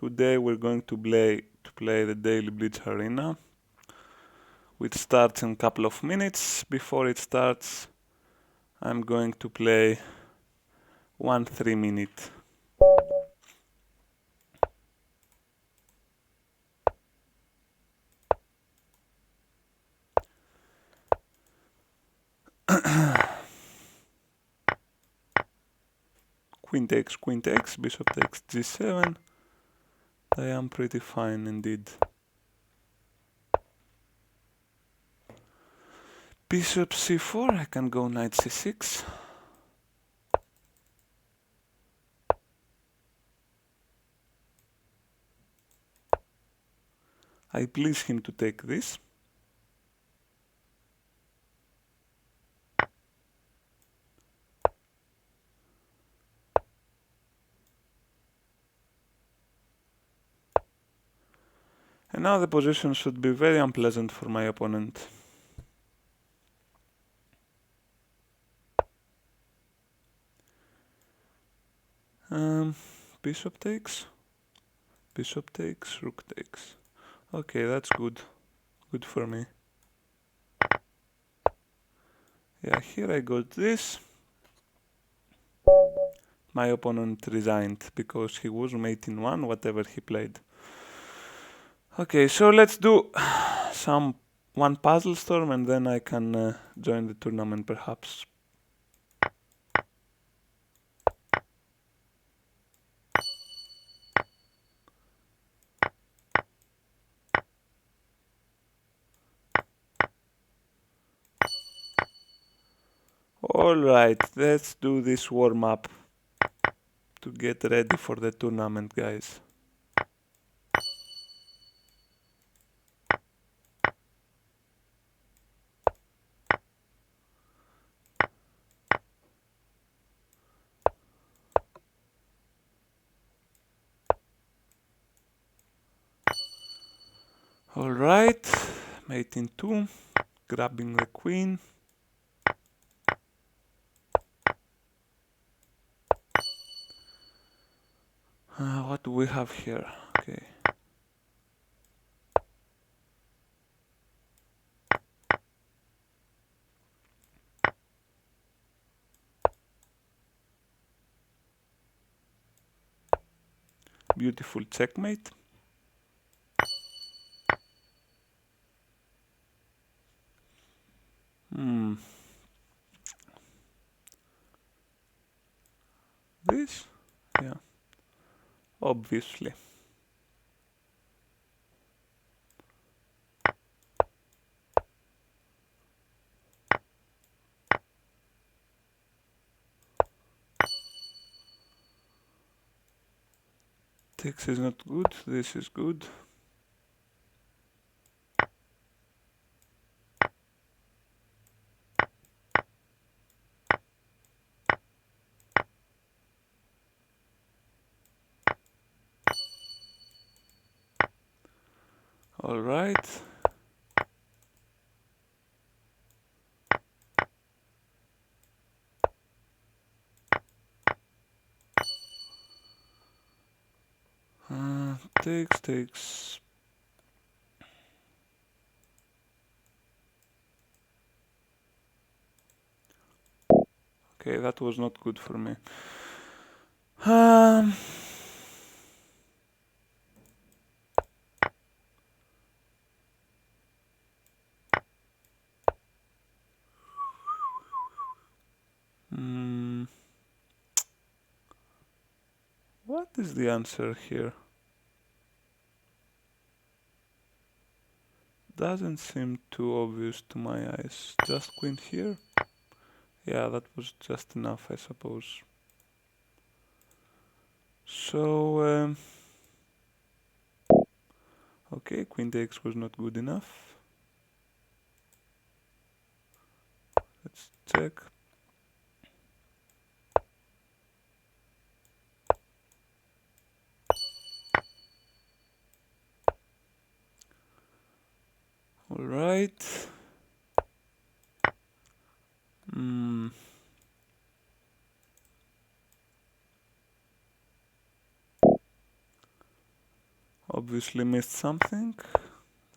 Today we're going to play the Daily Blitz Arena, which starts in a couple of minutes. Before it starts, I'm going to play 1 3-minute. Queen takes, bishop takes g7. I am pretty fine indeed. Bishop c4, I can go knight c6. I please him to take this. And now the position should be very unpleasant for my opponent. Bishop takes, rook takes. Okay, that's good. Good for me. Yeah, here I got this. My opponent resigned because he was mate in 1, whatever he played. Okay, so let's do one puzzle storm and then I can join the tournament perhaps. Alright, let's do this warm up to get ready for the tournament, guys. Alright, mate in 2, grabbing the queen. What do we have here? Okay. Beautiful checkmate. This? Yeah. Obviously. Takes is not good, this is good. Alright. Takes. Okay, that was not good for me. What is the answer here? Doesn't seem too obvious to my eyes. Just queen here? Yeah, that was just enough, I suppose. So, okay, queen takes was not good enough. Let's check. Alright. Obviously missed something.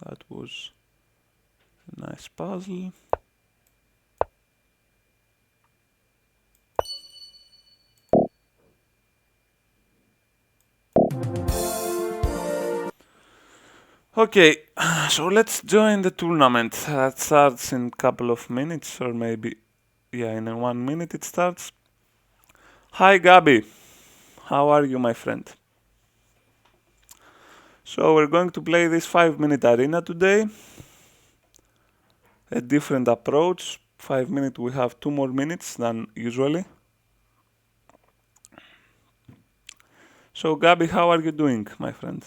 That was a nice puzzle. Okay, so let's join the tournament. That starts in a couple of minutes, or maybe, yeah, in 1 minute it starts. Hi Gabi, how are you, my friend? So we're going to play this 5-minute arena today. A different approach. 5 minutes, we have 2 more minutes than usually. So Gabi, how are you doing, my friend?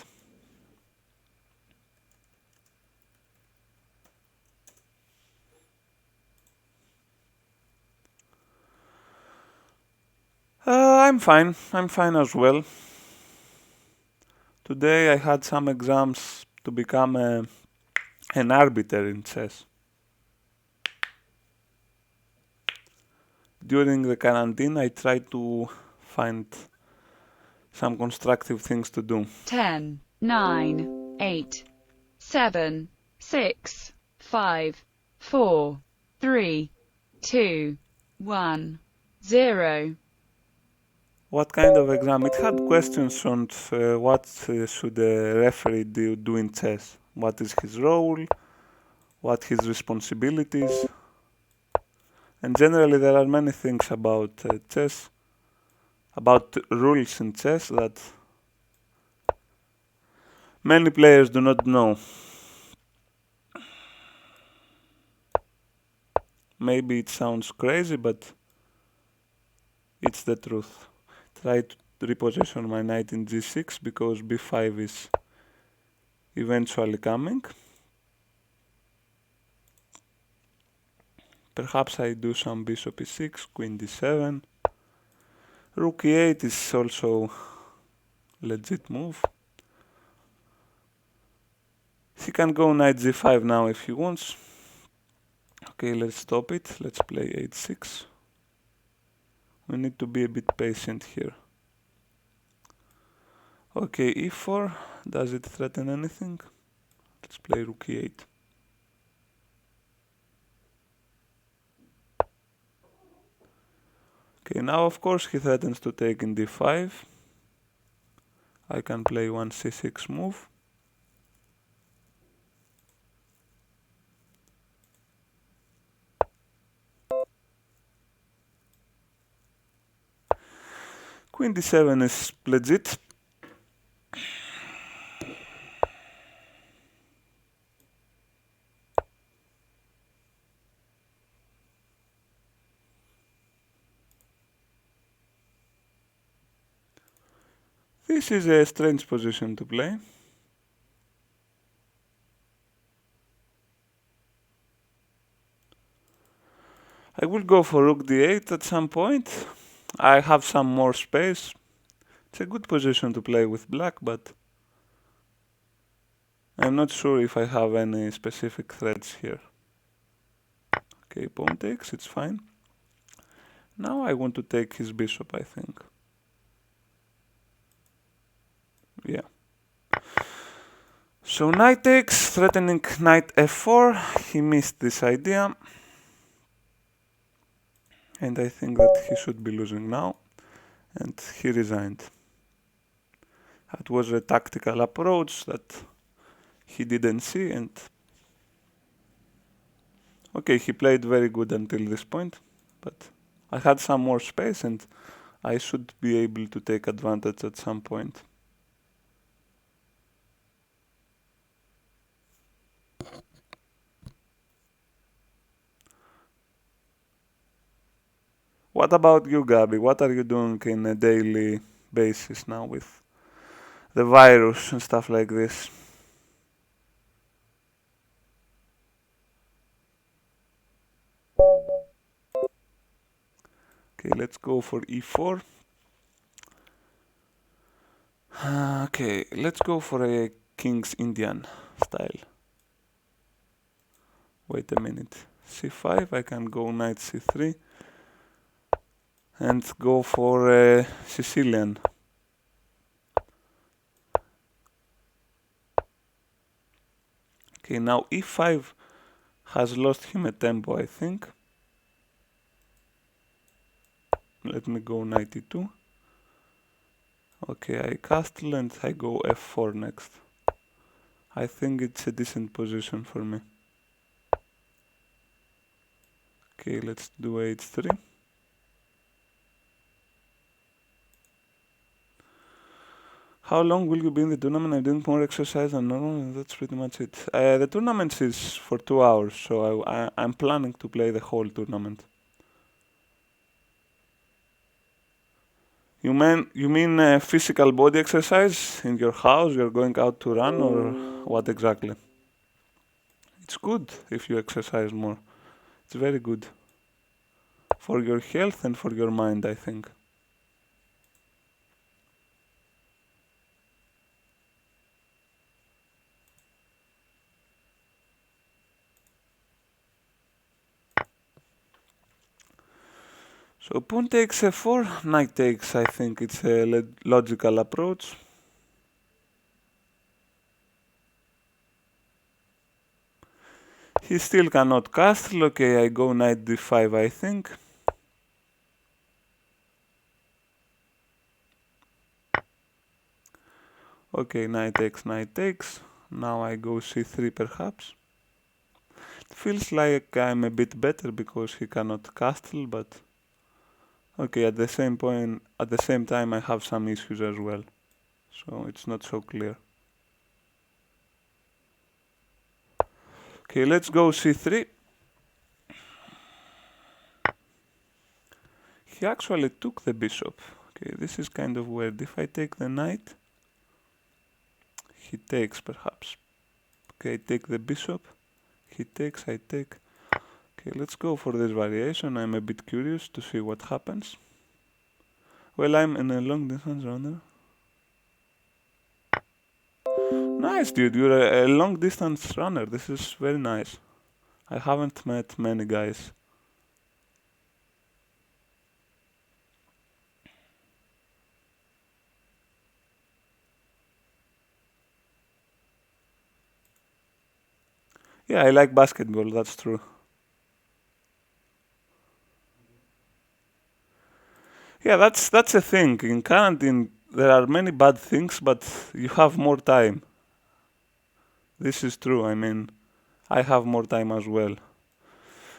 I'm fine. I'm fine as well. Today I had some exams to become an arbiter in chess. During the quarantine, I tried to find some constructive things to do. 10, 9, 8, 7, 6, 5, 4, 3, 2, 1, 0. What kind of exam? It had questions on what should a referee do in chess. What is his role? What his responsibilities? And generally there are many things about chess, about rules in chess that many players do not know. Maybe it sounds crazy, but it's the truth. Try to reposition my knight in g6 because b5 is eventually coming. Perhaps I do some bishop e6, queen d7. Rook e8 is also legit move. He can go knight g5 now if he wants. Okay, let's stop it. Let's play h6. We need to be a bit patient here. Okay, e4. Does it threaten anything? Let's play rook e8. Okay, now of course he threatens to take in d5. I can play one c6 move. Queen d7 is legit. This is a strange position to play. I will go for rook d8 at some point. I have some more space. It's a good position to play with black, but I'm not sure if I have any specific threats here. Okay, pawn takes, it's fine. Now I want to take his bishop, I think. Yeah. So knight takes, threatening knight f4. He missed this idea. And I think that he should be losing now. And he resigned. That was a tactical approach that he didn't see, and okay, he played very good until this point, but I had some more space and I should be able to take advantage at some point. What about you, Gabi? What are you doing in a daily basis now with the virus and stuff like this? Okay, let's go for e4. Okay, let's go for a King's Indian style. Wait a minute. c5, I can go knight c3 and go for a Sicilian. Okay, now e5 has lost him a tempo, I think. Let me go knight e2. Okay, I castle and I go f4 next. I think it's a decent position for me. Okay, let's do h3. How long will you be in the tournament? I'm doing more exercise than normal, and that's pretty much it. The tournament is for 2 hours, so I'm planning to play the whole tournament. You mean physical body exercise in your house? You're going out to run, or what exactly? It's good if you exercise more. It's very good for your health and for your mind, I think. So pawn takes f4, knight takes. I think it's a logical approach. He still cannot castle. Okay, I go knight d5, I think. Okay, knight takes. Now I go c3 perhaps. It feels like I'm a bit better because he cannot castle, but okay, at the same time I have some issues as well. So it's not so clear. Okay, let's go c3. He actually took the bishop. Okay, this is kind of weird. If I take the knight, he takes perhaps. Okay, take the bishop. He takes, I take. Okay, let's go for this variation. I'm a bit curious to see what happens. Well, I'm in a long distance runner. Nice, dude. You're a long distance runner. This is very nice. I haven't met many guys. Yeah, I like basketball, that's true. Yeah, that's a thing. In quarantine, there are many bad things, but you have more time. This is true. I mean, I have more time as well.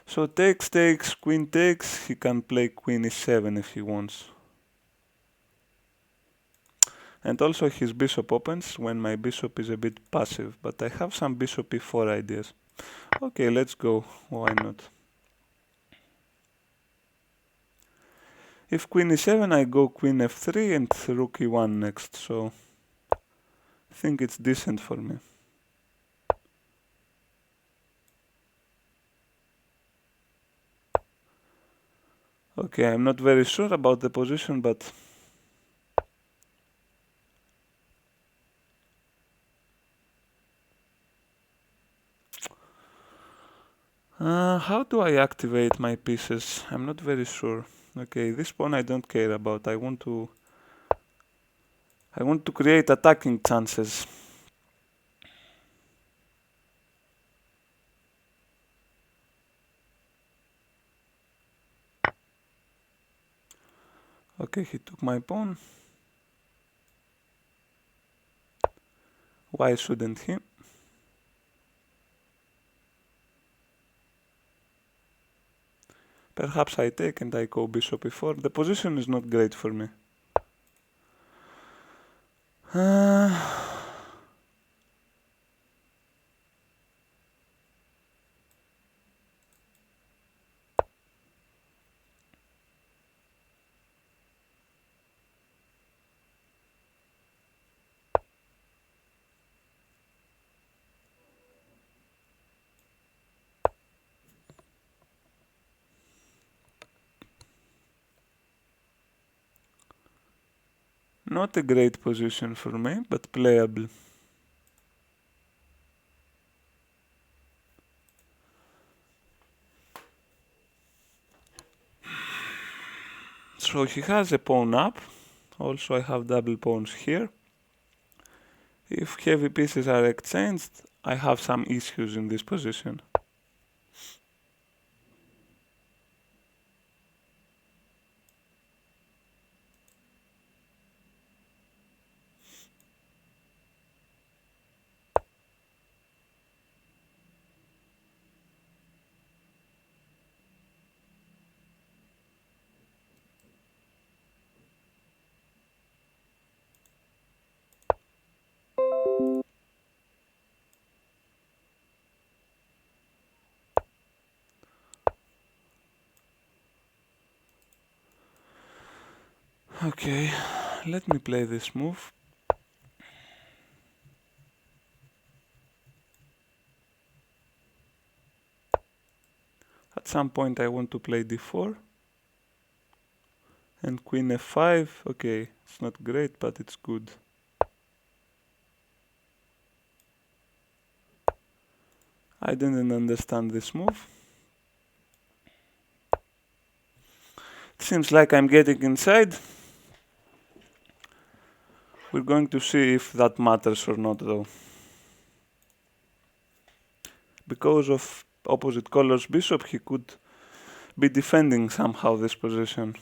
So takes, queen takes. He can play queen e7 if he wants. And also his bishop opens when my bishop is a bit passive, but I have some bishop e4 ideas. Okay, let's go. Why not? If queen e7, I go queen f3 and rook e1 next, so I think it's decent for me. Okay, I'm not very sure about the position, but how do I activate my pieces? I'm not very sure. Okay, this pawn I don't care about. I want to create attacking chances. Okay, he took my pawn. Why shouldn't he? Perhaps I take and I go bishop e4. The position is not great for me. Not a great position for me, but playable. So he has a pawn up. Also I have double pawns here. If heavy pieces are exchanged, I have some issues in this position. Okay, let me play this move. At some point I want to play d4 and queen f5. Okay, it's not great, but it's good. I didn't understand this move. It seems like I'm getting inside. We're going to see if that matters or not though. Because of opposite color's bishop, he could be defending somehow this position.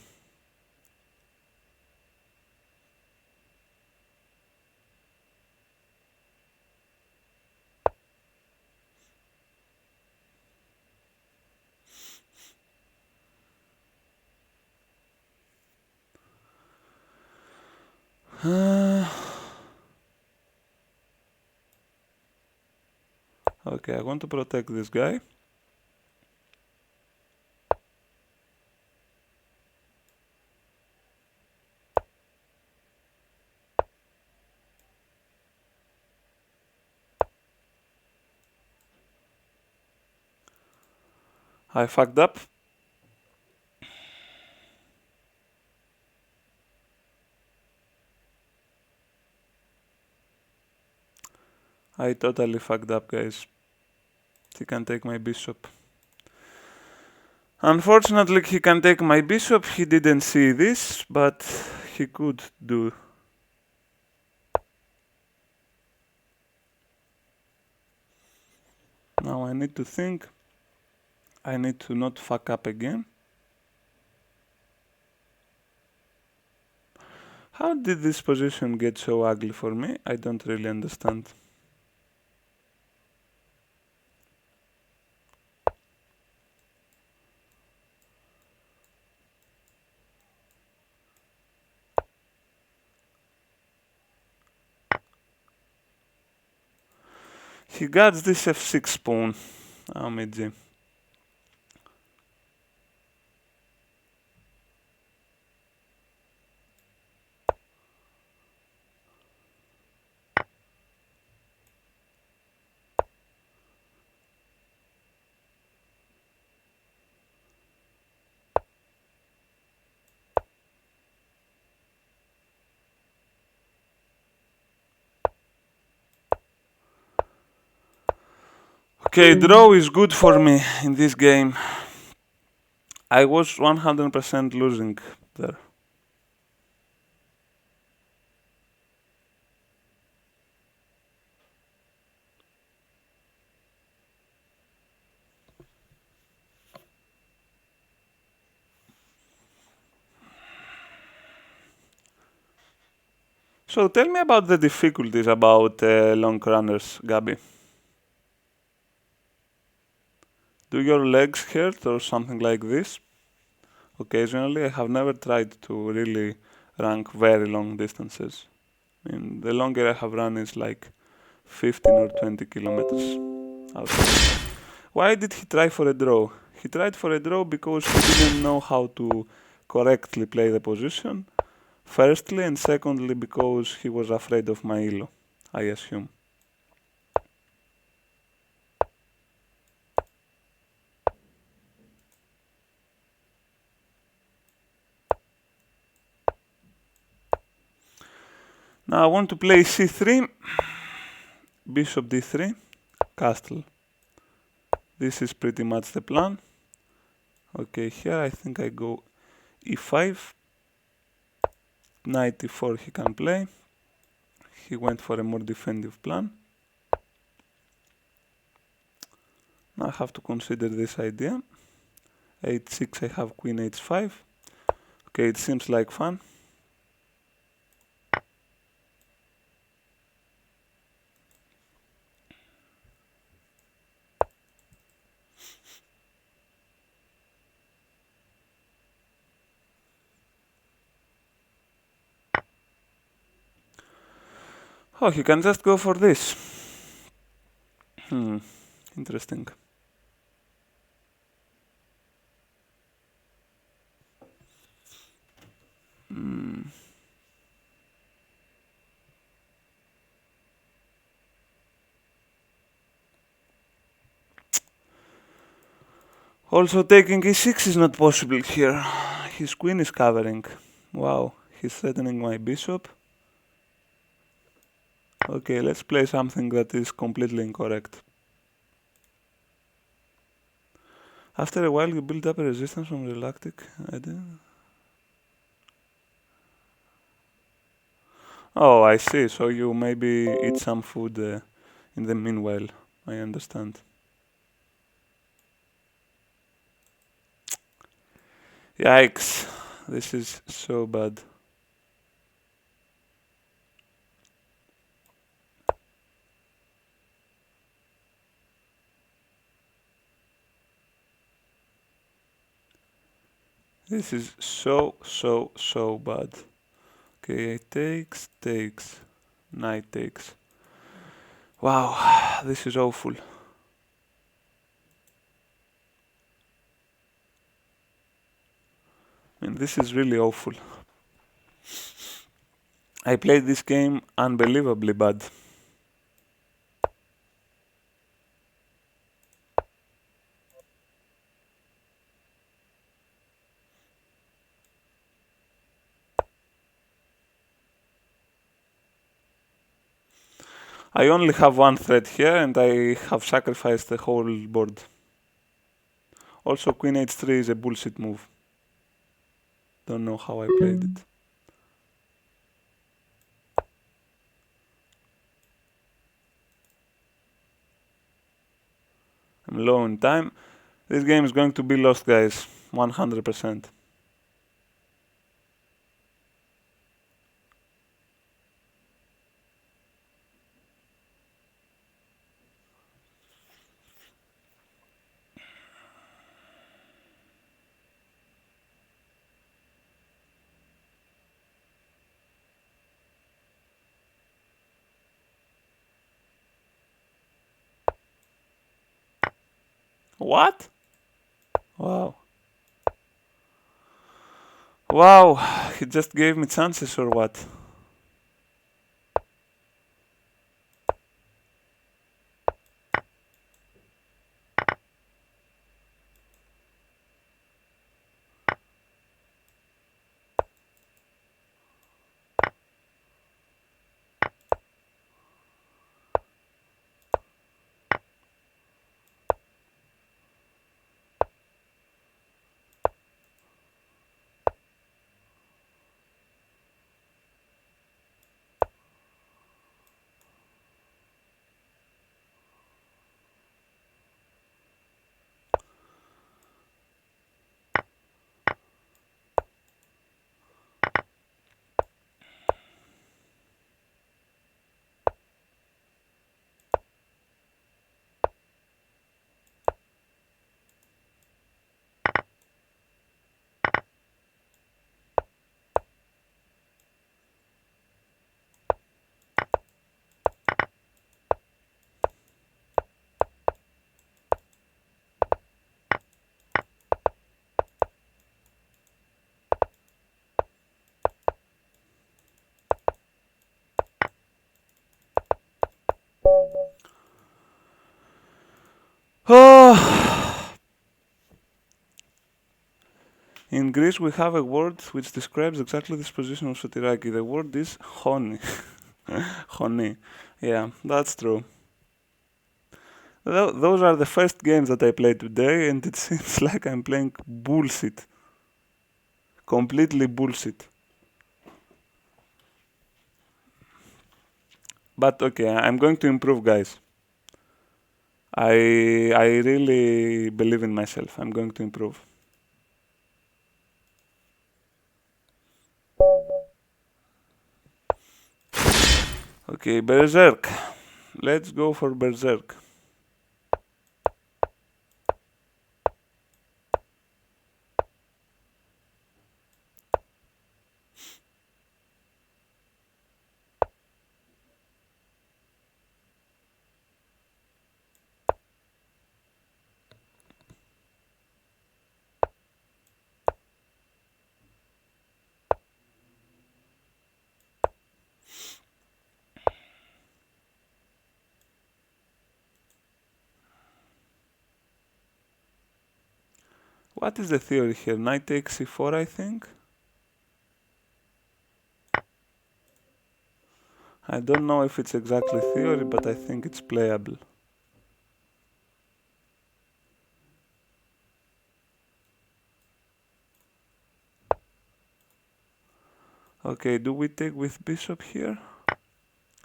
Okay, I want to protect this guy. I fucked up. I totally fucked up, guys. He can take my bishop. Unfortunately, he can take my bishop. He didn't see this, but he could do. Now I need to think. I need to not fuck up again. How did this position get so ugly for me? I don't really understand. He guards this f6 pawn. Amg. Okay, draw is good for me in this game. I was 100% losing there. So tell me about the difficulties about long runners, Gabi. Do your legs hurt or something like this? Occasionally, I have never tried to really rank very long distances. I mean, the longer I have run is like 15 or 20 kilometers outside. Why did he try for a draw? He tried for a draw because he didn't know how to correctly play the position. Firstly, and secondly because he was afraid of my elo, I assume. Now I want to play c3, bishop d3, castle. This is pretty much the plan. Okay, here I think I go e5, knight e4 he can play. He went for a more defensive plan. Now I have to consider this idea. h6, I have queen h5. Okay, it seems like fun. Oh, he can just go for this. Interesting. Also taking e6 is not possible here. His queen is covering. Wow, he's threatening my bishop. Okay, let's play something that is completely incorrect. After a while you build up a resistance from the lactic. Oh, I see. So you maybe eat some food in the meanwhile. I understand. Yikes. This is so bad. This is so bad. Okay, takes, knight takes. Wow, this is awful. I mean, this is really awful. I played this game unbelievably bad. I only have one threat here and I have sacrificed the whole board. Also, queen h3 is a bullshit move. Don't know how I played it. I'm low on time. This game is going to be lost, guys. 100%. What? Wow. Wow, he just gave me chances or what? Oh. In Greece, we have a word which describes exactly this position of Sotiraki. The word is honi. Honi. Yeah, that's true. Those are the first games that I played today, and it seems like I'm playing bullshit. Completely bullshit. But okay, I'm going to improve, guys. I really believe in myself. I'm going to improve. Okay, Berserk. Let's go for Berserk. What is the theory here? Knight takes c4, I think. I don't know if it's exactly theory, but I think it's playable. Okay, do we take with bishop here?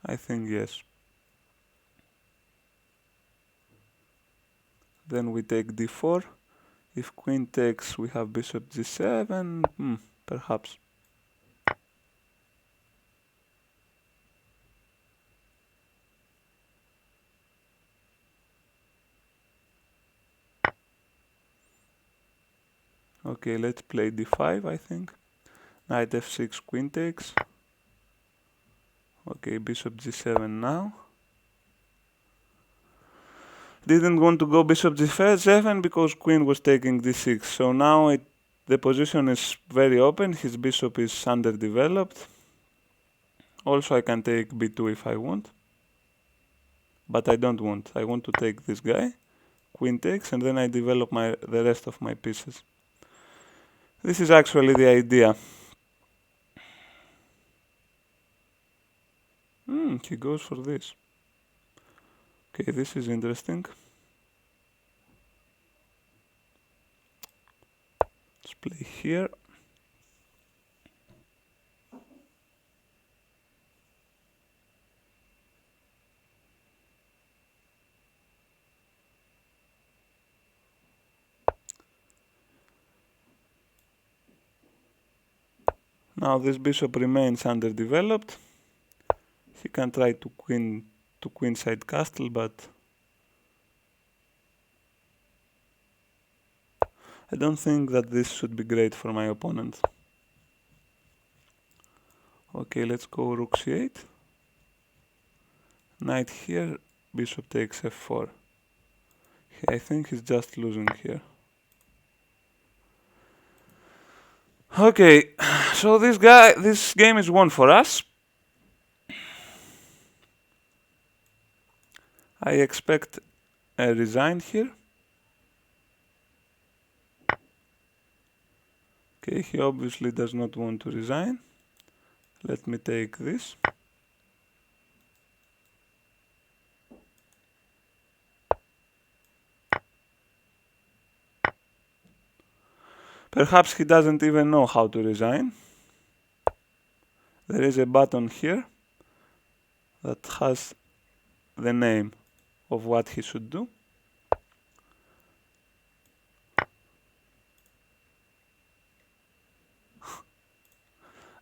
I think yes. Then we take d4. If queen takes, we have bishop g7. Perhaps. Okay, let's play d5, I think. Knight f6, queen takes. Okay, bishop g7 now. Didn't want to go bishop g7 because queen was taking d6. So now the position is very open. His bishop is underdeveloped. Also, I can take b2 if I want. But I don't want. I want to take this guy. Queen takes, and then I develop the rest of my pieces. This is actually the idea. He goes for this. Okay, this is interesting. Let's play here. Now this bishop remains underdeveloped. He can try to queenside castle, but I don't think that this should be great for my opponent. Okay, let's go rook c8. Knight here, bishop takes f4. I think he's just losing here. Okay, so this game is won for us. I expect a resign here. Okay, he obviously does not want to resign. Let me take this. Perhaps he doesn't even know how to resign. There is a button here that has the name of what he should do.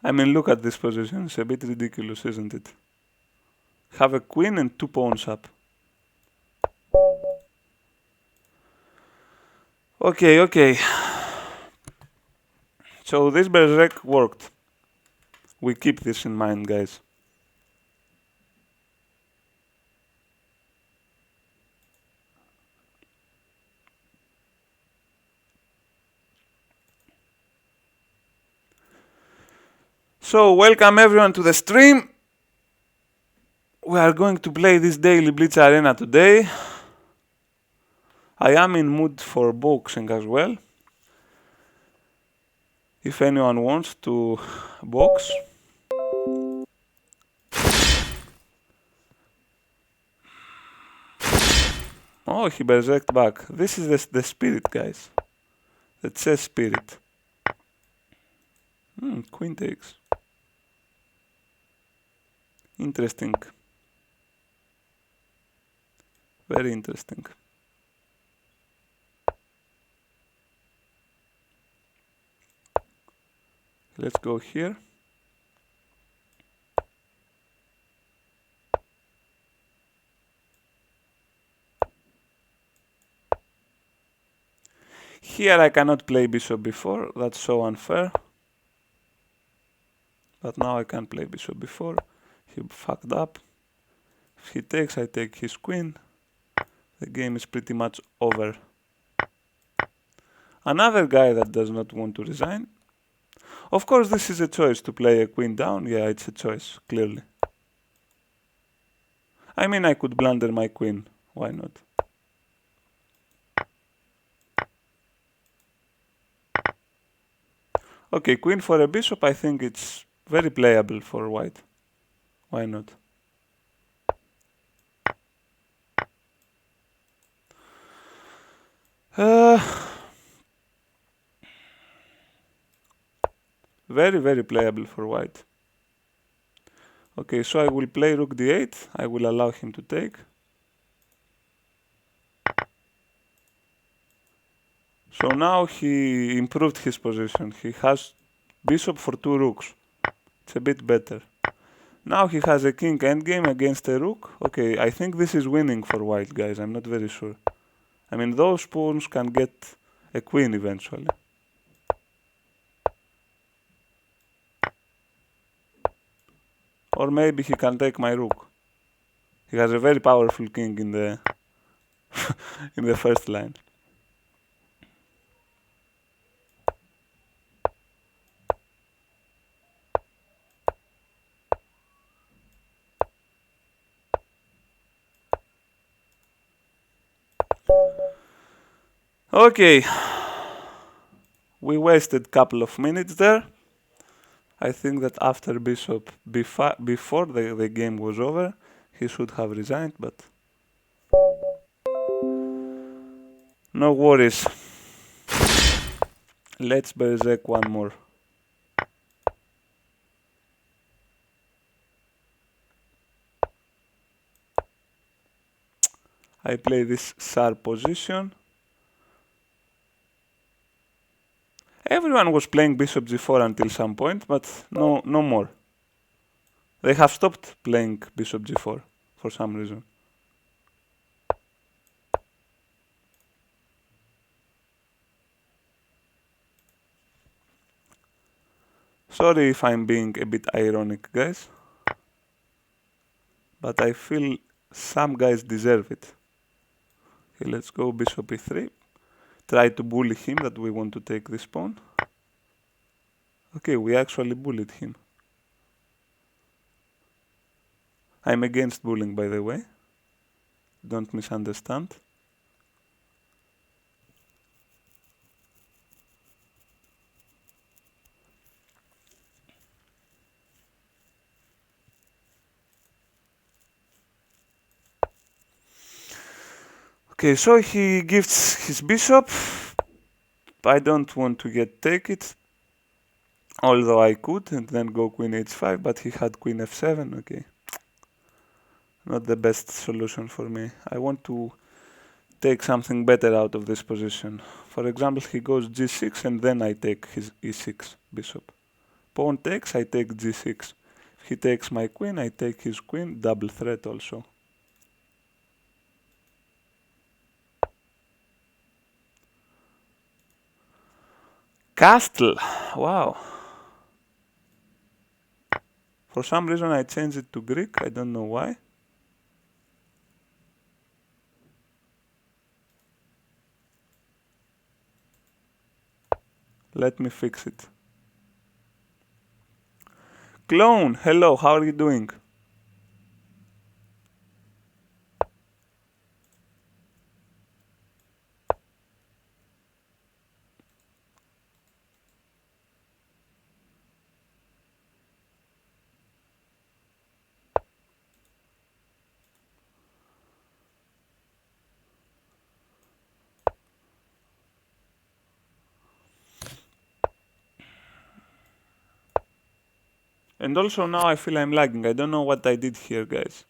I mean, look at this position. It's a bit ridiculous, isn't it? Have a queen and 2 pawns up. Okay. So this berserk worked. We keep this in mind, guys. So welcome everyone to the stream. We are going to play this daily Blitz Arena today. I am in mood for boxing as well. If anyone wants to box. Oh, he berserked back. This is the spirit, guys. The chess spirit. Queen takes. Interesting. Very interesting. Let's go here. Here I cannot play bishop b4, that's so unfair. But now I can play bishop b4. He fucked up. If he takes, I take his queen. The game is pretty much over. Another guy that does not want to resign. Of course, this is a choice to play a queen down. Yeah, it's a choice, clearly. I mean, I could blunder my queen. Why not? Okay, queen for a bishop, I think it's very playable for white. Why not? Very, very playable for white. Okay, so I will play rook d8. I will allow him to take. So now he improved his position. He has bishop for 2 rooks. It's a bit better. Now he has a king endgame against a rook. Okay, I think this is winning for white, guys. I'm not very sure. I mean, those pawns can get a queen eventually. Or maybe he can take my rook. He has a very powerful king in the in the first line. Okay, we wasted a couple of minutes there. I think that after bishop b5, before the game was over, he should have resigned, but no worries. Let's berserk one more. I play this sharp position. Everyone was playing bishop g4 until some point, but no more. They have stopped playing bishop g4 for some reason. Sorry if I'm being a bit ironic, guys, but I feel some guys deserve it. Okay, let's go bishop e3. Try to bully him that we want to take this pawn. Okay, we actually bullied him. I'm against bullying, by the way. Don't misunderstand. Okay, so he gives his bishop. I don't want to take it, although I could, and then go queen h5, but he had queen f7. Okay, not the best solution for me. I want to take something better out of this position. For example, he goes g6 and then I take his e6 bishop. Pawn takes, I take g6. If he takes my queen, I take his queen, double threat also. Castle, wow. For some reason I changed it to Greek, I don't know why. Let me fix it. Clone, hello, how are you doing? And also now I feel I'm lagging. I don't know what I did here, guys.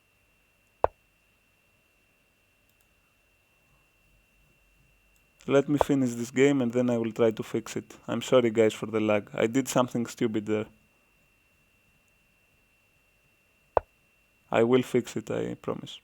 So let me finish this game and then I will try to fix it. I'm sorry guys for the lag. I did something stupid there. I will fix it, I promise.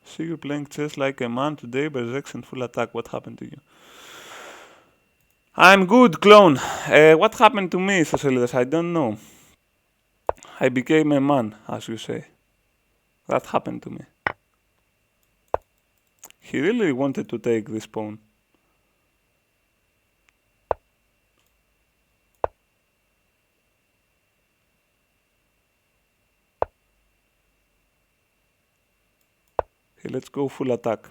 See you playing chess like a man today, berserks in full attack. What happened to you? I'm good, clone. What happened to me, Soselidas? I don't know. I became a man, as you say. That happened to me. He really wanted to take this pawn. Okay, let's go full attack.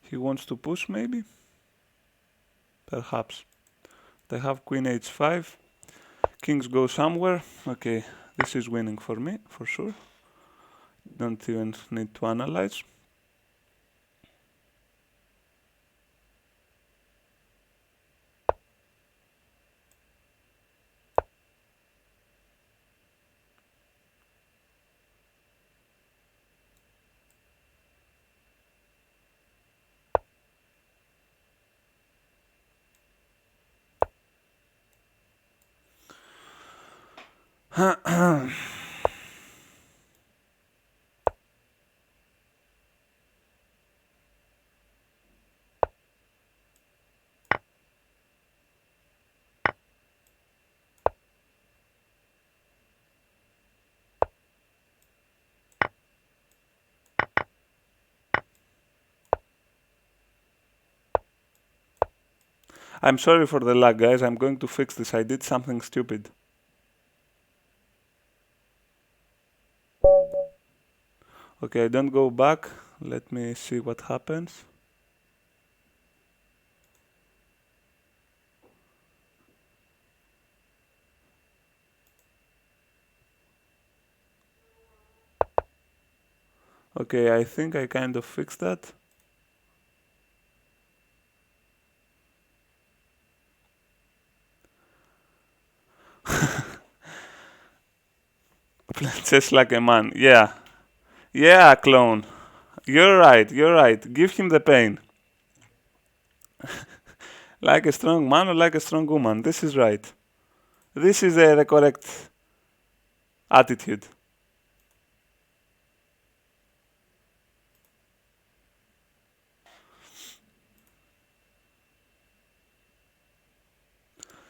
He wants to push, maybe? Perhaps. They have queen h5. Kings go somewhere. Okay, this is winning for me, for sure. Don't even need to analyze. I'm sorry for the lag, guys. I'm going to fix this. I did something stupid. Okay, don't go back. Let me see what happens. Okay, I think I kind of fixed that. Just like a man. Yeah. Yeah, clone. You're right, you're right. Give him the pain. Like a strong man or like a strong woman. This is right. This is the correct attitude.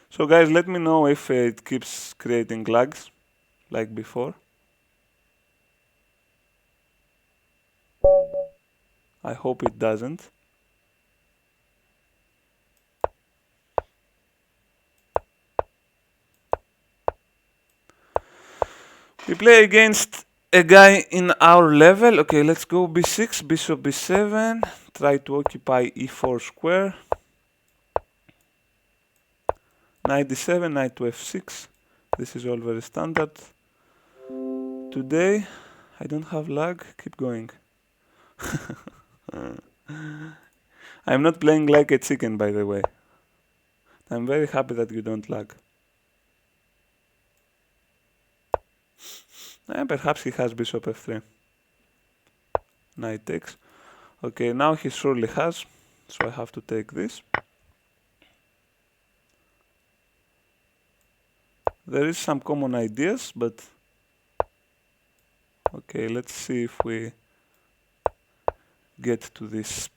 So guys, let me know if it keeps creating lags like before. I hope it doesn't. We play against a guy in our level. Okay, let's go b6, bishop b7. Try to occupy e4 square. Knight d7, knight to f6. This is all very standard. Today, I don't have lag. Keep going. I'm not playing like a chicken, by the way. I'm very happy that you don't lag. Perhaps he has bishop f3. Knight takes. Okay, now he surely has, so I have to take this. There is some common ideas, but okay, let's see if we get to this.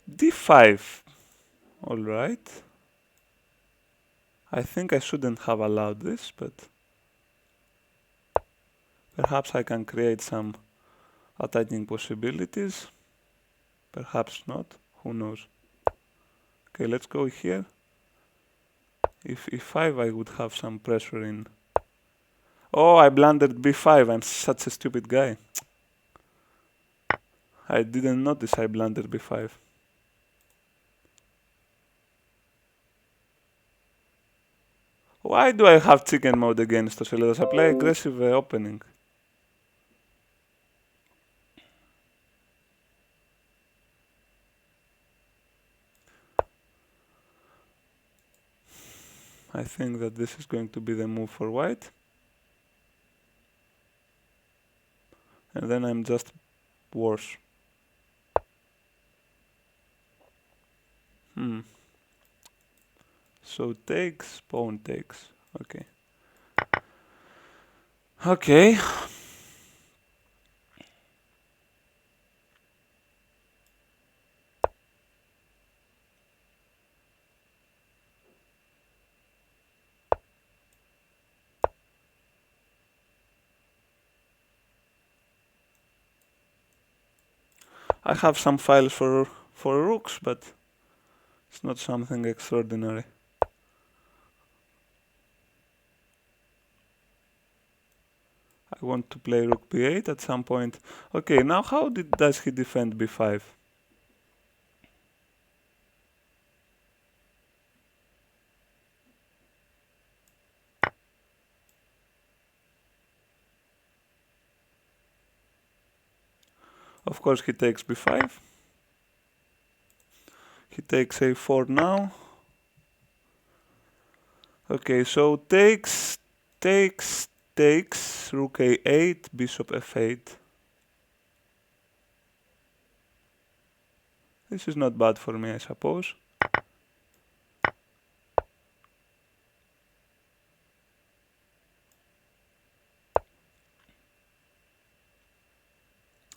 d5. Alright. I think I shouldn't have allowed this, but perhaps I can create some attacking possibilities. Perhaps not. Who knows? Okay, let's go here. If e5 I would have some pressure in. Oh, I blundered b5. I'm such a stupid guy. I didn't notice I blundered b5. Why do I have chicken mode against Toselidas? I play aggressive opening. I think that this is going to be the move for white. And then I'm just worse. So takes, pawn takes. Okay. Okay. I have some files for rooks, but it's not something extraordinary. I want to play rook b8 at some point. Okay, now how does he defend b5? Of course he takes b5. He takes a4 now. Okay, so takes, rook a8, bishop f8. This is not bad for me, I suppose.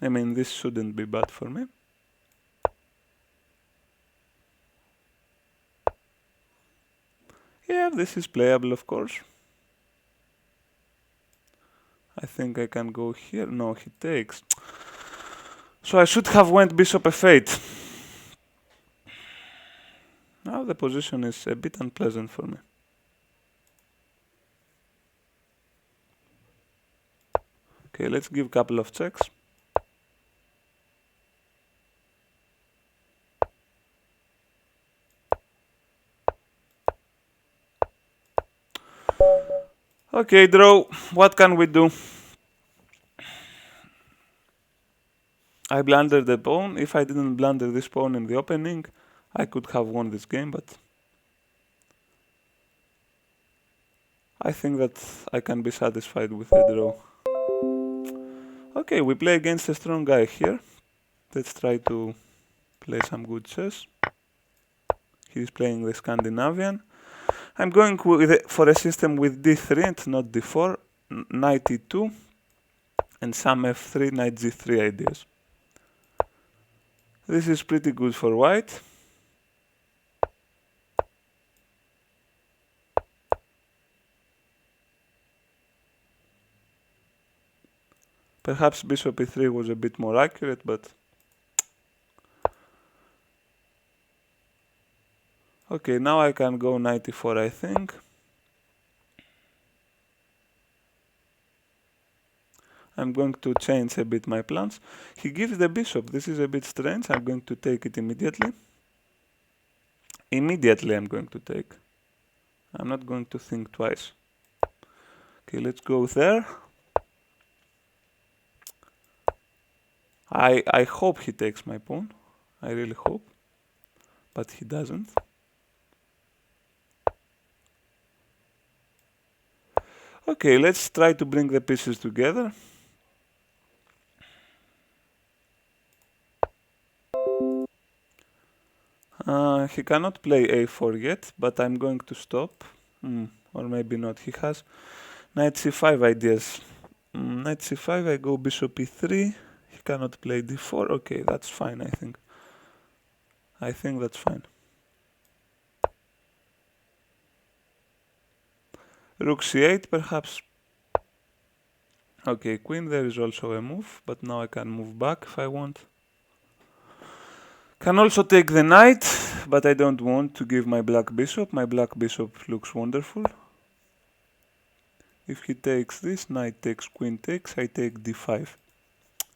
I mean, this shouldn't be bad for me. Yeah, this is playable, of course. I think I can go here. No, he takes. So I should have went bishop f8. Now the position is a bit unpleasant for me. Okay, let's give a couple of checks. Okay, draw. What can we do? I blundered the pawn. If I didn't blunder this pawn in the opening, I could have won this game, but I think that I can be satisfied with a draw. Okay, we play against a strong guy here. Let's try to play some good chess. He's playing the Scandinavian. I'm going for a system with d3 and not d4, knight e2, and some f3, knight g3 ideas. This is pretty good for white. Perhaps bishop e3 was a bit more accurate, but okay, now I can go knight e4, I think. I'm going to change a bit my plans. He gives the bishop. This is a bit strange. I'm going to take it immediately. Immediately I'm going to take. I'm not going to think twice. Okay, let's go there. I hope he takes my pawn. I really hope. But he doesn't. Okay, let's try to bring the pieces together. He cannot play a4 yet, but I'm going to stop. Or maybe not. He has knight c5 ideas. Knight c5, I go bishop e3. He cannot play d4. Okay, that's fine, I think. I think that's fine. Rook c8 perhaps. Okay, queen, there is also a move, but now I can move back if I want. Can also take the knight, but I don't want to give my black bishop. My black bishop looks wonderful. If he takes this, knight takes, queen takes, I take d5.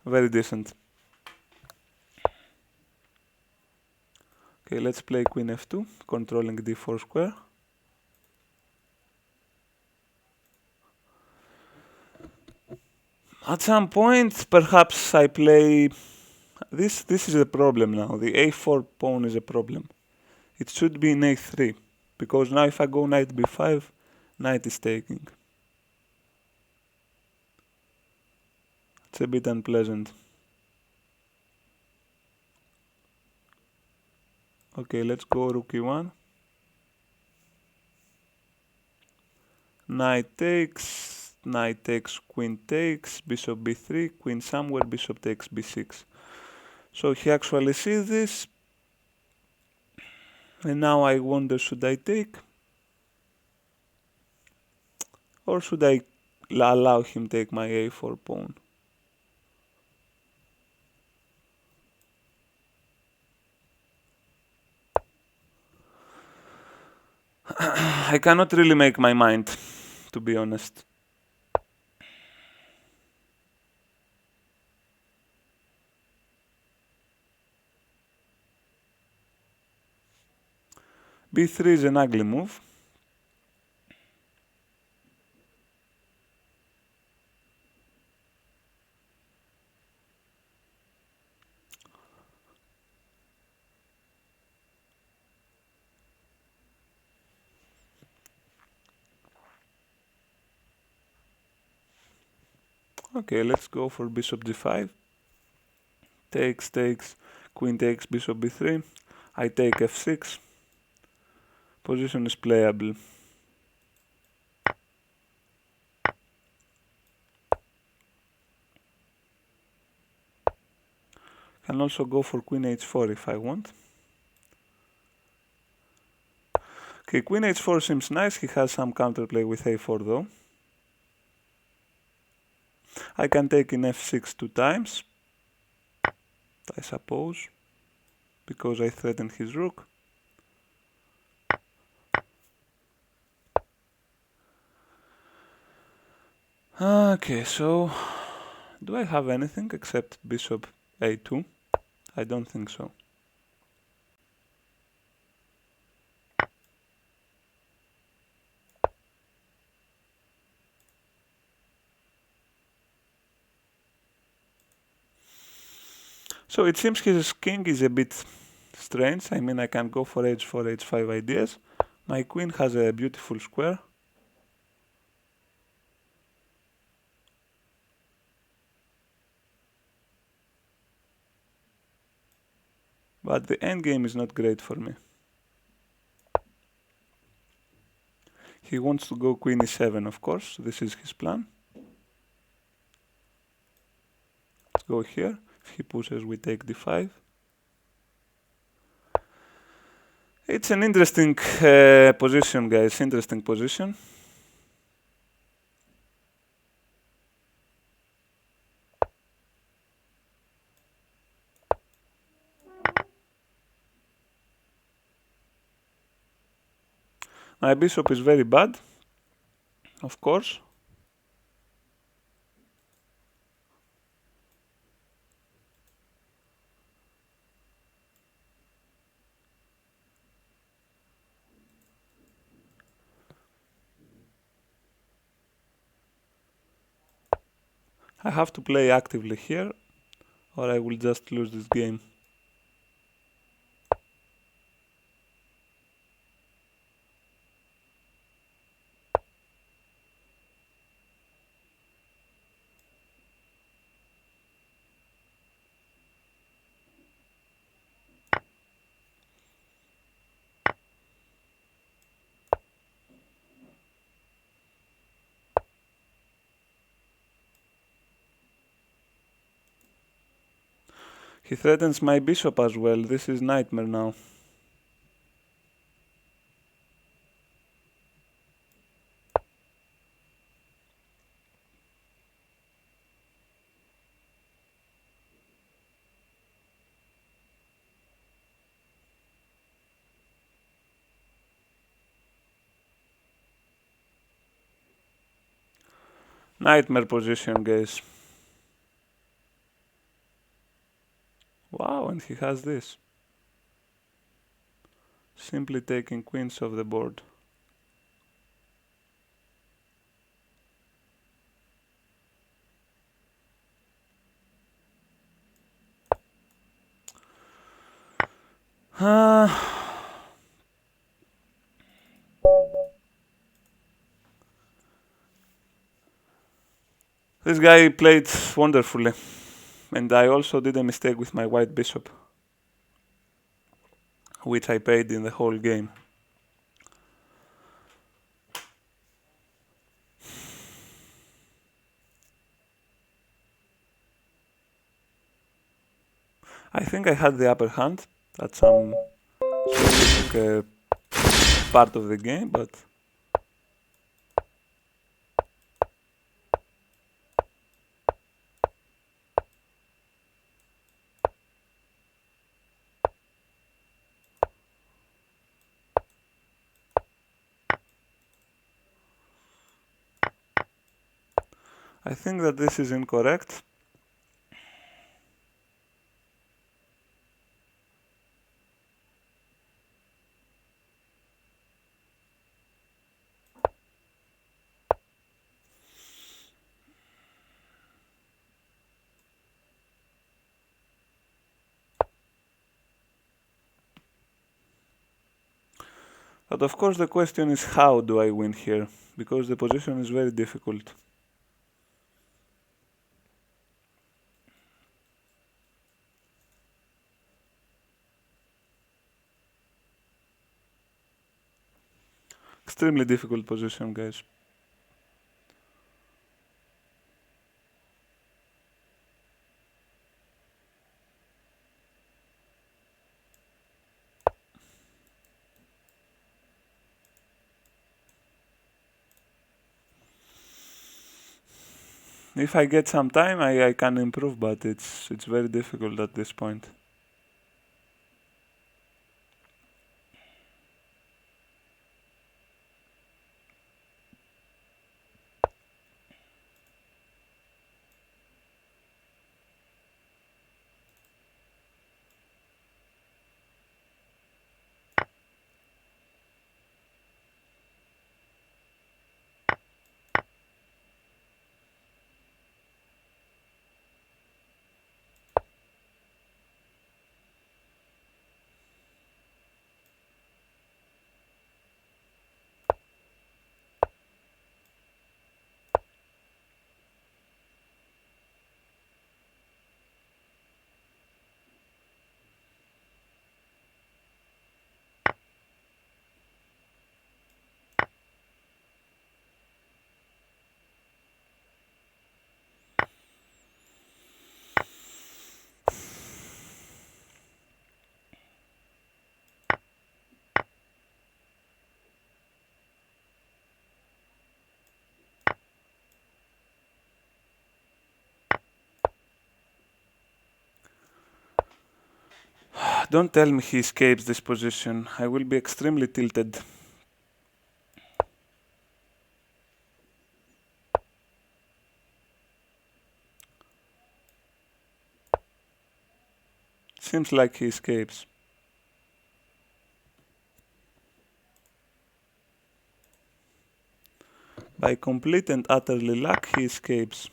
Very decent. Okay, let's play queen f2, controlling d4 square. At some point, perhaps I play... This is the problem now. The a4 pawn is a problem. It should be in a3, because now if I go knight b5, knight is taking. It's a bit unpleasant. Okay, let's go rook e1. Knight takes, queen takes, bishop b3, queen somewhere, bishop takes b6. So he actually sees this. And now I wonder, should I take? Or should I allow him take my a4 pawn? I cannot really make my mind, to be honest. b3 is an ugly move. Okay, let's go for bishop g5. Takes, queen takes, bishop b3. I take f6. Position is playable. Can also go for queen h4 if I want. Okay, queen h4 seems nice. He has some counterplay with a4 though. I can take in f6 two times, I suppose, because I threatened his rook. Okay, so do I have anything except bishop a2? I don't think so. So it seems his king is a bit strange. I mean, I can go for h4, h5 ideas. My queen has a beautiful square. But the endgame is not great for me. He wants to go queen e7, of course. This is his plan. Let's go here. If he pushes, we take d5. It's an interesting position, guys. Interesting position. My bishop is very bad, of course. I have to play actively here, or I will just lose this game. He threatens my bishop as well. This is nightmare now. Nightmare position, guys. Wow, and he has this. Simply taking queens off the board. This guy played wonderfully. And I also did a mistake with my white bishop, which I paid in the whole game. I think I had the upper hand at some specific part of the game, but I think that this is incorrect. But of course the question is how do I win here? Because the position is very difficult. Extremely difficult position, guys. If I get some time, I can improve, but it's very difficult at this point. Don't tell me he escapes this position. I will be extremely tilted. Seems like he escapes. By complete and utterly luck, he escapes.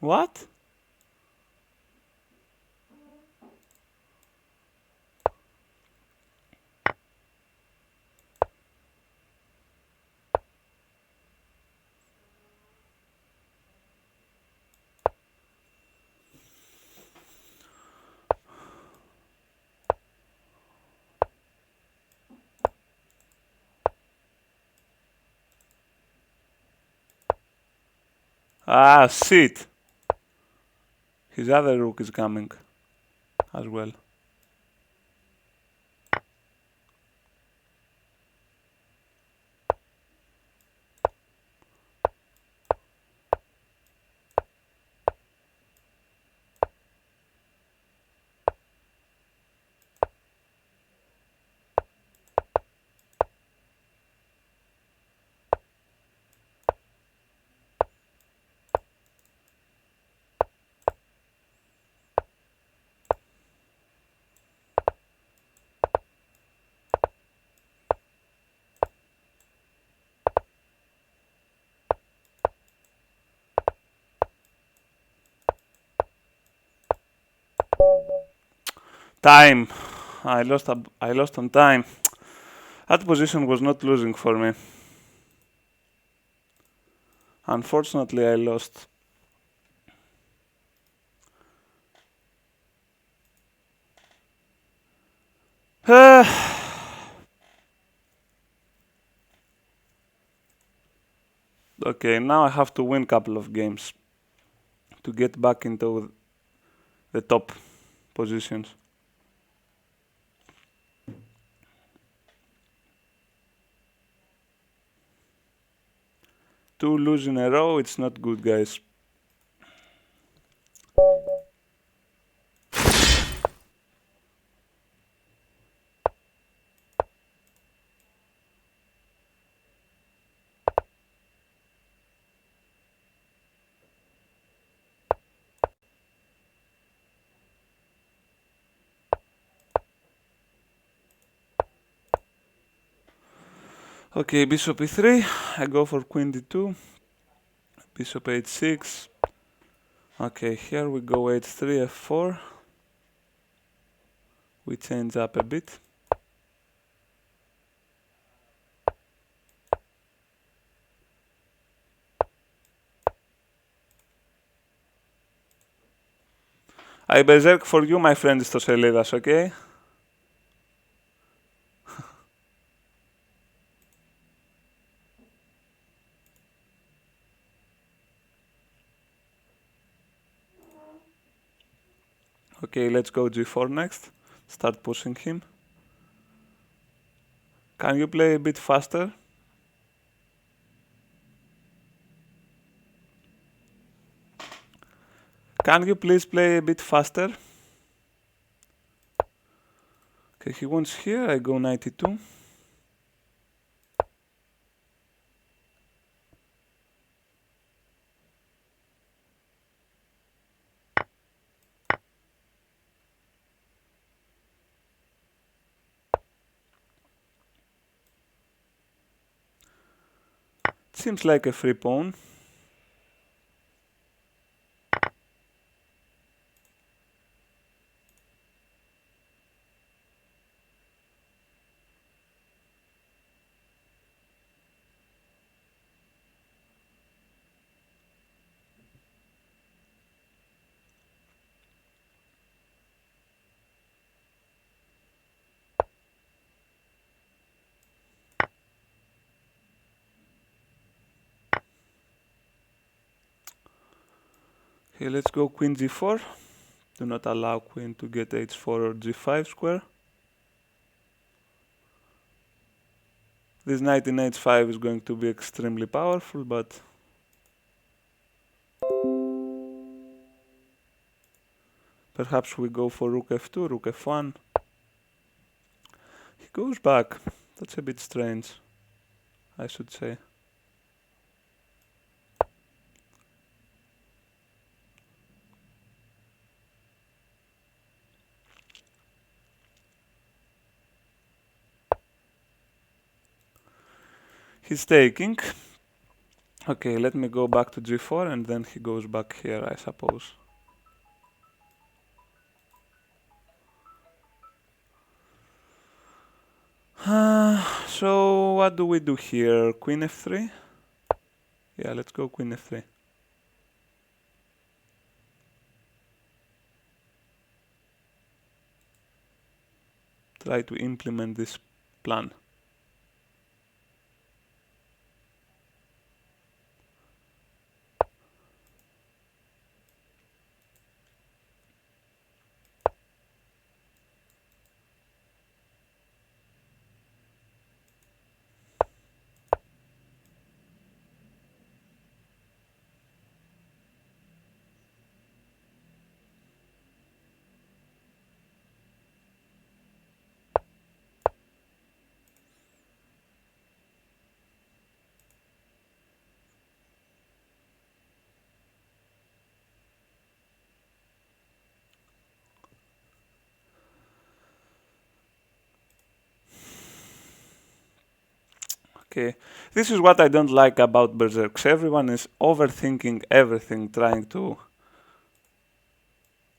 What? Ah, shit! His other rook is coming as well. Time! I lost on time. That position was not losing for me. Unfortunately, I lost. Okay, now I have to win a couple of games to get back into the top positions. 2 lose in a row, it's not good, guys. Okay, bishop e3, I go for queen d2, bishop h6. Okay, here we go h3, f4. We change up a bit. I berserk for you, my friend Stoselidas, okay? Okay, let's go g4 next. Start pushing him. Can you play a bit faster? Can you please play a bit faster? Okay, he wants here, I go 92. Seems like a free pawn. Okay, let's go queen g4. Do not allow queen to get h4 or g5 square. This knight in h5 is going to be extremely powerful, but perhaps we go for rook f2, rook f1. He goes back. That's a bit strange, I should say. He's taking. Okay, let me go back to g4 and then he goes back here, I suppose. So what do we do here? Queen f3? Yeah, let's go queen f3. Try to implement this plan. Okay, this is what I don't like about berserks. Everyone is overthinking everything, trying to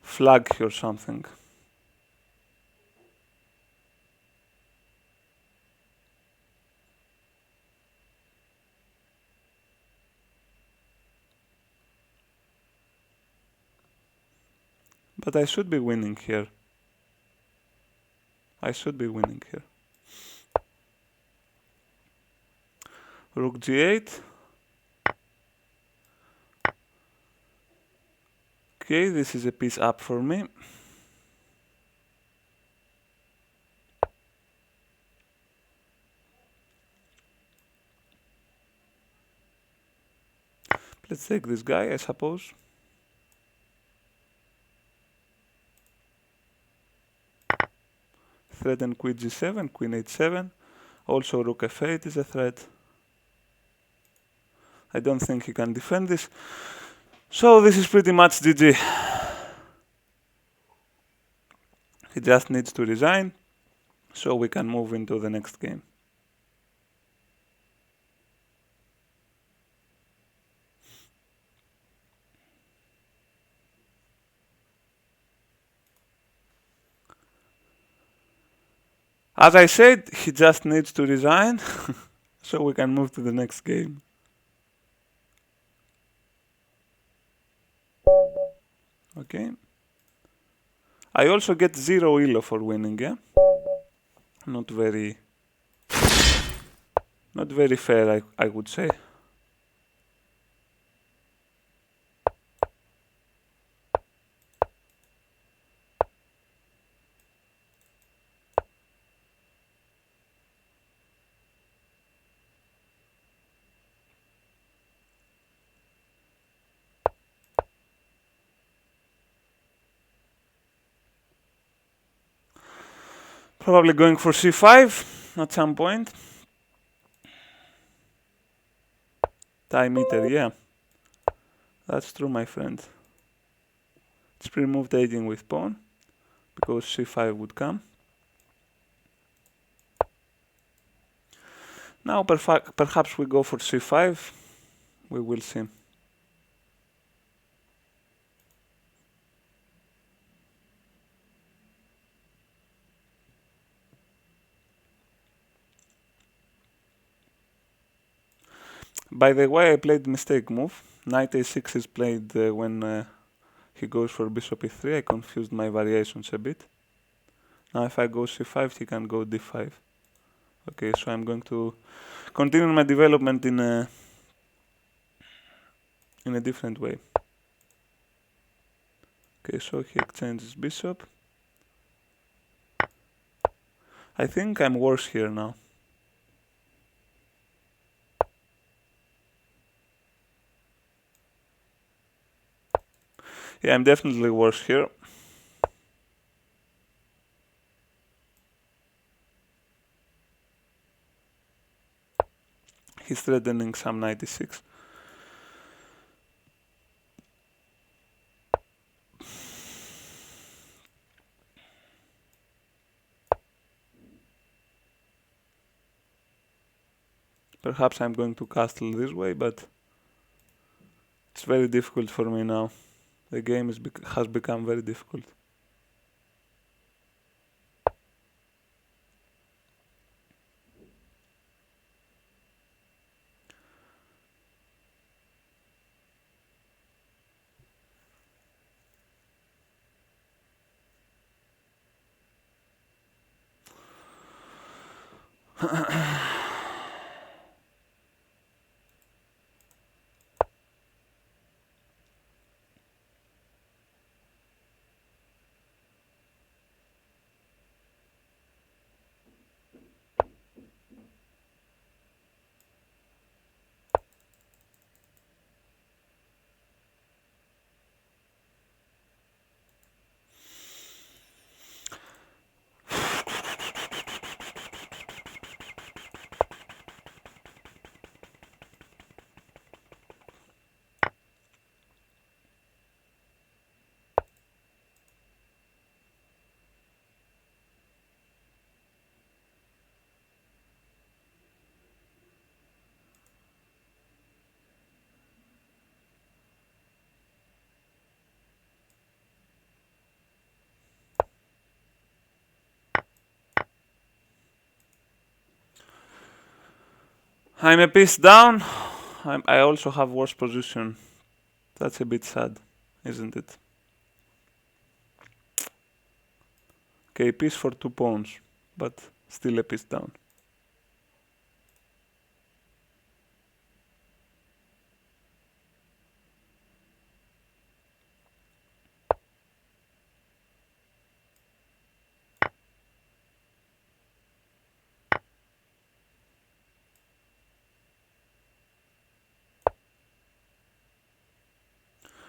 flag you or something. But I should be winning here. I should be winning here. Rook g8. Okay, this is a piece up for me. Let's take this guy, I suppose. Threaten queen g7, queen h7. Also rook f8 is a threat. I don't think he can defend this. So this is pretty much GG. He just needs to resign, so we can move into the next game. As I said, he just needs to resign, so we can move to the next game. Okay. I also get 0 elo for winning, yeah? Not very fair, I would say. Probably going for c5 at some point. Tie meter, yeah. That's true, my friend. Let's pre-move taking with pawn, because c5 would come. Now perhaps we go for c5. We will see. By the way, I played mistake move. Knight a6 is played when he goes for bishop e3. I confused my variations a bit. Now if I go c5, he can go d5. Okay, so I'm going to continue my development in a different way. Okay, so he exchanges bishop. I think I'm worse here now. Yeah, I'm definitely worse here. He's threatening some 96. Perhaps I'm going to castle this way, but it's very difficult for me now. The game has become very difficult. I'm a piece down. I also have worse position. That's a bit sad, isn't it? Okay, piece for 2 pawns, but still a piece down.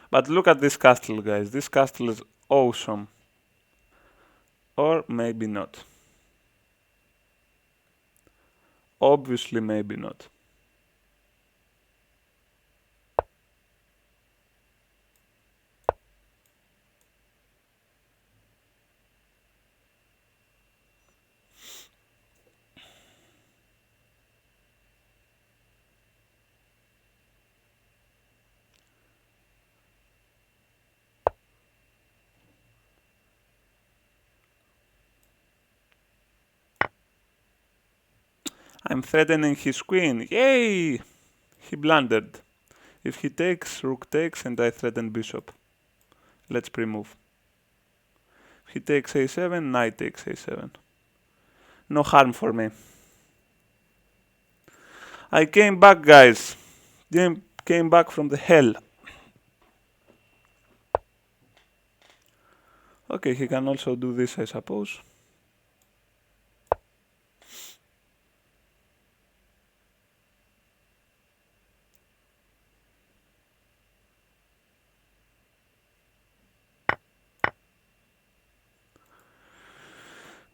But look at this castle, guys. This castle is awesome. Or maybe not. Obviously, maybe not. I'm threatening his queen. Yay! He blundered. If he takes, rook takes, and I threaten bishop. Let's pre-move. If he takes a7, knight takes a7. No harm for me. I came back, guys. Came back from the hell. Okay, he can also do this, I suppose.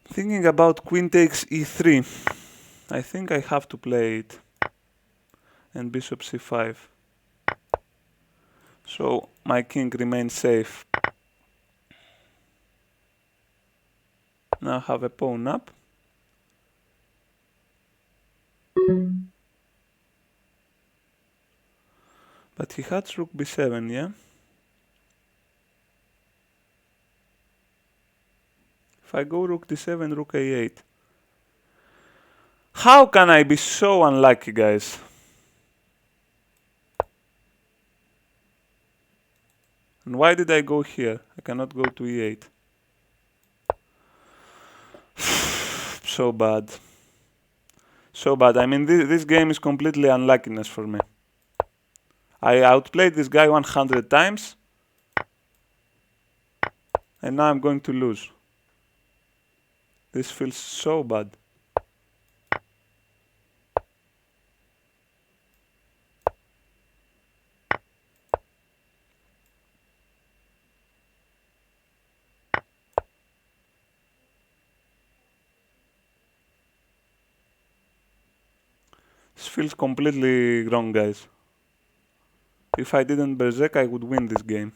Thinking about queen takes e3. I think I have to play it. And bishop c5. So my king remains safe. Now I have a pawn up. But he had rook b7, yeah? If I go rook d7, rook a8. How can I be so unlucky, guys? And why did I go here? I cannot go to e8. So bad. So bad. I mean, this game is completely unluckiness for me. I outplayed this guy 100 times. And now I'm going to lose. This feels so bad. This feels completely wrong, guys. If I didn't berserk, I would win this game.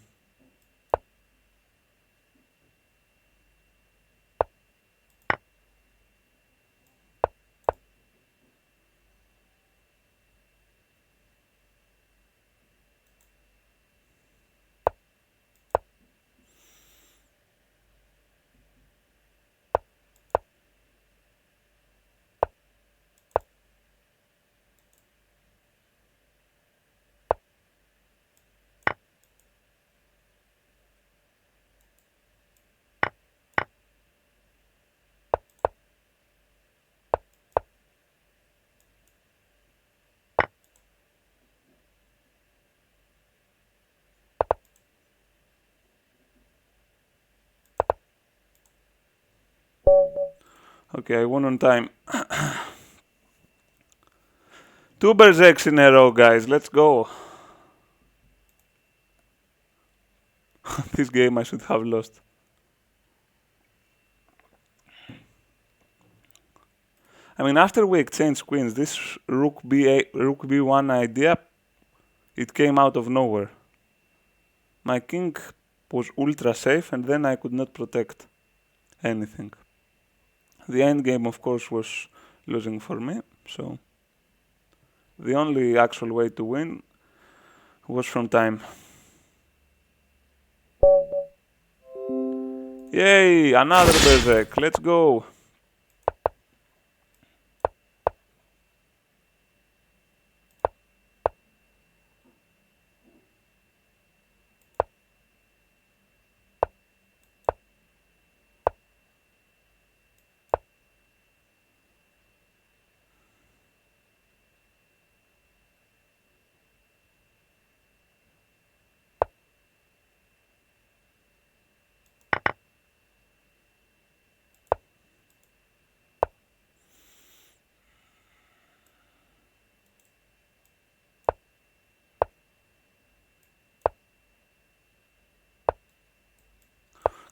Okay, I won on time. 2 berserks in a row, guys. Let's go. This game I should have lost. I mean, after we exchanged queens, this rook b1 idea, it came out of nowhere. My king was ultra safe, and then I could not protect anything. The endgame, of course, was losing for me, so the only actual way to win was from time. Yay! Another berserk. Let's go.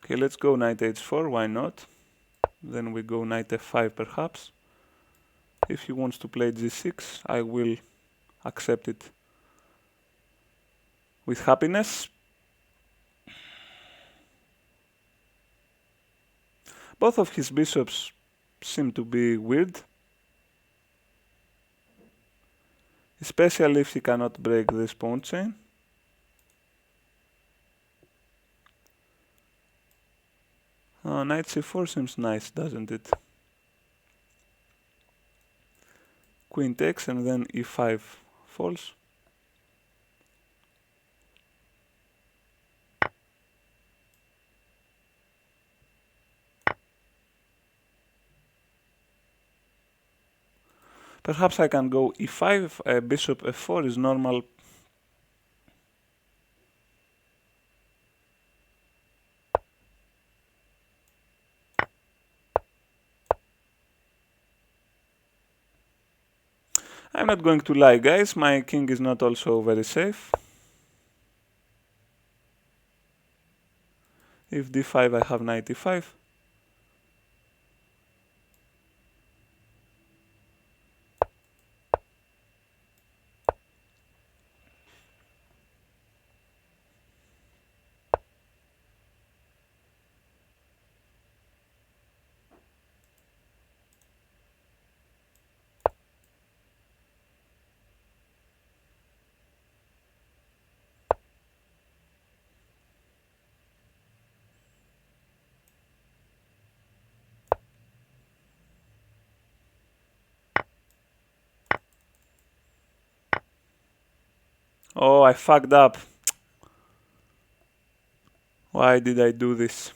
Okay, let's go knight h4, why not? Then we go knight f5 perhaps. If he wants to play g6, I will accept it with happiness. Both of his bishops seem to be weird, especially if he cannot break this pawn chain. Knight c4 seems nice, doesn't it? Queen takes and then e5 falls. Perhaps I can go e5, bishop f4 is normal. I'm not going to lie, guys, my king is not also very safe. If d5, I have knight e5. Oh, I fucked up. Why did I do this?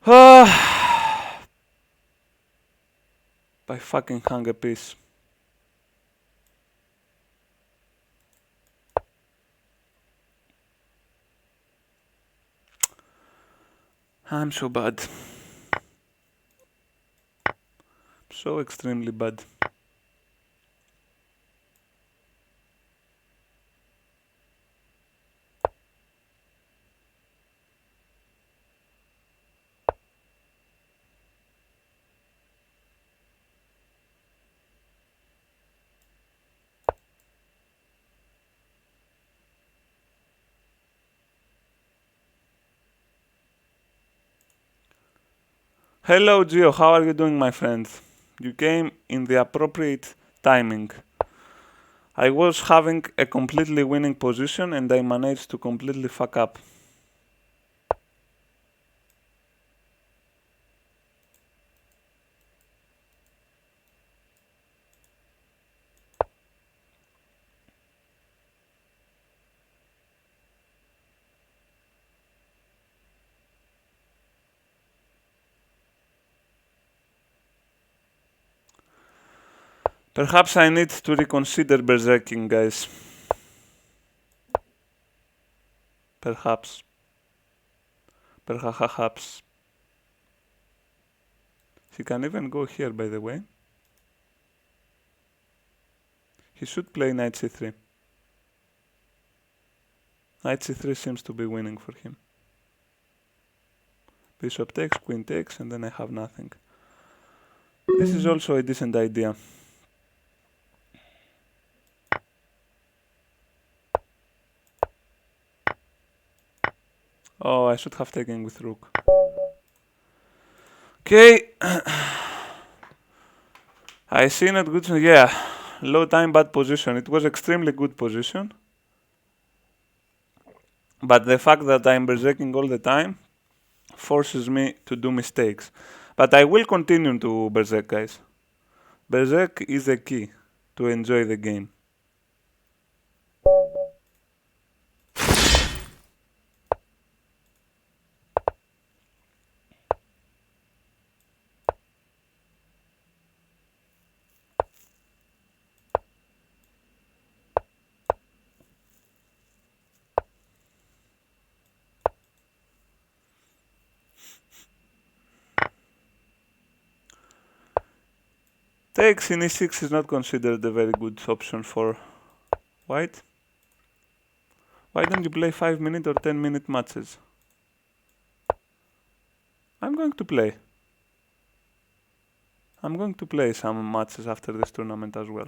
I fucking hung a piece. I'm so bad. So extremely bad. Hello Gio, how are you doing, my friend? You came in the appropriate timing. I was having a completely winning position and I managed to completely fuck up. Perhaps I need to reconsider berserking, guys. Perhaps. Perhaps. He can even go here, by the way. He should play knight c3. Knight c3 seems to be winning for him. Bishop takes, queen takes, and then I have nothing. This is also a decent idea. Oh, I should have taken with rook. Okay. I see not good. Yeah, low time, bad position. It was extremely good position. But the fact that I'm berserking all the time forces me to do mistakes. But I will continue to berserk, guys. Berserk is the key to enjoy the game. Takes in e6 is not considered a very good option for white. Why don't you play 5-minute or 10-minute matches? I'm going to play. I'm going to play some matches after this tournament as well.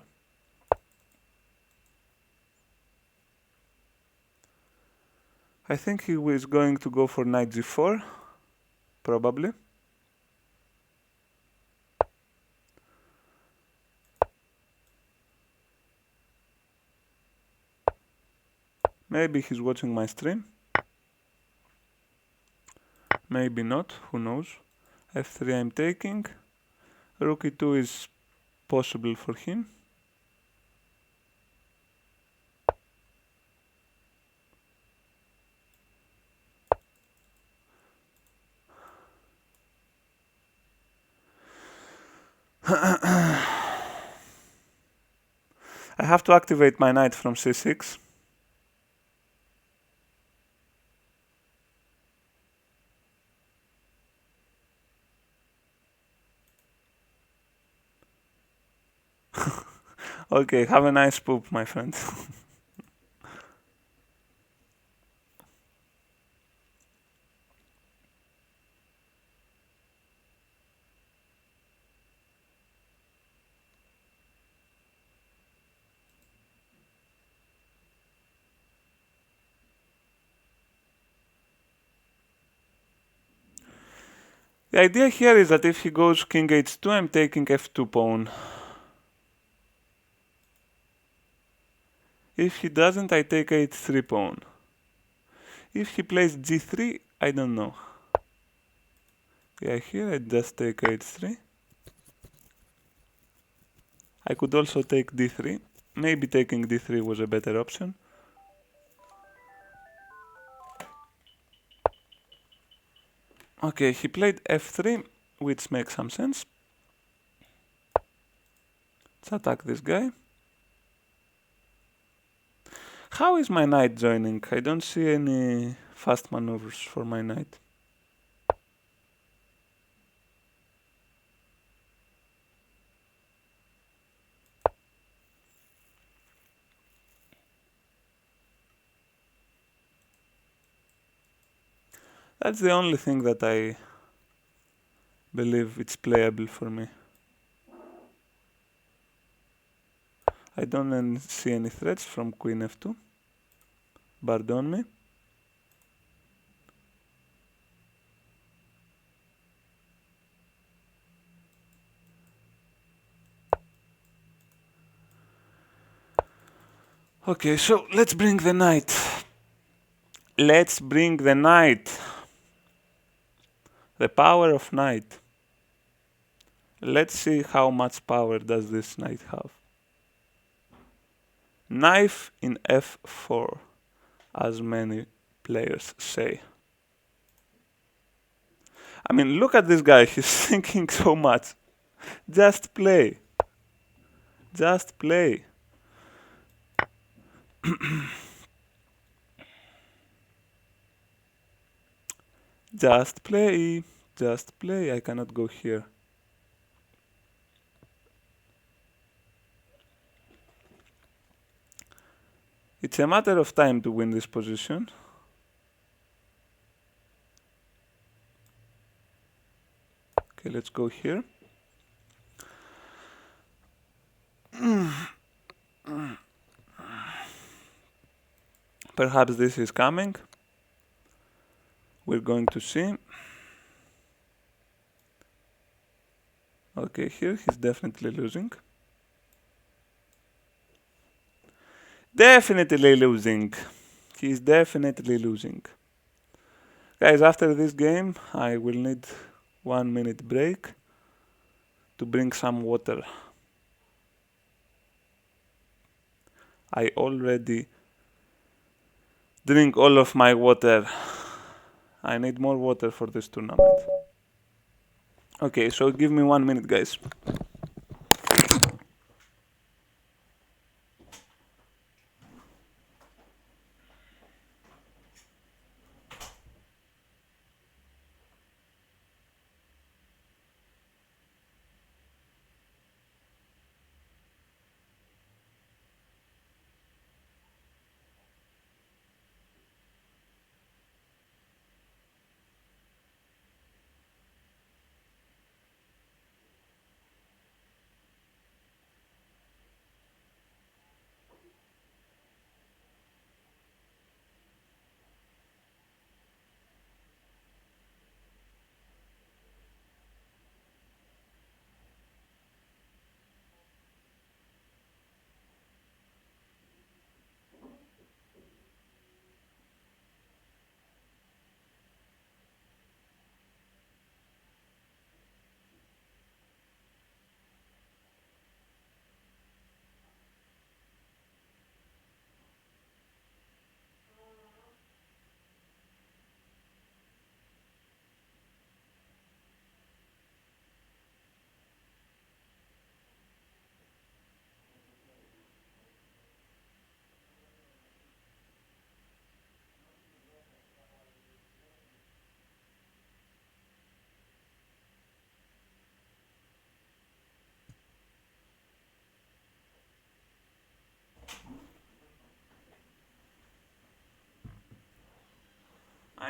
I think he was going to go for knight g4, probably. Maybe he's watching my stream. Maybe not, who knows. f3 I'm taking. Rook e2 is possible for him. I have to activate my knight from c6. Okay, have a nice poop, my friend. The idea here is that if he goes king h2, I'm taking f2 pawn. If he doesn't, I take h3 pawn. If he plays g3, I don't know. Yeah, here I just take h3. I could also take d3. Maybe taking d3 was a better option. Okay, he played f3, which makes some sense. Let's attack this guy. How is my knight joining? I don't see any fast maneuvers for my knight. That's the only thing that I believe it's playable for me. I don't see any threats from queen f2. Pardon me. Okay, so let's bring the knight. Let's bring the knight. The power of knight. Let's see how much power does this knight have. Knife in f4, as many players say. I mean, look at this guy, he's thinking so much. Just play. Just play. Just play. Just play. I cannot go here. It's a matter of time to win this position. Okay, let's go here. Perhaps this is coming. We're going to see. Okay, here he's definitely losing. Definitely losing. He's definitely losing. Guys, after this game, I will need 1 minute break to bring some water. I already drink all of my water. I need more water for this tournament. Okay, so give me 1 minute, guys.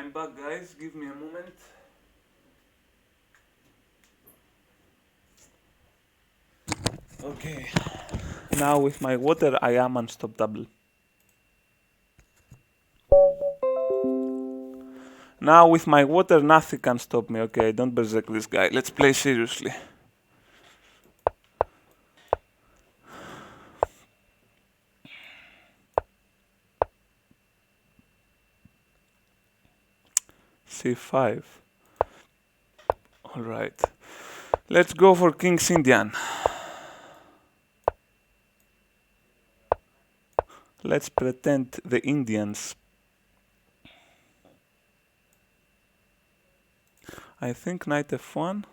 I'm back, guys. Give me a moment. Okay. Now with my water, I am unstoppable. Now with my water, nothing can stop me. Okay, don't berserk this guy. Let's play seriously. C5. Alright. Let's go for King's Indian. Let's pretend the Indians. I think knight f1.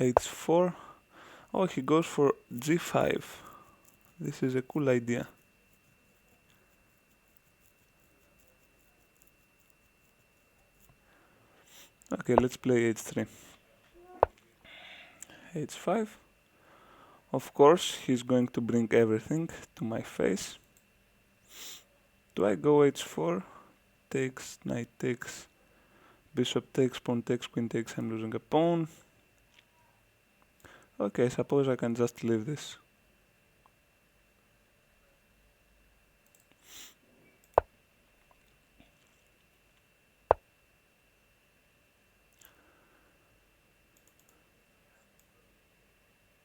h4. Oh, he goes for g5. This is a cool idea. Okay, let's play h3. h5. Of course, he's going to bring everything to my face. Do I go h4? Takes, knight takes, bishop takes, pawn takes, queen takes, I'm losing a pawn. Okay, suppose I can just leave this.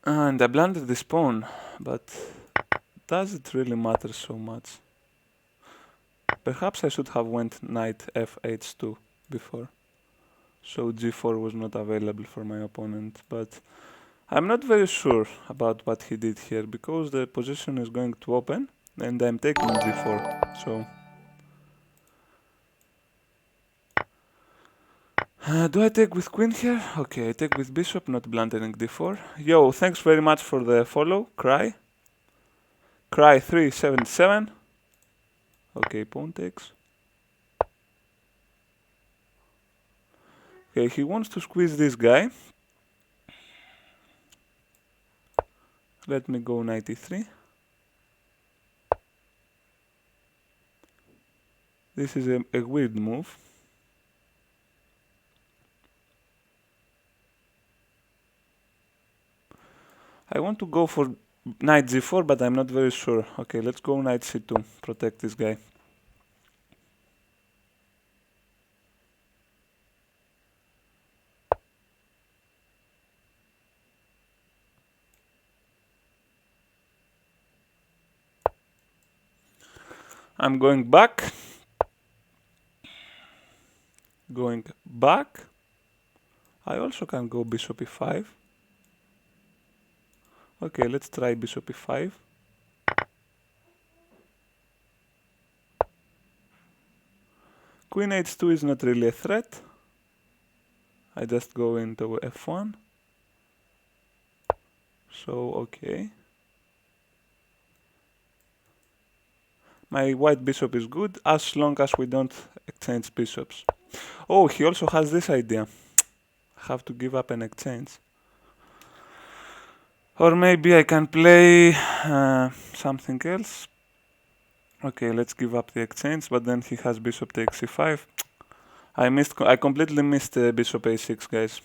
And I blundered this pawn, but does it really matter so much? Perhaps I should have went knight f(h)(2) before, so g4 was not available for my opponent, but I'm not very sure about what he did here, because the position is going to open, and I'm taking g4, so... do I take with queen here? Okay, I take with bishop, not blundering d4. Yo, thanks very much for the follow, Cry. Cry 377. Okay, pawn takes. Okay, he wants to squeeze this guy. Let me go 93. This is a weird move. I want to go for knight g4, but I'm not very sure. Okay, let's go knight c2, protect this guy. I'm going back. Going back. I also can go bishop e5. Okay, let's try bishop e5. Queen h2 is not really a threat. I just go into f1. So, okay. My white bishop is good, as long as we don't exchange bishops. Oh, he also has this idea. Have to give up an exchange. Or maybe I can play something else. Okay, let's give up the exchange, but then he has bishop takes c5. I completely missed bishop a6, guys.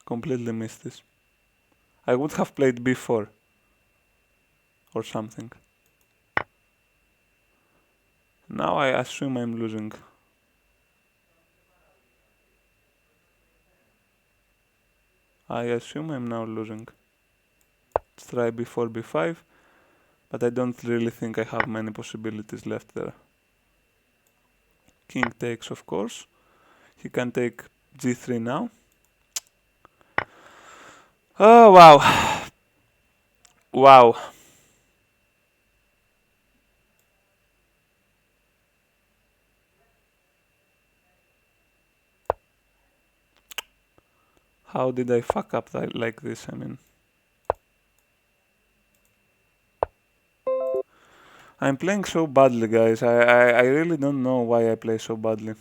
Completely missed this. I would have played b4 or something. Now I assume I'm losing. I assume I'm now losing. Let's try b4, b5, but I don't really think I have many possibilities left there. King takes, of course. He can take g3 now. Oh, wow. Wow. How did I fuck up like this? I mean, I'm playing so badly, guys. I really don't know why I play so badly.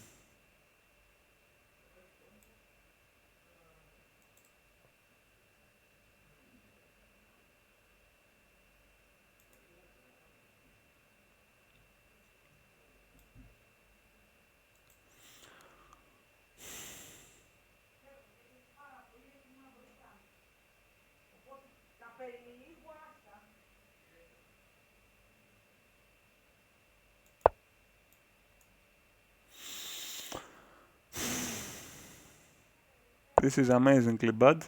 This is amazingly bad.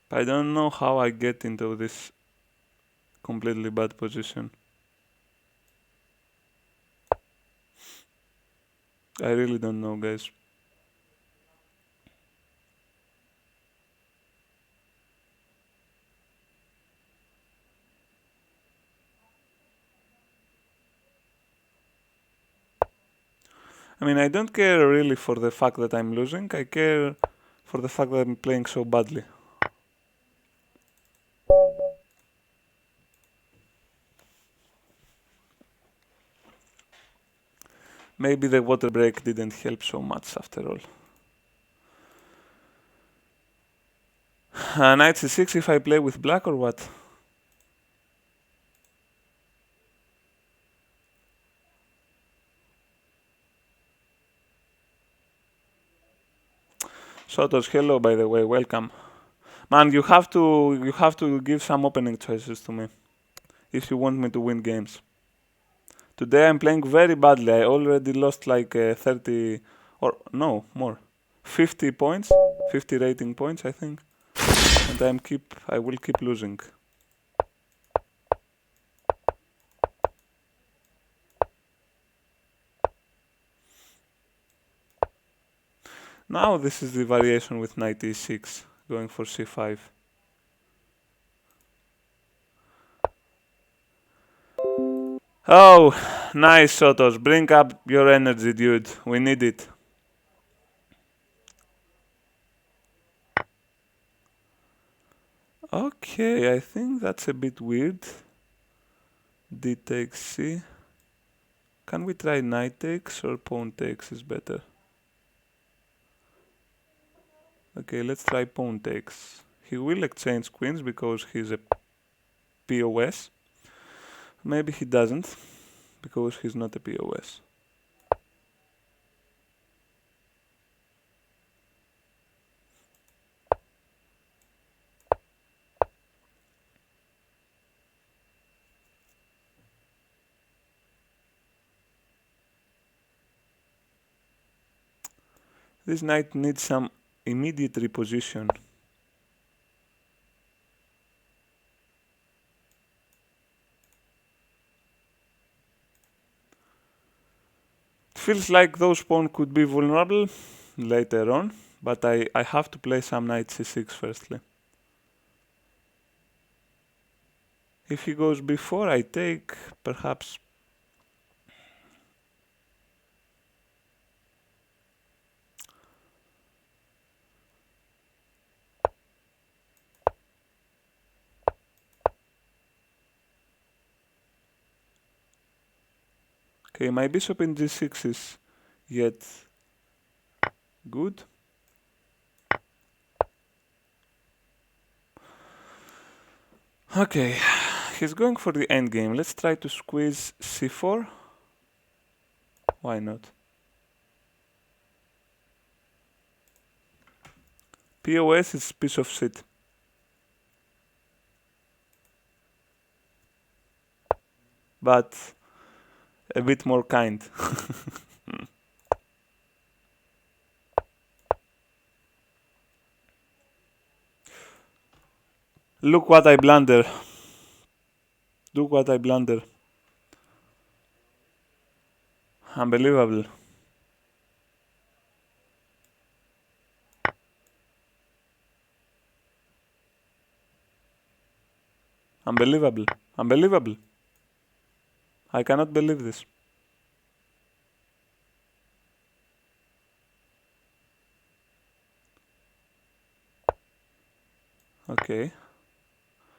I don't know how I get into this completely bad position. I really don't know, guys. I mean, I don't care really for the fact that I'm losing. I care for the fact that I'm playing so badly. Maybe the water break didn't help so much after all. Knight c6 if I play with black or what? Sotos, hello by the way, welcome. Man, you have to give some opening choices to me if you want me to win games. Today I'm playing very badly. I already lost like 30 or no, more. 50 points, 50 rating points I think. And I will keep losing. Now this is the variation with knight e6 going for c5. Oh, nice Sotos. Bring up your energy, dude. We need it. Okay, I think that's a bit weird. D takes C. Can we try knight takes or pawn takes is better? Okay, let's try pawn takes. He will exchange queens because he's a POS. Maybe he doesn't because he's not a POS. This knight needs some immediate reposition. It feels like those pawns could be vulnerable later on, but I have to play some knight c6 firstly. If he goes before I take, perhaps. Okay, my bishop in g6 is yet good. Okay, he's going for the endgame. Let's try to squeeze c4. Why not? POS is piece of shit. But a bit more kind. Look what I blunder. Look what I blunder. Unbelievable. Unbelievable. Unbelievable. I cannot believe this. Okay.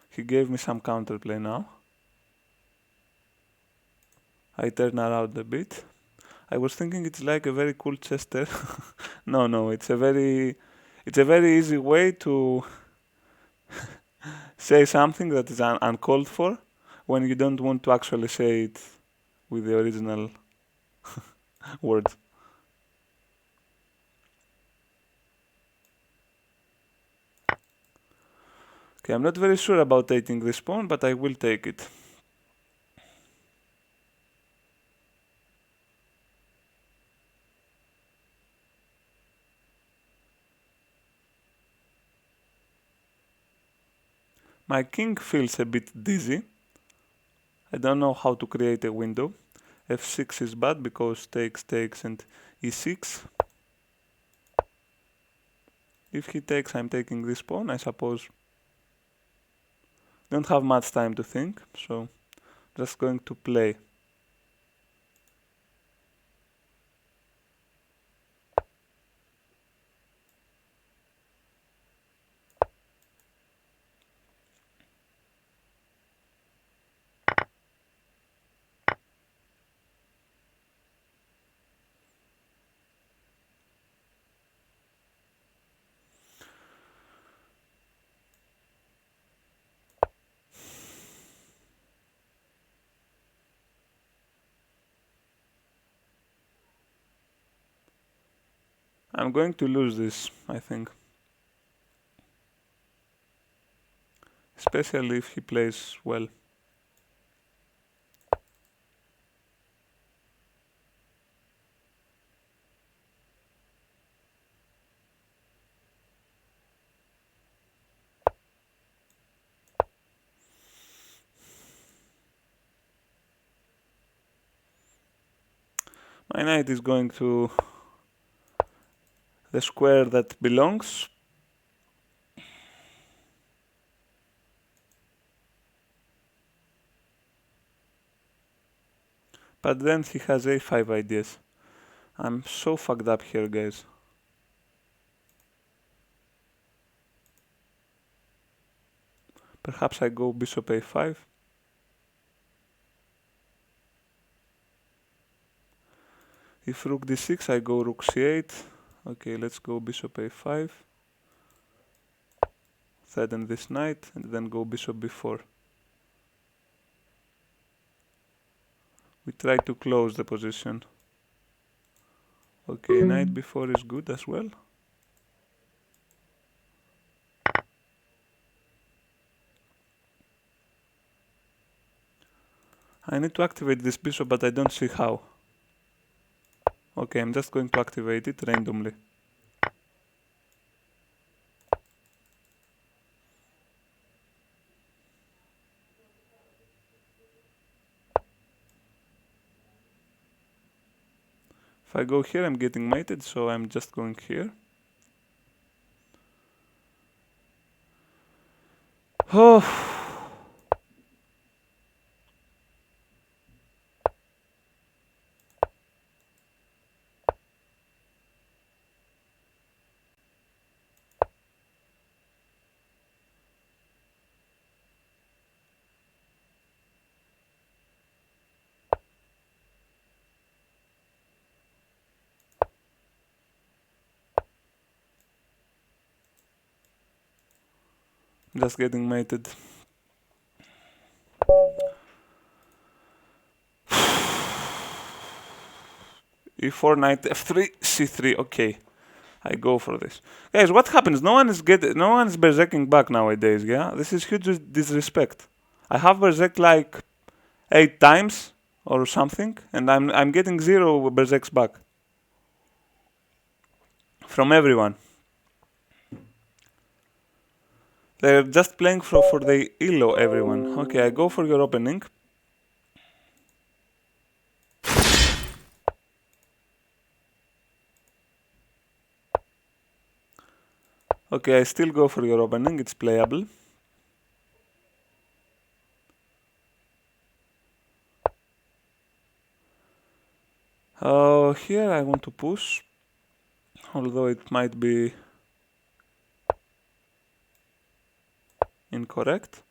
He gave me some counterplay now. I turn around a bit. I was thinking it's like a very cool chester. No, it's a very easy way to say something that is uncalled for when you don't want to actually say it with the original words. Okay, I'm not very sure about taking this pawn, but I will take it. My king feels a bit dizzy. I don't know how to create a window. f6 is bad because takes and e6. If he takes, I'm taking this pawn, I suppose. Don't have much time to think, so just going to play. I'm going to lose this, I think. Especially if he plays well. My knight is going to the square that belongs. But then he has a5 ideas. I'm so fucked up here, guys. Perhaps I go bishop a5. If rook d6, I go rook c8. Okay, let's go bishop a5. Threaten this knight, and then go bishop b4. We try to close the position. Okay, knight b4 is good as well. I need to activate this bishop, but I don't see how. Okay, I'm just going to activate it randomly. If I go here, I'm getting mated, so I'm just going here. Oh, just getting mated. e4, knight f3, c3. Okay, I go for this. Guys, what happens? No one is berserking back nowadays. Yeah, this is huge disrespect. I have berserked like 8 times or something, and I'm getting 0 berserks back from everyone. They're just playing for the elo, everyone. Okay, I go for your opening. Okay, I still go for your opening. It's playable. Here I want to push, although it might be incorrect.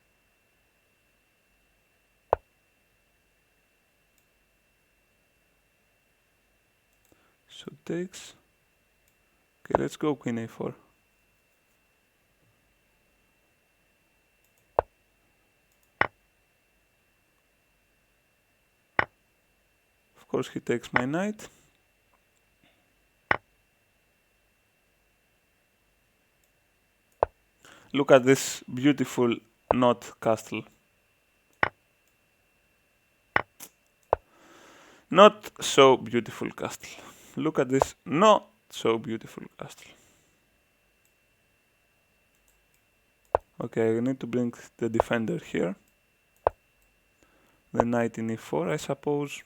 So takes. Okay, let's go queen a4. Of course he takes my knight. Look at this beautiful not castle. Not so beautiful castle. Look at this not so beautiful castle. Okay, I need to bring the defender here. The knight in e4, I suppose.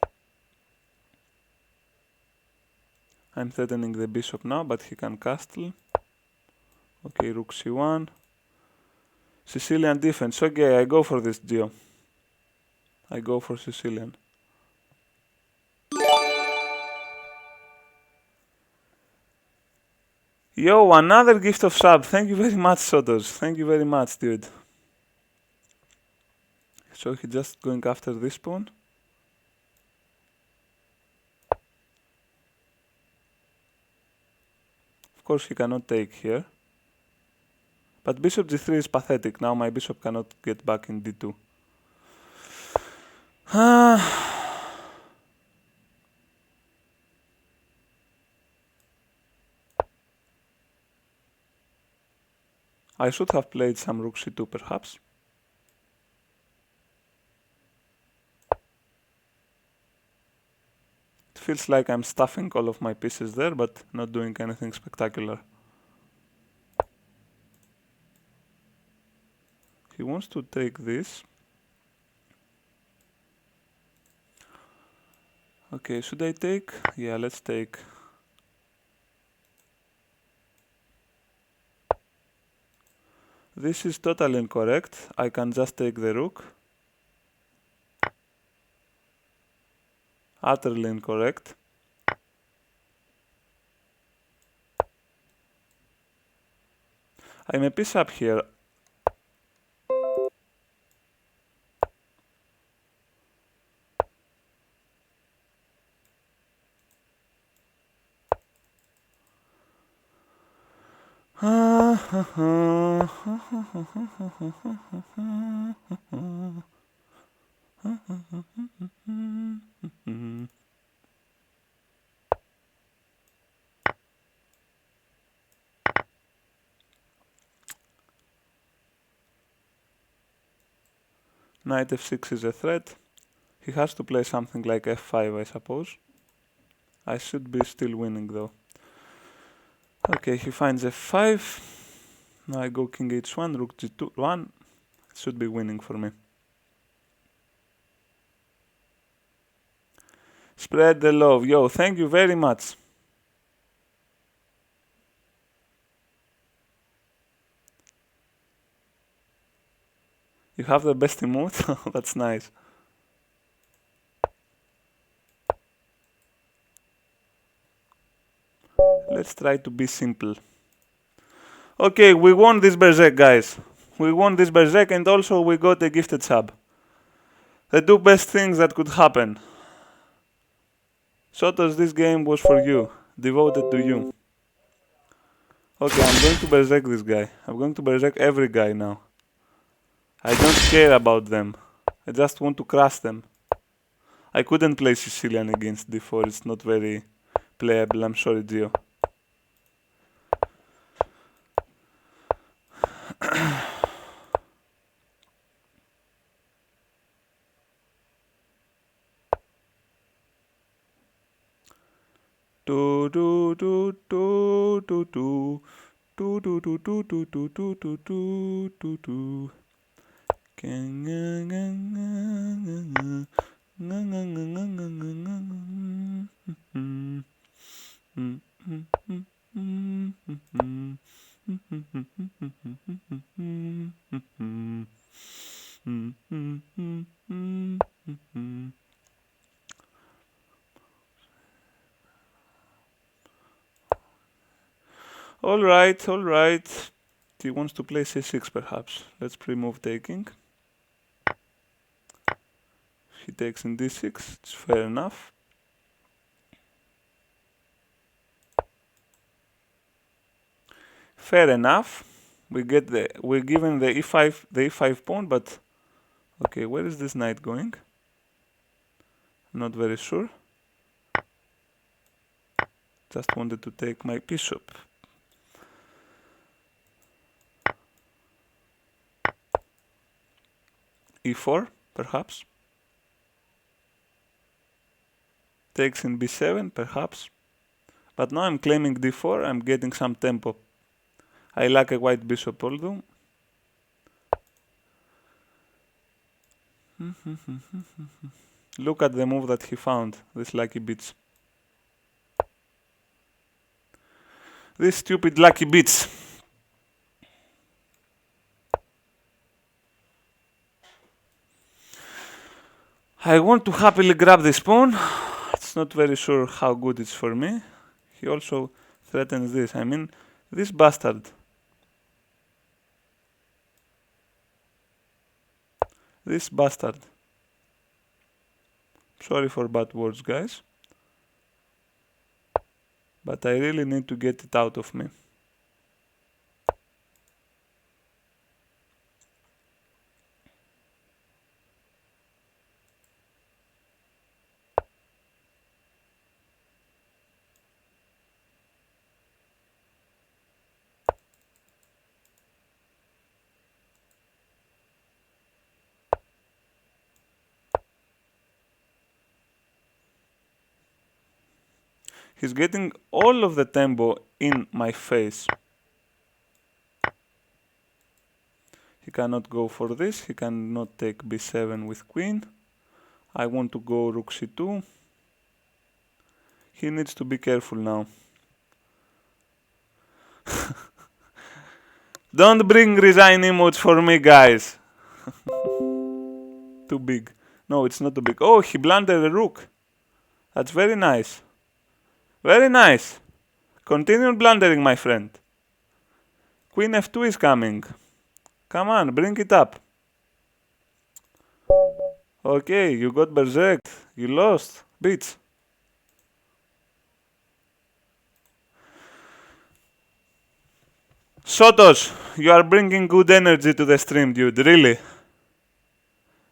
I'm threatening the bishop now, but he can castle. Okay, rook c1. Sicilian defense. Okay, I go for this, Gio. I go for Sicilian. Yo, another gift of sub. Thank you very much, Sotos. Thank you very much, dude. So he's just going after this pawn. Of course, he cannot take here. But bishop g3 is pathetic. Now my bishop cannot get back in d2. I should have played some rook c2 perhaps. It feels like I'm stuffing all of my pieces there, but not doing anything spectacular. He wants to take this. Okay, should I take? Yeah, let's take. This is totally incorrect. I can just take the rook. Utterly incorrect. I'm a piece up here. Knight f6 is a threat. He has to play something like f5, I suppose. I should be still winning though. Okay, he finds f5. Now I go king h1, rook g2, 1. Should be winning for me. Spread the love. Yo, thank you very much. You have the best emote? That's nice. Let's try to be simple. Okay, we won this Berserk, guys. We won this Berserk and also we got a gifted sub. The two best things that could happen. Sotos, this game was for you. Devoted to you. Okay, I'm going to Berserk this guy. I'm going to Berserk every guy now. I don't care about them. I just want to crush them. I couldn't play Sicilian against d4. It's not very playable. I'm sorry, Gio. Do do do do do do do do do do do do do do do do. Alright, alright. He wants to play c6 perhaps. Let's pre-move taking. He takes in d6, it's fair enough. Fair enough. We're given the e5 pawn, but okay, where is this knight going? Not very sure. Just wanted to take my bishop. e4, perhaps. Takes in b7, perhaps. But now I'm claiming d4, I'm getting some tempo. I lack a white bishop although. Look at the move that he found, this lucky bitch. This stupid lucky bitch. I want to happily grab this pawn. It's not very sure how good it's for me. He also threatens this. I mean, this bastard. This bastard. Sorry for bad words, guys. But I really need to get it out of me. He's getting all of the tempo in my face. He cannot go for this. He cannot take b7 with queen. I want to go rook c2. He needs to be careful now. Don't bring resign emotes for me, guys. Too big. No, it's not too big. Oh, he blundered the rook. That's very nice. Very nice. Continue blundering, my friend. Queen f2 is coming. Come on, bring it up. Okay, you got berserked. You lost. Bitch. Sotos, you are bringing good energy to the stream, dude. Really.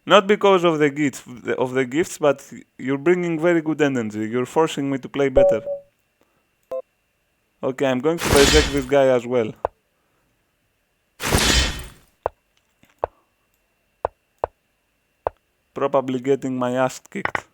Not because of the gifts, but you're bringing very good energy. You're forcing me to play better. Okay, I'm going to berserk this guy as well. Probably getting my ass kicked.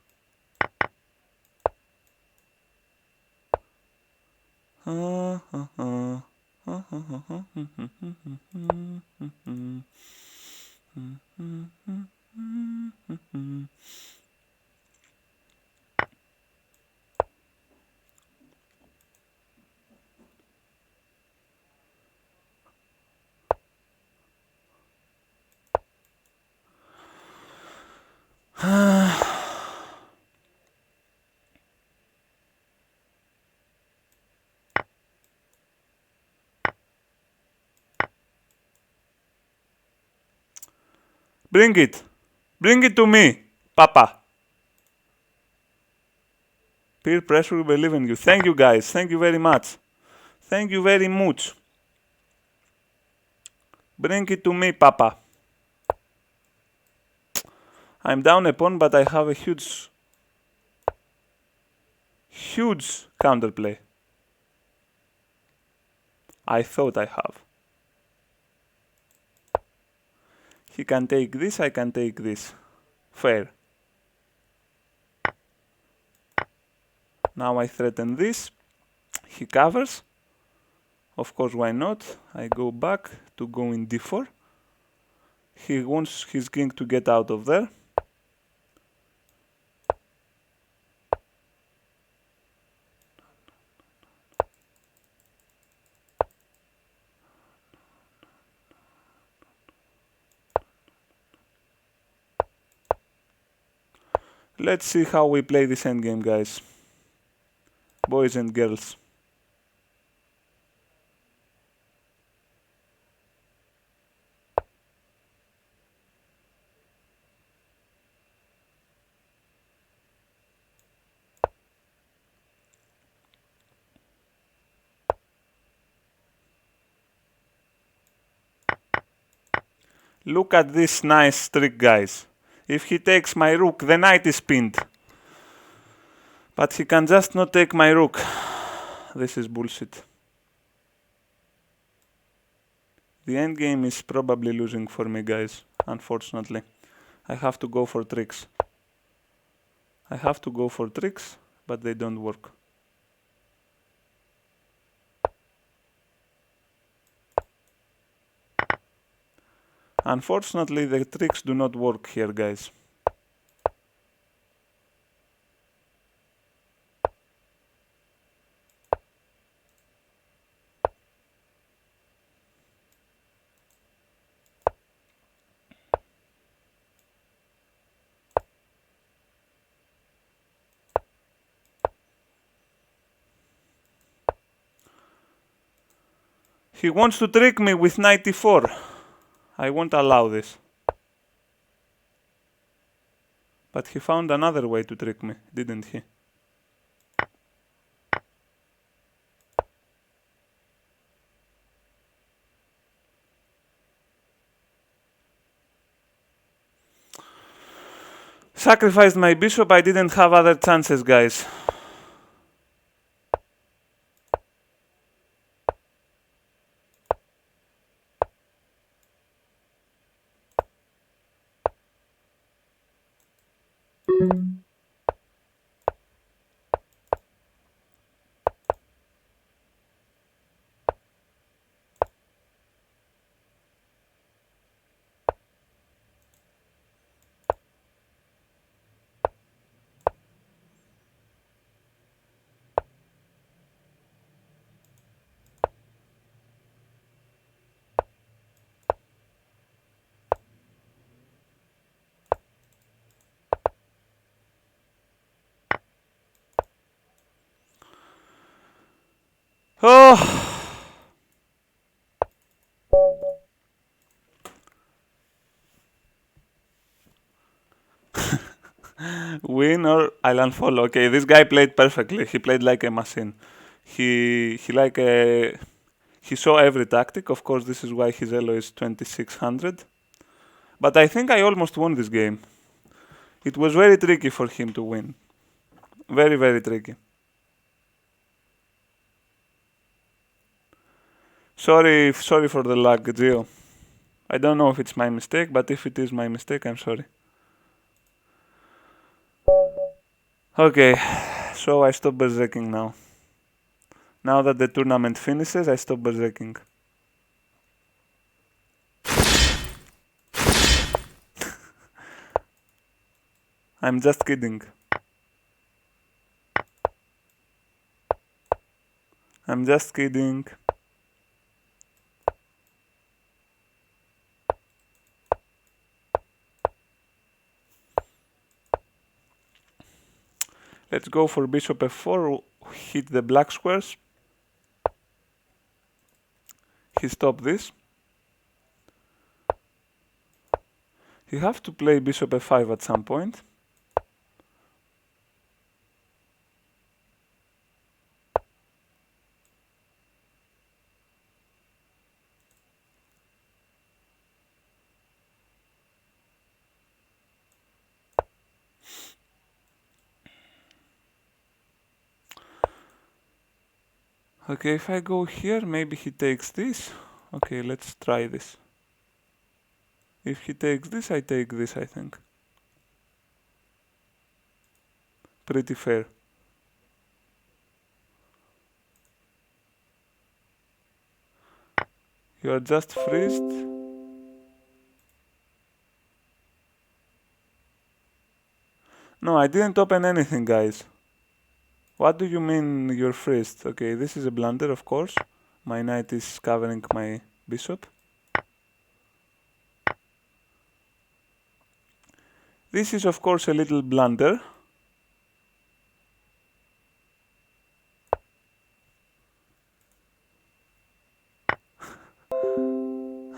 Bring it. Bring it to me, Papa. Peer pressure, we believe in you. Thank you, guys. Thank you very much. Thank you very much. Bring it to me, Papa. I'm down a pawn, but I have a huge counterplay. I thought I have. He can take this, I can take this. Fair. Now I threaten this. He covers. Of course, why not? I go back to go in d4. He wants his king to get out of there. Let's see how we play this endgame, guys. Boys and girls. Look at this nice trick, guys. If he takes my rook, the knight is pinned. But he can just not take my rook. This is bullshit. The endgame is probably losing for me, guys, unfortunately. I have to go for tricks. But they don't work. Unfortunately, the tricks do not work here, guys. He wants to trick me with knight e4. I won't allow this. But he found another way to trick me, didn't he? Sacrificed my bishop, I didn't have other chances, guys. Oh! Win or I'll unfollow. Okay, this guy played perfectly. He played like a machine. He saw every tactic. Of course, this is why his elo is 2600. But I think I almost won this game. It was very tricky for him to win. Very, very tricky. Sorry for the lag, Gio. I don't know if it's my mistake, but if it is my mistake, I'm sorry. Okay, so I stop berserking now. Now that the tournament finishes, I stop berserking. I'm just kidding. I'm just kidding. Let's go for bishop f4, hit the black squares. He stopped this. You have to play bishop f5 at some point. Okay, if I go here, maybe he takes this. Okay, let's try this. If he takes this, I take this, I think. Pretty fair. You are just freezed. No, I didn't open anything, guys. What do you mean you're freezed? Okay, this is a blunder, of course. My knight is covering my bishop. This is, of course, a little blunder.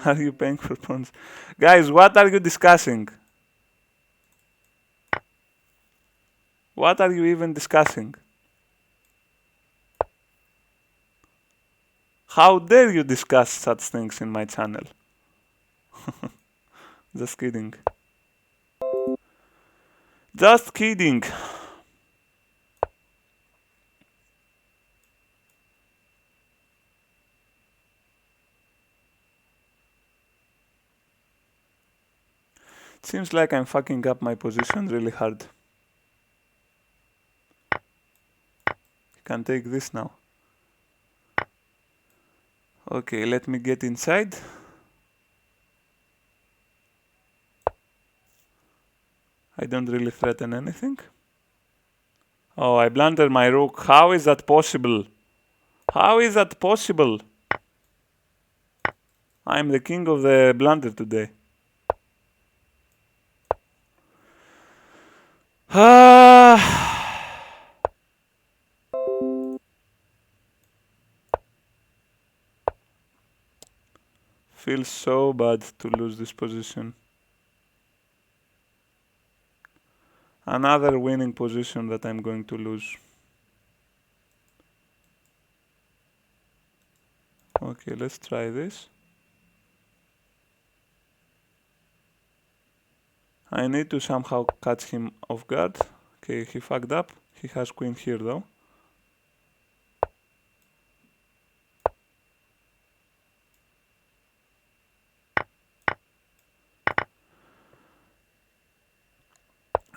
Are you paying for pawns? Guys, what are you discussing? What are you even discussing? How dare you discuss such things in my channel? Just kidding. Just kidding. Seems like I'm fucking up my position really hard. Can take this now. Okay, let me get inside. I don't really threaten anything. Oh, I blundered my rook. How is that possible? How is that possible? I'm the king of the blunder today. Feels so bad to lose this position. Another winning position that I'm going to lose. Okay, let's try this. I need to somehow catch him off guard. Okay, he fucked up. He has queen here though.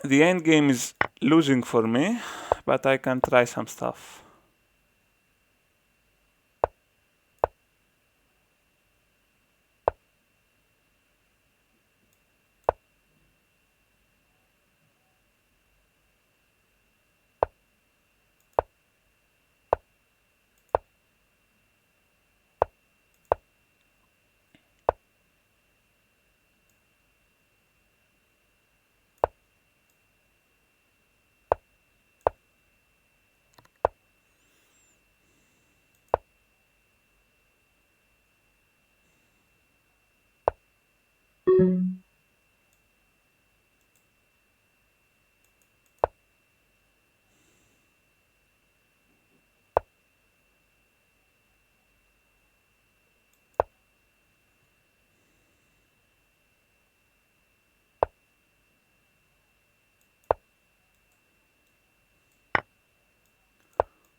The endgame is losing for me, but I can try some stuff.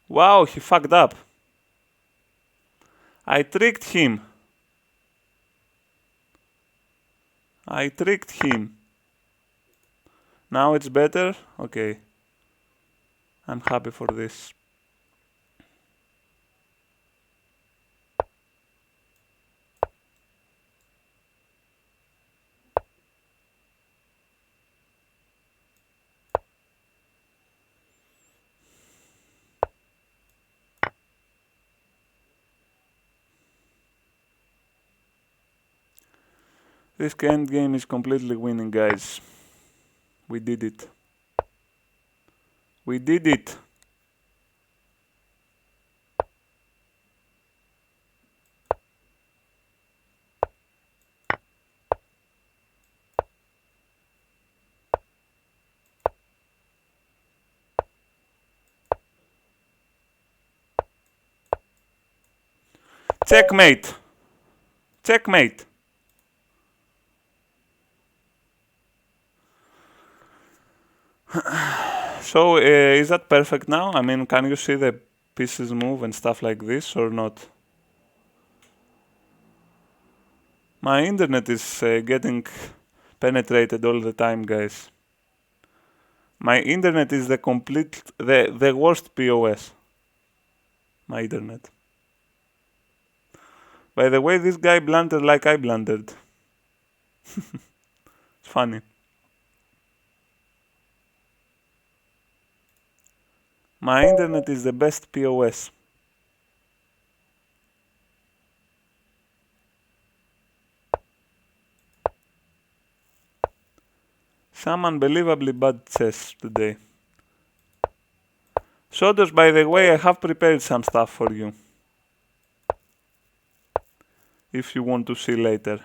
Wow, he fucked up. I tricked him. I tricked him. Now it's better? Okay. I'm happy for this. This endgame is completely winning, guys. We did it. We did it. Checkmate. Checkmate. So, is that perfect now? I mean, can you see the pieces move and stuff like this or not? My internet is getting penetrated all the time, guys. My internet is the worst POS. My internet. By the way, this guy blundered like I blundered. It's funny. My internet is the best POS. Some unbelievably bad chess today. Sodos, by the way, I have prepared some stuff for you. If you want to see later.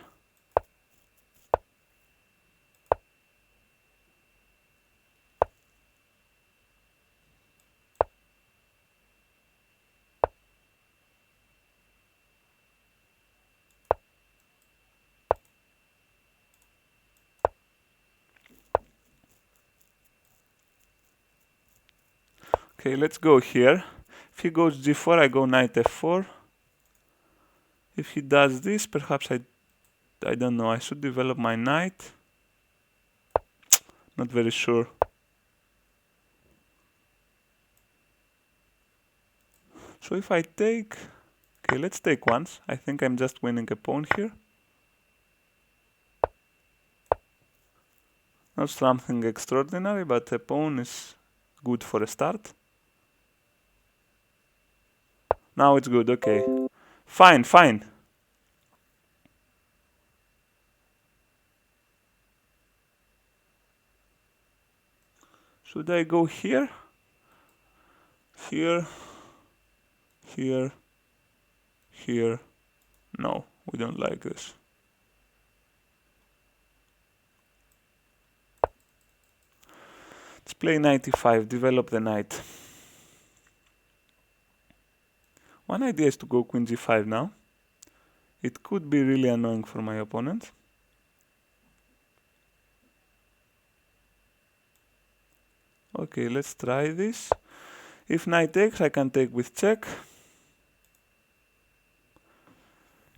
Okay, let's go here. If he goes g4, I go knight f4. If he does this, perhaps I don't know, I should develop my knight. Not very sure. So if I take... Okay, let's take once. I think I'm just winning a pawn here. Not something extraordinary, but a pawn is good for a start. Now it's good, okay. Fine, fine. Should I go here? Here, here, here. No, we don't like this. Let's play knight e5, develop the knight. One idea is to go queen g5 now. It could be really annoying for my opponent. Okay, let's try this. If knight takes, I can take with check.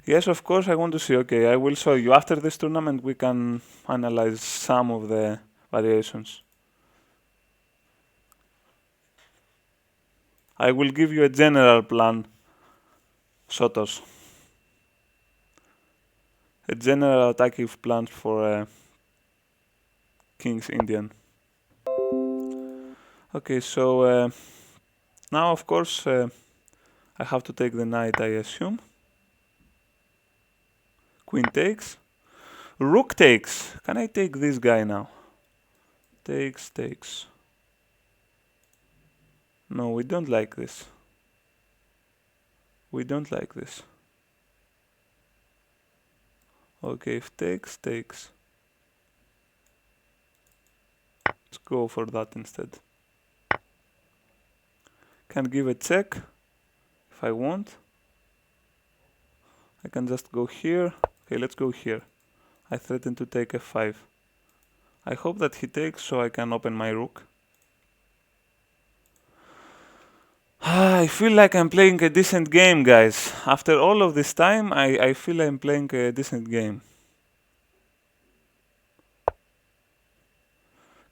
Yes, of course, I want to see. Okay, I will show you. After this tournament, we can analyze some of the variations. I will give you a general plan, Sotos. A general attacking plan for King's Indian. Okay, so now of course I have to take the knight, I assume. Queen takes. Rook takes. Can I take this guy now? Takes, takes. No, we don't like this. We don't like this. Okay, if takes, takes. Let's go for that instead. Can give a check if I want. I can just go here. Okay, let's go here. I threaten to take f5. I hope that he takes so I can open my rook. I feel like I'm playing a decent game, guys. After all of this time, I feel I'm playing a decent game.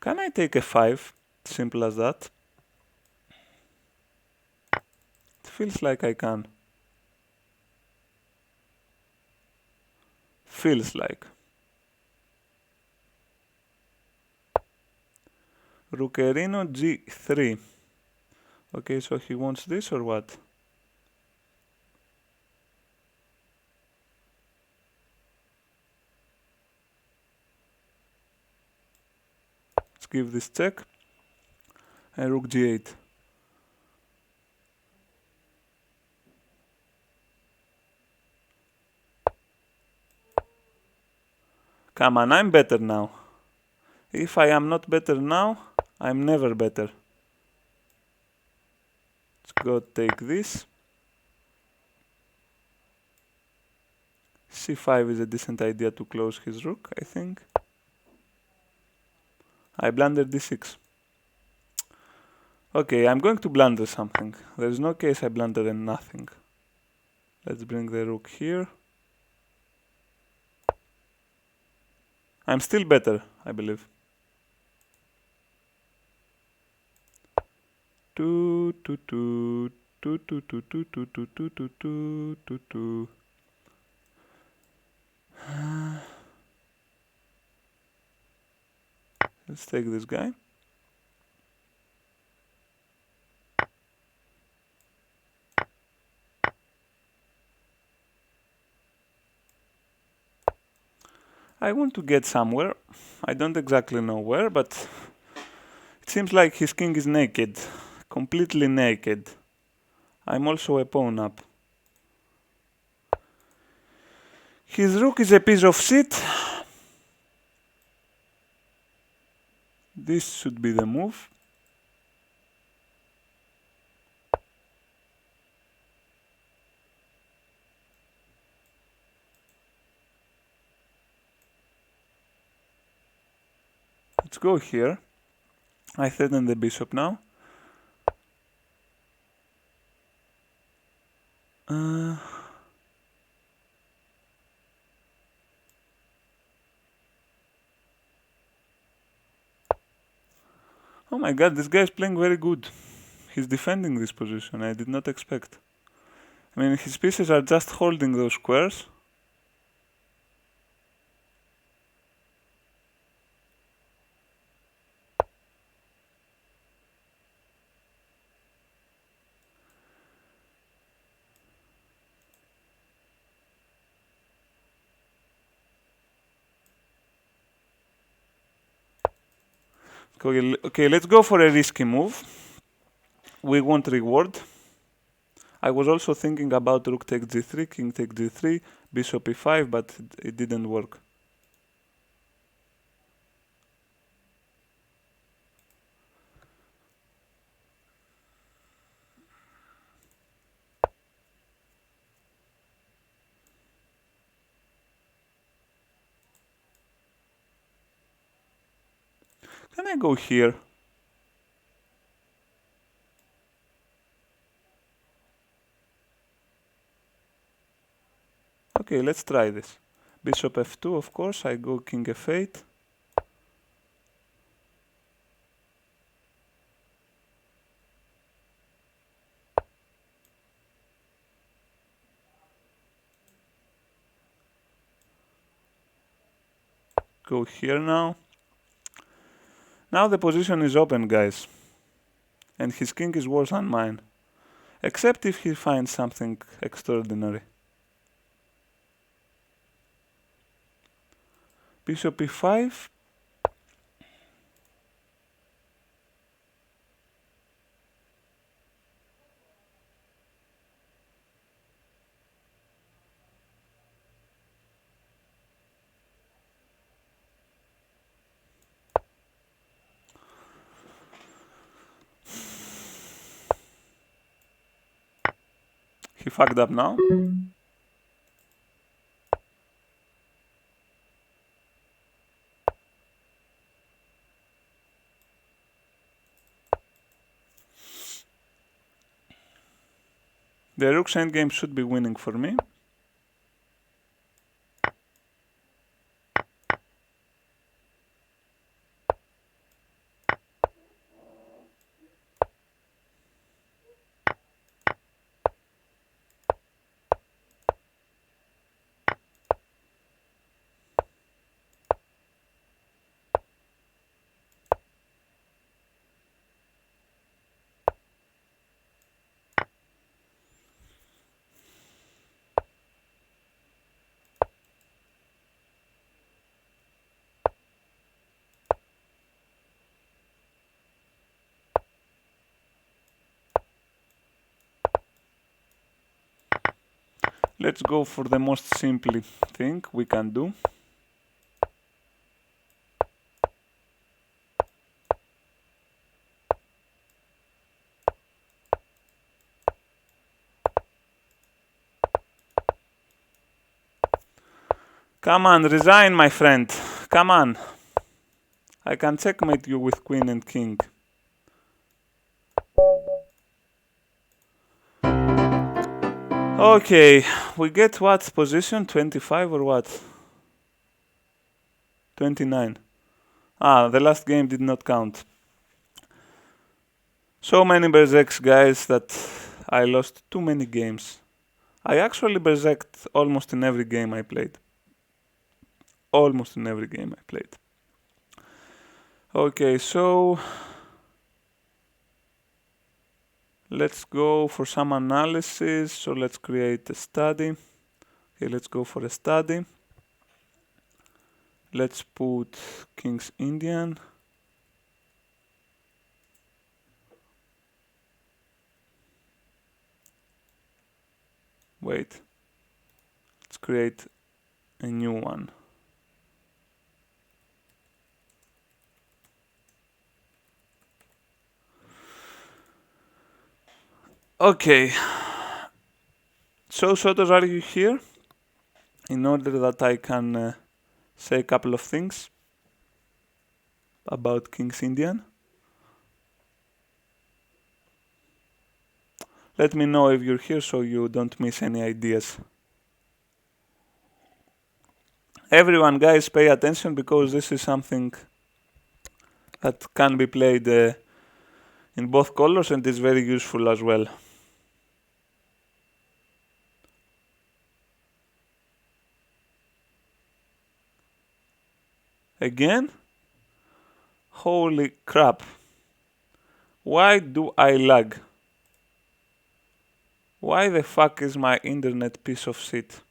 Can I take f5? Simple as that. It feels like I can. Feels like. Rookerino g3. Okay, so he wants this or what? Let's give this check. And rook g8. Come on, I'm better now. If I am not better now, I'm never better. Let's go take this. c5 is a decent idea to close his rook, I think. I blundered d6. Okay, I'm going to blunder something. There's no case I blundered nothing. Let's bring the rook here. I'm still better, I believe. Two, two, two, two, two, two, two, two, two, two, two, two, two, two. Let's take this guy. I want to get somewhere. I don't exactly know where, but it seems like his king is naked. Completely naked. I'm also a pawn up. His rook is a piece of shit. This should be the move. Let's go here. I threaten the bishop now. Oh my god, this guy is playing very good. He's defending this position, I did not expect. I mean, his pieces are just holding those squares. Okay, let's go for a risky move. We want reward. I was also thinking about rook takes g3, king takes g3, bishop e5, but it didn't work. Can I go here? Okay, let's try this. Bishop f2, of course, I go king f8. Go here now. Now the position is open, guys. And his king is worse than mine. Except if he finds something extraordinary. Bishop e5. He fucked up now. The rook's endgame should be winning for me. Let's go for the most simple thing we can do. Come on, resign, my friend. Come on. I can checkmate you with queen and king. Okay, we get what position? 25 or what? 29. Ah, the last game did not count. So many berserks, guys, that I lost too many games. I actually berserked almost in every game I played. Almost in every game I played. Okay, so let's go for some analysis. So let's create a study. Okay, let's go for a study. Let's put King's Indian. Wait. Let's create a new one. Okay. So Sotos, are you here? In order that I can say a couple of things about King's Indian. Let me know if you're here so you don't miss any ideas. Everyone, guys, pay attention because this is something that can be played in both colors and is very useful as well. Again? Holy crap. Why do I lag? Why the fuck is my internet piece of shit?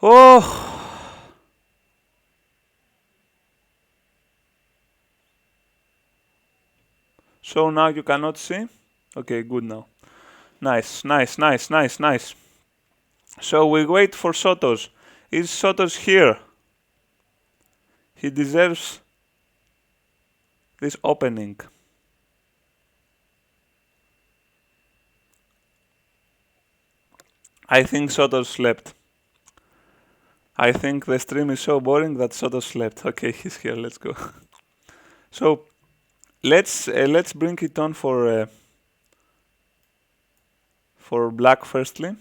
Oh! So now you cannot see? Okay, good now. Nice, nice, nice, nice, nice. So we wait for Sotos. Is Sotos here? He deserves this opening. I think Sotos slept. I think the stream is so boring that Sotos slept. Okay, he's here. Let's go. So let's bring it on for black firstly.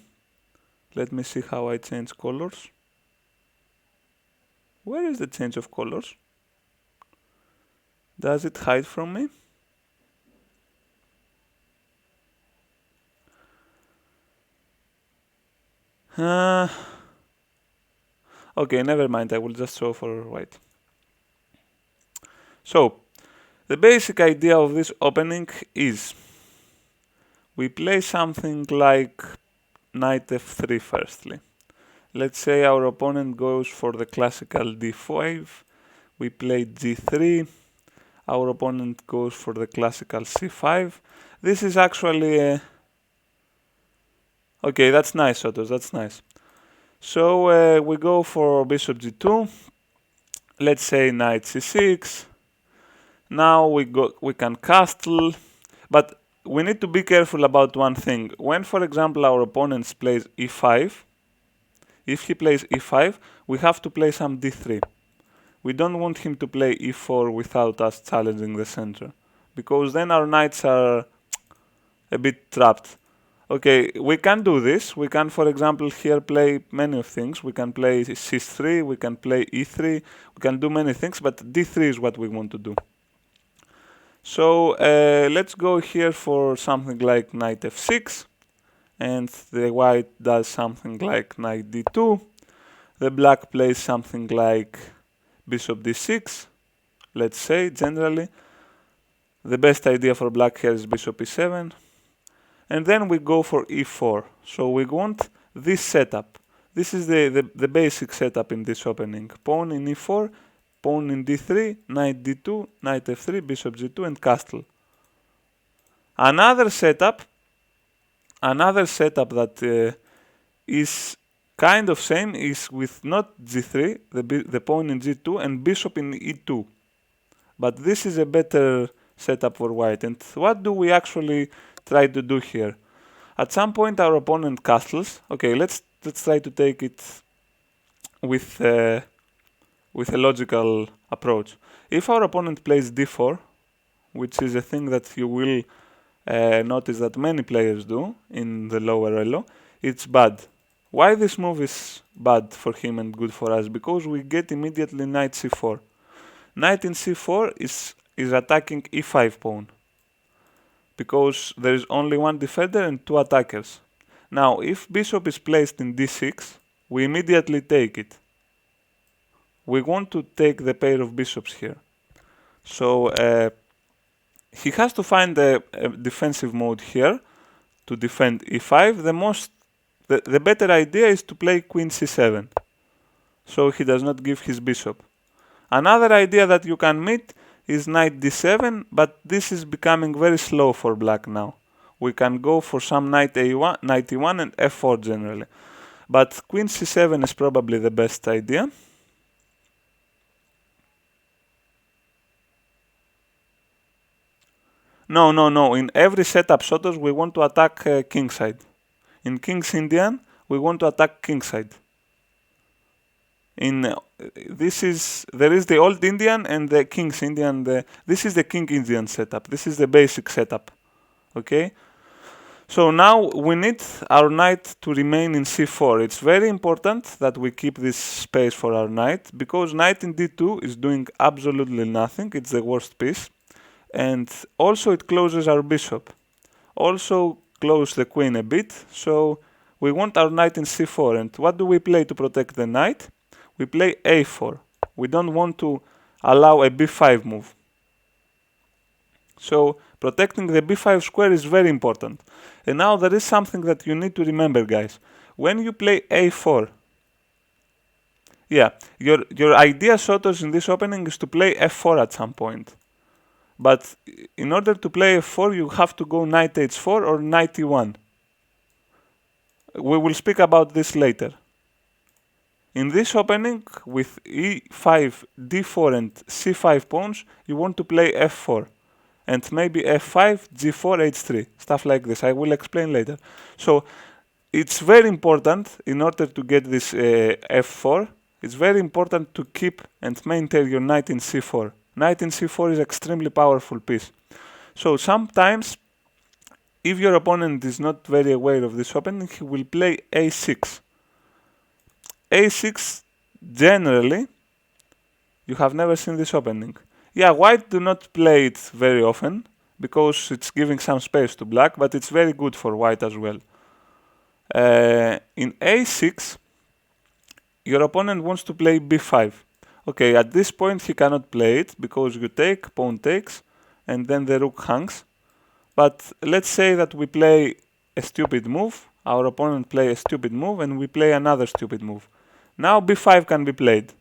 Let me see how I change colors. Where is the change of colors? Does it hide from me? Okay, never mind. I will just show for white. So, the basic idea of this opening is we play something like knight f3 firstly. Let's say our opponent goes for the classical d5. We play g3. Our opponent goes for the classical c5. This is actually okay, that's nice, Sotos, that's nice. So we go for bishop g2. Let's say knight c6. Now we can castle, but we need to be careful about one thing. When, for example, our opponent plays e5, if he plays e5, we have to play some d3. We don't want him to play e4 without us challenging the center, because then our knights are a bit trapped. Okay, we can do this. We can, for example, here play many of things. We can play c3, we can play e3, we can do many things, but d3 is what we want to do. So let's go here for something like knight f6, and the white does something like knight d2. The black plays something like bishop d6, let's say, generally. The best idea for black here is bishop e7. And then we go for e4. So we want this setup. This is the basic setup in this opening. Pawn in e4, pawn in d3, knight d2, knight f3, bishop g2, and castle. Another setup that is kind of same is with not g3, the pawn in g2, and bishop in e2. But this is a better setup for white. And what do we actually try to do here? At some point our opponent castles. Okay, let's try to take it with a logical approach. If our opponent plays d4, which is a thing that you will notice that many players do in the lower elo, it's bad. Why this move is bad for him and good for us? Because we get immediately knight c4. Knight in c4 is attacking e5 pawn, because there is only one defender and two attackers. Now, if bishop is placed in d6, we immediately take it. We want to take the pair of bishops here. So he has to find a defensive mode here to defend e5. The better idea is to play queen c7, so he does not give his bishop. Another idea that you can meet is knight d7, but this is becoming very slow for black now. We can go for some knight e1 and f4 generally. But queen c7 is probably the best idea. No. In every setup Sotos, we want to attack kingside. In King's Indian, we want to attack kingside. there is the old Indian and the King's Indian. This is the King Indian setup. This is the basic setup. Okay. So now we need our knight to remain in c4. It's very important that we keep this space for our knight, because knight in d2 is doing absolutely nothing. It's the worst piece. And also it closes our bishop. Also close the queen a bit. So we want our knight in c4. And what do we play to protect the knight? We play a4. We don't want to allow a b5 move. So protecting the b5 square is very important. And now there is something that you need to remember, guys. When you play a4, yeah, your idea, Sotos, in this opening is to play f4 at some point. But in order to play f4, you have to go knight h4 or knight e1. We will speak about this later. In this opening, with e5, d4 and c5 pawns, you want to play f4. And maybe f5, g4, h3, stuff like this. I will explain later. So it's very important, in order to get this f4, it's very important to keep and maintain your knight in c4. Knight in c4 is extremely powerful piece. So sometimes, if your opponent is not very aware of this opening, he will play a6. a6, generally, you have never seen this opening. Yeah, white do not play it very often, because it's giving some space to black, but it's very good for white as well. In a6, your opponent wants to play b5. Okay, at this point he cannot play it, because you take, pawn takes, and then the rook hangs. But let's say that we play a stupid move, our opponent play a stupid move, and we play another stupid move. Now b5 can be played.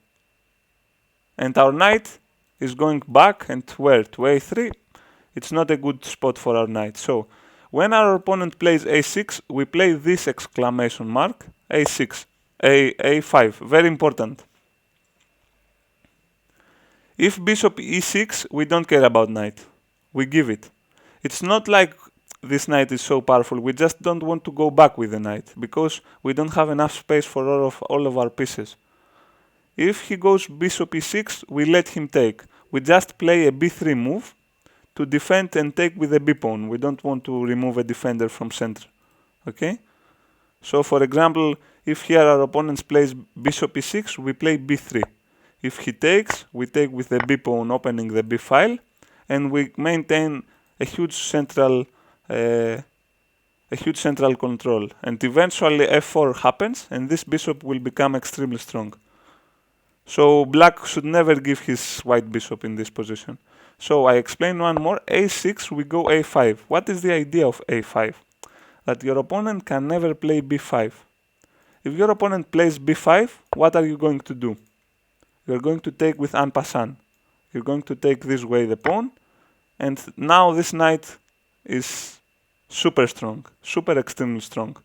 And our knight is going back, and where? To a3. It's not a good spot for our knight. So when our opponent plays a6, we play this exclamation mark, a6, a5, very important. If bishop e6, we don't care about knight. We give it. It's not like this knight is so powerful. We just don't want to go back with the knight, because we don't have enough space for all of our pieces. If he goes bishop e6, we let him take. We just play a b3 move to defend and take with a b pawn. We don't want to remove a defender from center. Okay? So for example, if here our opponent plays bishop e6, we play b3. If he takes, we take with the b pawn, opening the b file, and we maintain a huge central control. And eventually f4 happens, and this bishop will become extremely strong. So black should never give his white bishop in this position. So I explain one more. a6, we go a5. What is the idea of a5? That your opponent can never play b5. If your opponent plays b5, what are you going to do? You're going to take with en passant. You're going to take this way the pawn, and now this knight is super strong, super extremely strong.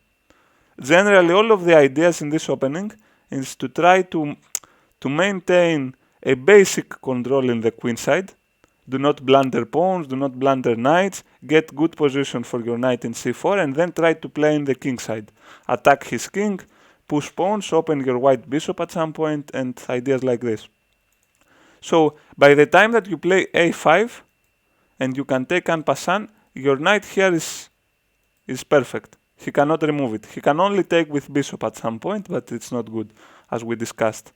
Generally, all of the ideas in this opening is to try to maintain a basic control in the queen side. Do not blunder pawns, do not blunder knights, get good position for your knight in c4, and then try to play in the king side. Attack his king, push pawns, open your white bishop at some point, and ideas like this. So by the time that you play a5, and you can take en passant, your knight here is perfect. He cannot remove it. He can only take with bishop at some point, but it's not good, as we discussed.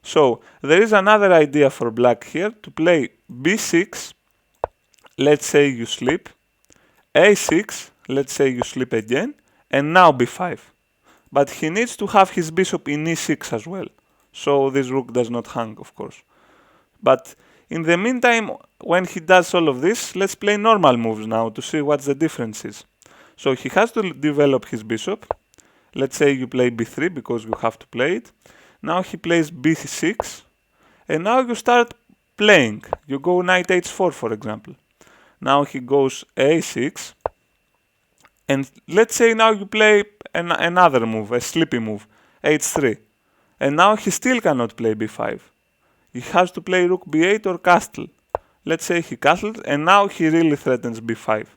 So there is another idea for black here, to play b6, let's say you sleep, a6, let's say you sleep again, and now b5. But he needs to have his bishop in e6 as well, so this rook does not hang, of course. But in the meantime, when he does all of this, let's play normal moves now to see what the difference is. So he has to develop his bishop. Let's say you play b3 because you have to play it. Now he plays b6, and now you start playing. You go knight h4, for example. Now he goes a6, and let's say now you play another move, a sleepy move, h3. And now he still cannot play b5. He has to play rook b8 or castle. Let's say he castles, and now he really threatens b5.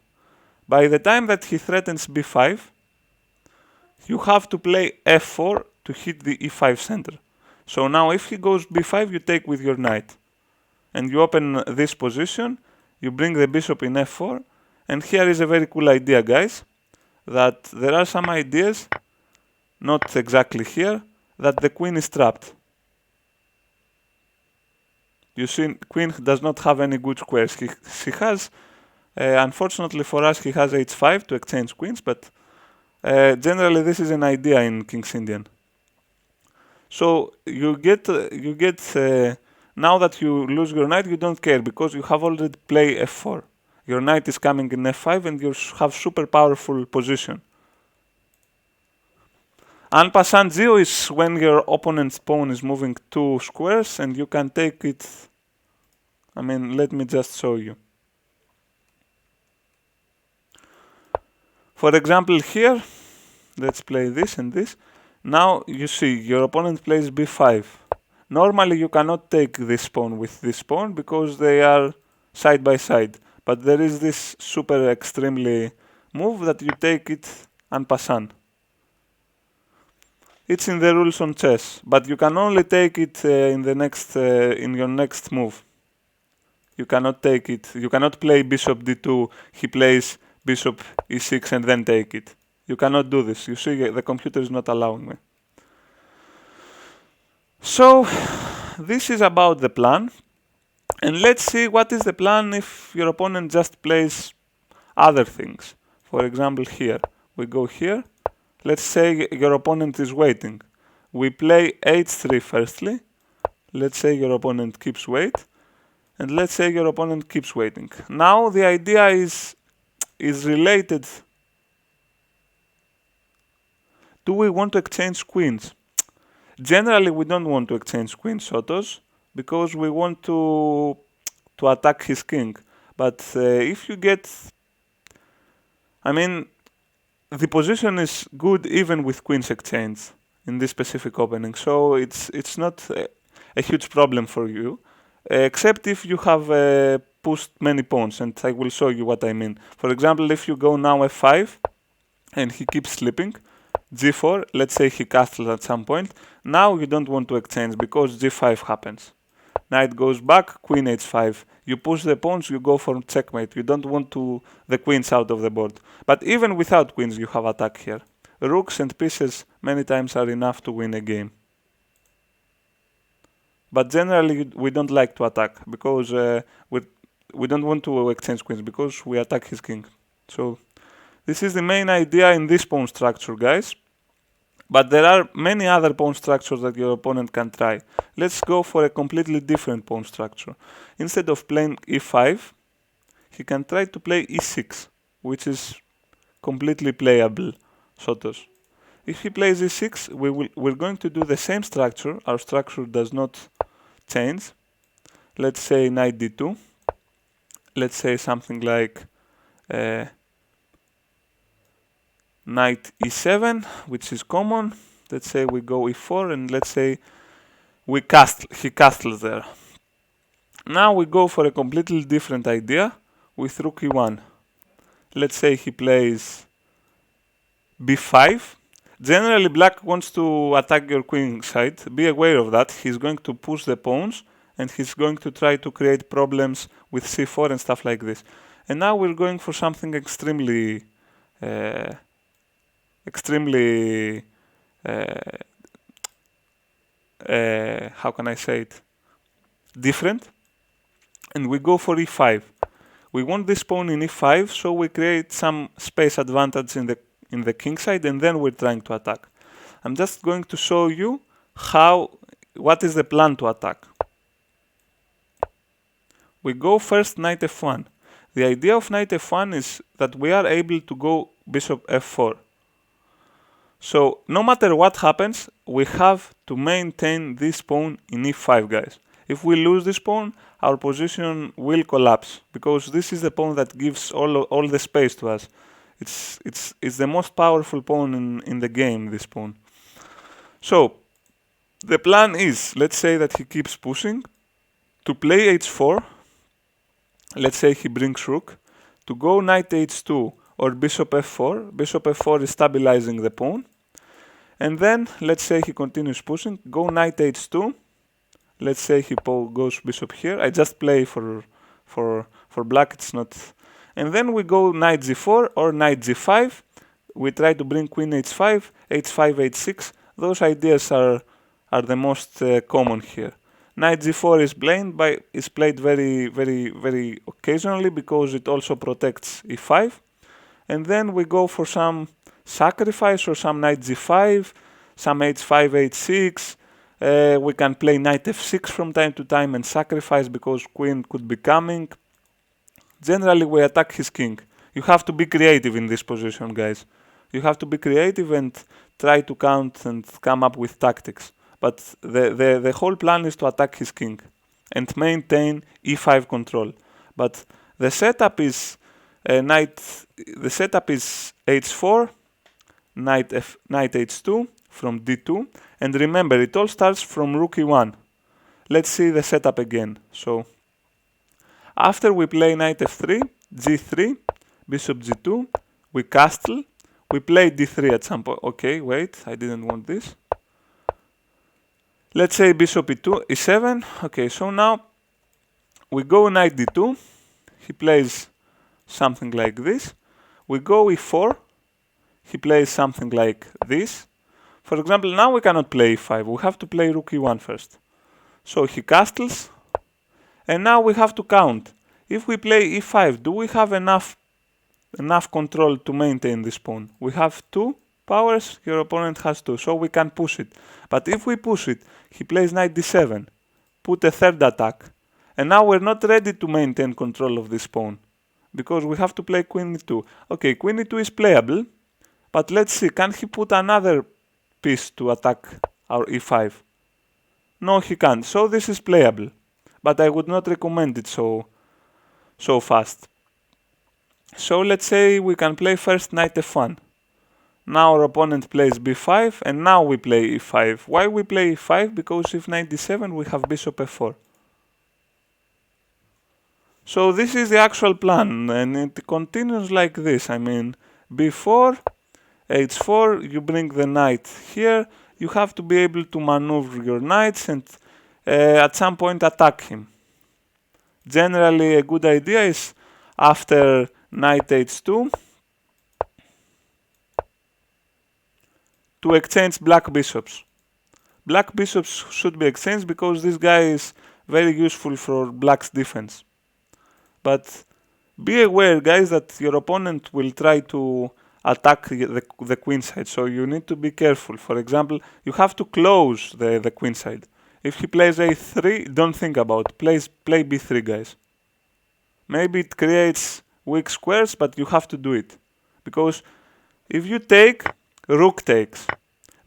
By the time that he threatens b5, you have to play f4 to hit the e5 center. So now if he goes b5, you take with your knight. And you open this position, you bring the bishop in f4, and here is a very cool idea, guys, that there are some ideas, not exactly here, that the queen is trapped. You see, queen does not have any good squares. He has, unfortunately for us, he has h5 to exchange queens, but generally this is an idea in King's Indian. So you get now that you lose your knight, you don't care because you have already played f4. Your knight is coming in f5 and you have super powerful position. En passant zero is when your opponent's pawn is moving 2 squares and you can take it. I mean, let me just show you. For example, here, let's play this and this. Now you see your opponent plays b5. Normally you cannot take this pawn with this pawn because they are side by side. But there is this super extremely move that you take it en passant. It's in the rules on chess, but you can only take it in your next move. You cannot take it. You cannot play bishop d2. He plays bishop e6 and then take it. You cannot do this. You see, the computer is not allowing me. So this is about the plan. And let's see what is the plan if your opponent just plays other things. For example, here. We go here. Let's say your opponent is waiting. We play h3 firstly. Let's say your opponent keeps wait. And let's say your opponent keeps waiting. Now the idea is related. Do we want to exchange queens? Generally, we don't want to exchange queens, Sotos, because we want to attack his king. But if you get, I mean, the position is good even with queens exchange in this specific opening, so it's not a huge problem for you, except if you have pushed many pawns, and I will show you what I mean. For example, if you go now f5 and he keeps slipping, g4, let's say he castles at some point, now you don't want to exchange because g5 happens. Knight goes back, queen h5. You push the pawns, you go for checkmate. You don't want the queens out of the board. But even without queens, you have attack here. Rooks and pieces many times are enough to win a game. But generally, we don't like to attack because we don't want to exchange queens because we attack his king. So this is the main idea in this pawn structure, guys. But there are many other pawn structures that your opponent can try. Let's go for a completely different pawn structure. Instead of playing e5, he can try to play e6, which is completely playable, Sotos. If he plays e6, we're going to do the same structure. Our structure does not change. Let's say knight d2. Let's say something like knight e7, which is common. Let's say we go e4, and let's say he castles there. Now we go for a completely different idea with rook e1. Let's say he plays b5. Generally, black wants to attack your queen side. Be aware of that. He's going to push the pawns, and he's going to try to create problems with c4 and stuff like this. And now we're going for something extremely how can I say it, different, and we go for e5. We want this pawn in e5, so we create some space advantage in the king side, and then we're trying to attack. I'm just going to show you what is the plan to attack. We go first knight f1. The idea of knight f1 is that we are able to go bishop f4. So no matter what happens, we have to maintain this pawn in e5, guys. If we lose this pawn, our position will collapse because this is the pawn that gives all the space to us. It's the most powerful pawn in the game, this pawn. So the plan is, let's say that he keeps pushing, to play h4. Let's say he brings rook, to go knight h2 or bishop f4. Bishop f4 is stabilizing the pawn. And then, let's say he continues pushing, go knight h2. Let's say he goes bishop here. I just play for black, it's not. And then we go knight g4 or knight g5. We try to bring queen h5, h5, h6. Those ideas are the most common here. Knight g4 is played very occasionally because it also protects e5. And then we go for some sacrifice or some knight g5, some h5, h6. We can play knight f6 from time to time and sacrifice because queen could be coming. Generally, we attack his king. You have to be creative in this position, guys. You have to be creative and try to count and come up with tactics. But the whole plan is to attack his king and maintain e5 control. But the setup is the setup is h4, knight h2 from d2, and remember it all starts from rook e1. Let's see the setup again. So after we play knight f3, g3, bishop g2, we castle, we play d3 at some point. Okay, wait, I didn't want this. Let's say bishop e2, e7. Okay, so now we go knight d2. He plays something like this. We go e4. He plays something like this. For example, now we cannot play e5. We have to play rook e1 first. So he castles. And now we have to count. If we play e5, do we have enough control to maintain this pawn? We have 2 powers, your opponent has 2, so we can push it. But if we push it, he plays knight d7, put a third attack. And now we're not ready to maintain control of this pawn, because we have to play queen e2. Okay, queen e2 is playable, but let's see, can he put another piece to attack our e5? No, he can't, so this is playable. But I would not recommend it so fast. So let's say we can play first knight f1. Now our opponent plays b5, and now we play e5. Why we play e5? Because if knight d7, we have bishop f4. So this is the actual plan, and it continues like this. I mean, b4, h4, you bring the knight here. You have to be able to maneuver your knights and at some point attack him. Generally, a good idea is after knight h2 to exchange black bishops. Black bishops should be exchanged because this guy is very useful for black's defense. But be aware, guys, that your opponent will try to attack the queen side, so you need to be careful. For example, you have to close the queen side. If he plays a3, don't think about it. Play b3, guys. Maybe it creates weak squares, but you have to do it. Because if you take, rook takes,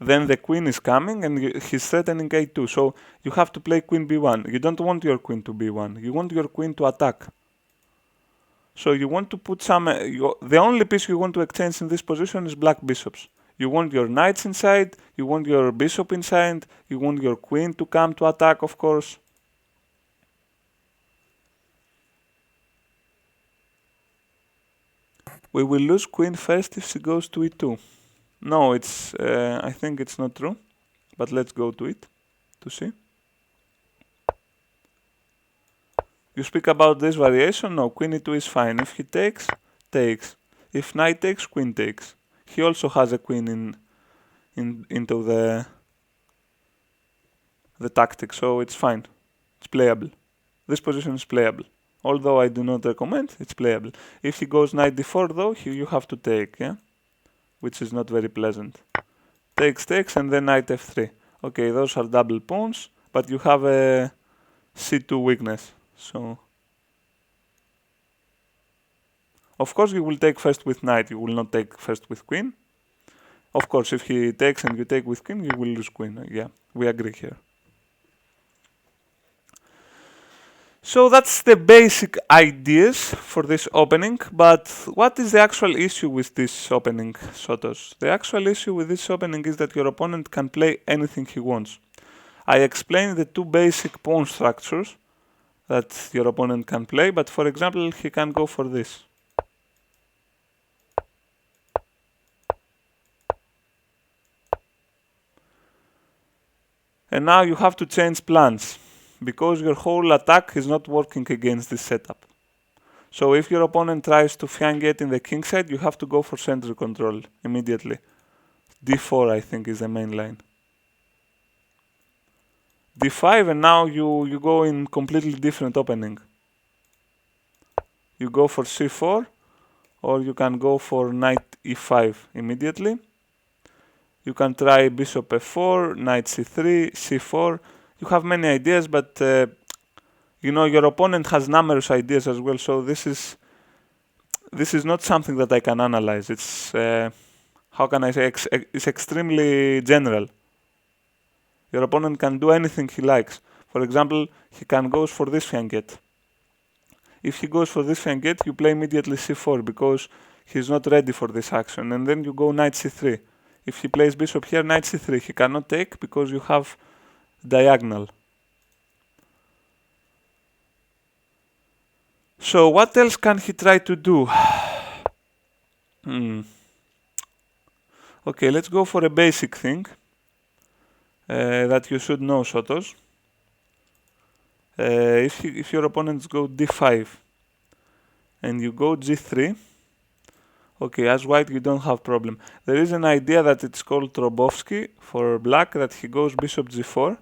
then the queen is coming and he's threatening a2. So you have to play queen b1. You don't want your queen to b1. You want your queen to attack. So you want to put some... the only piece you want to exchange in this position is black bishops. You want your knights inside, you want your bishop inside, you want your queen to come to attack, of course. We will lose queen first if she goes to e2. No, it's... I think it's not true. But let's go to it to see. You speak about this variation? No, queen e2 is fine. If he takes, takes. If knight takes, queen takes. He also has a queen into the tactic, so it's fine. It's playable. This position is playable. Although I do not recommend, it's playable. If he goes knight d4 though, you have to take, yeah? Which is not very pleasant. Takes, takes, and then knight f3. Okay, those are double pawns, but you have a c2 weakness. So, of course, you will take first with knight. You will not take first with queen. Of course, if he takes and you take with queen, you will lose queen. Yeah, we agree here. So that's the basic ideas for this opening. But what is the actual issue with this opening, Sotos? The actual issue with this opening is that your opponent can play anything he wants. I explained the two basic pawn structures that your opponent can play, but for example, he can go for this. And now you have to change plans, because your whole attack is not working against this setup. So if your opponent tries to fiancate in the king side, you have to go for center control immediately. d4, I think, is the main line. d5, and now you go in completely different opening. You go for c4, or you can go for knight e5 immediately. You can try bishop f4, knight c3, c4. You have many ideas, but you know, your opponent has numerous ideas as well, so this is not something that I can analyze. It's how can I say, it's extremely general. Your opponent can do anything he likes. For example, he can go for this fiancate. If he goes for this fiancate, you play immediately c4 because he's not ready for this action, and then you go knight c3. If he plays bishop here, knight c3, he cannot take because you have diagonal. So what else can he try to do? Okay, let's go for a basic thing that you should know, Sotos. If your opponents go d5 and you go g3, okay, as white you don't have problem. There is an idea that it's called Trobovsky for black, that he goes bishop g4,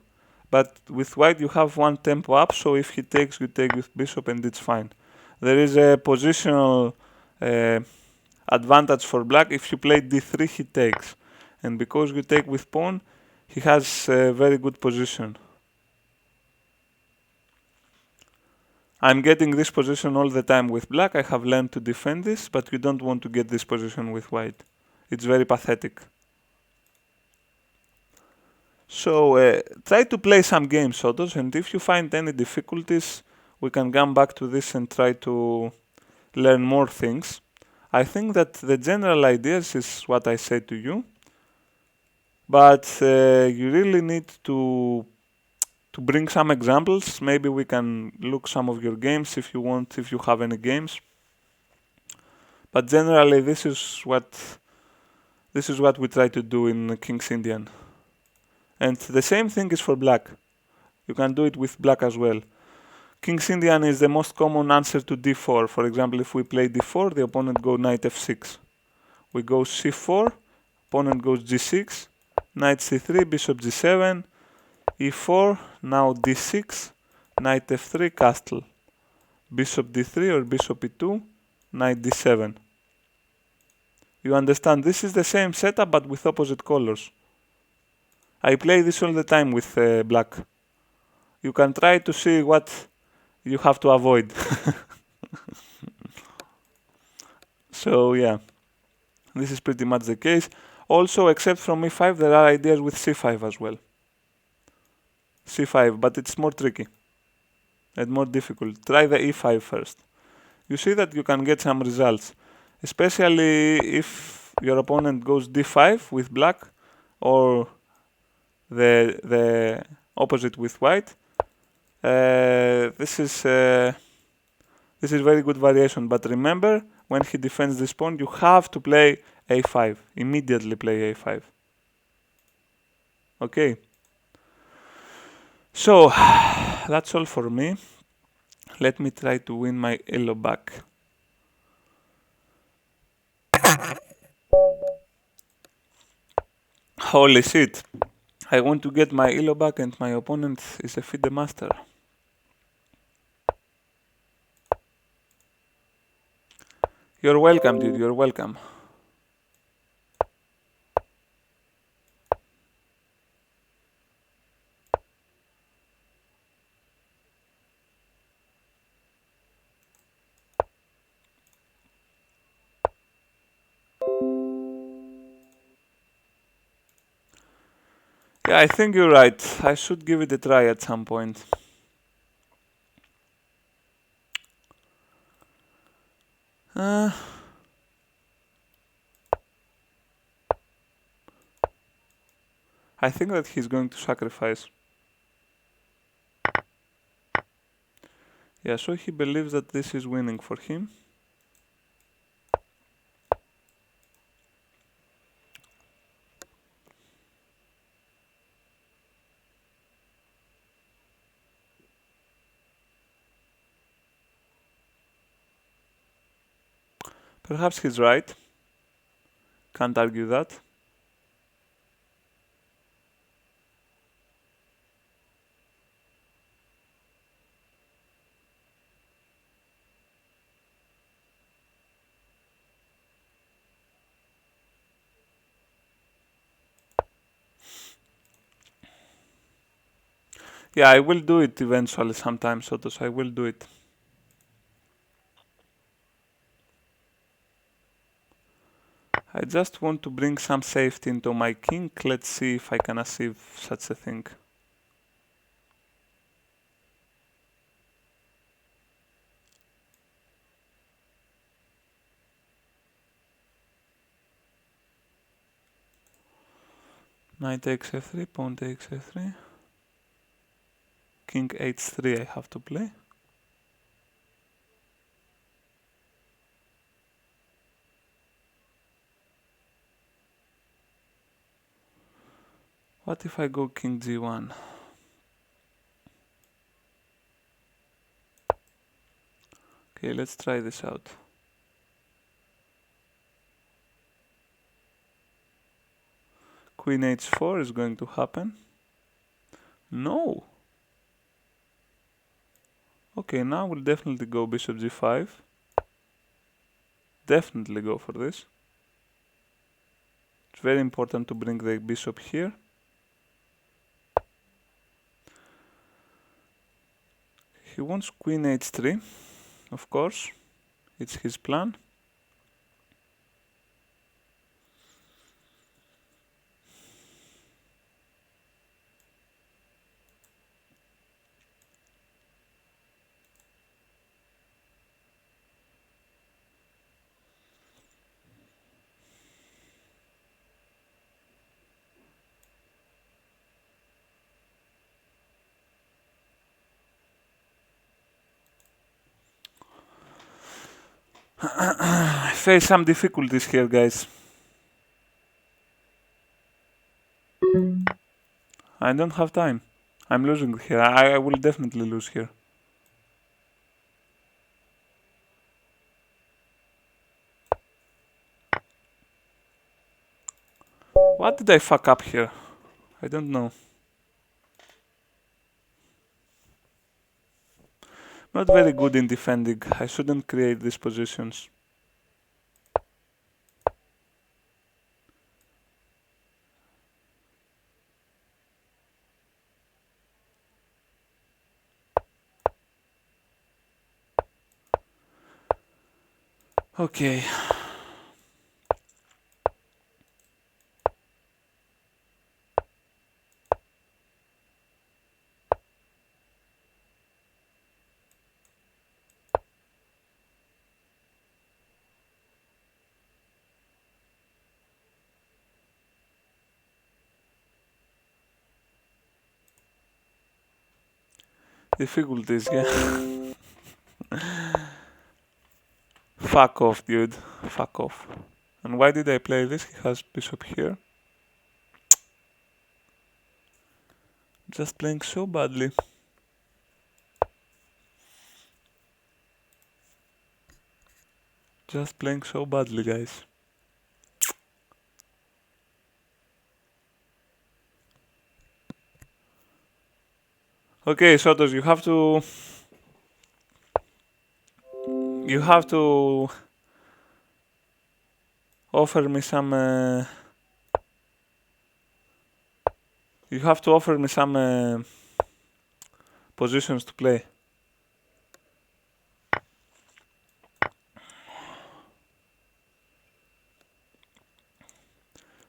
but with white you have one tempo up, so if he takes, you take with bishop and it's fine. There is a positional advantage for black. If you play d3, he takes, and because you take with pawn, he has a very good position. I'm getting this position all the time with black. I have learned to defend this, but you don't want to get this position with white. It's very pathetic. So try to play some games, Sotos, and if you find any difficulties, we can come back to this and try to learn more things. I think that the general ideas is what I said to you, but you really need to bring some examples. Maybe we can look some of your games if you want, if you have any games. But generally, this is what we try to do in King's Indian. And the same thing is for black. You can do it with black as well. King's Indian is the most common answer to d4. For example, if we play d4, the opponent goes knight f6. We go c4, opponent goes g6, knight c3, bishop g7, e4, now d6, knight f3, castle, bishop d3 or bishop e2, knight d7. You understand, this is the same setup but with opposite colors. I play this all the time with black. You can try to see what you have to avoid. So yeah, this is pretty much the case. Also, except from e5, there are ideas with c5 as well. c5, but it's more tricky and more difficult. Try the e5 first. You see that you can get some results, especially if your opponent goes d5 with black or the opposite with white. This is very good variation, but remember, when he defends this pawn, you have to play a5. Immediately play a5. Okay. So, that's all for me. Let me try to win my elo back. Holy shit. I want to get my elo back and my opponent is a FIDE master. You're welcome, dude. You're welcome. Yeah, I think you're right. I should give it a try at some point. I think that he's going to sacrifice. Yeah, so he believes that this is winning for him. Perhaps he's right. Can't argue that. Yeah, I will do it eventually sometimes, Sotos. I will do it. I just want to bring some safety into my king. Let's see if I can achieve such a thing. Knight takes f3, pawn takes f3. King h3 I have to play. What if I go king g1? Okay, let's try this out. Queen h4 is going to happen. No! Okay, now we'll definitely go bishop g5. Definitely go for this. It's very important to bring the bishop here. He wants queen h3, of course. It's his plan. I face some difficulties here, guys. I don't have time. I'm losing here. I will definitely lose here. What did I fuck up here? I don't know. Not very good in defending. I shouldn't create these positions. Okay. Difficulties, yeah. Fuck off, dude. Fuck off. And why did I play this? He has bishop here. Just playing so badly. Just playing so badly, guys. Okay, Sotos, you have to... You have to... offer me some... You have to offer me some positions to play.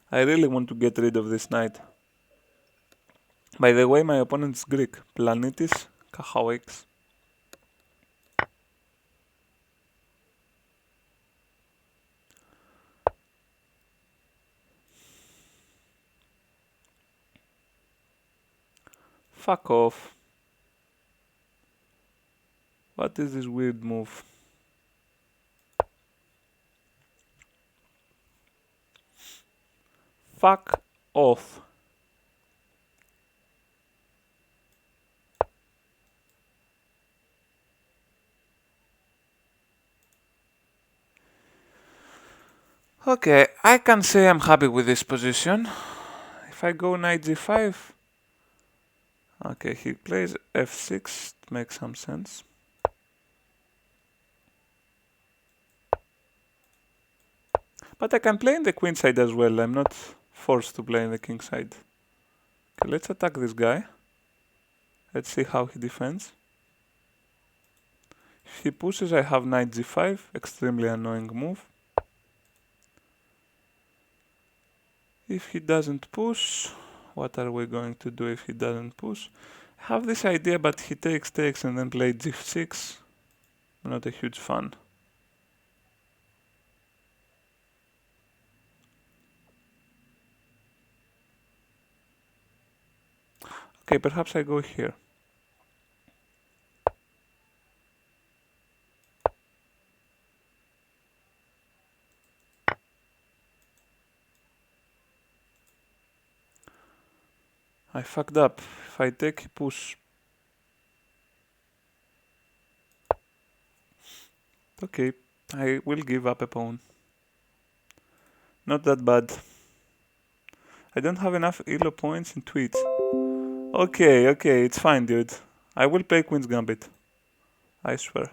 I really want to get rid of this knight. By the way, my opponent is Greek. Planitis Kahawix. Fuck off. What is this weird move? Fuck off. Okay, I can say I'm happy with this position. If I go knight g5, okay, he plays f6, it makes some sense. But I can play in the queen side as well, I'm not forced to play in the king side. Okay, let's attack this guy. Let's see how he defends. If he pushes, I have knight g5, extremely annoying move. If he doesn't push, what are we going to do if he doesn't push? I have this idea, but he takes and then plays g6. Not a huge fan. Okay, perhaps I go here. I fucked up. If I take, he push. Okay, I will give up a pawn. Not that bad. I don't have enough elo points in tweets. Okay, it's fine, dude. I will play Queen's Gambit. I swear.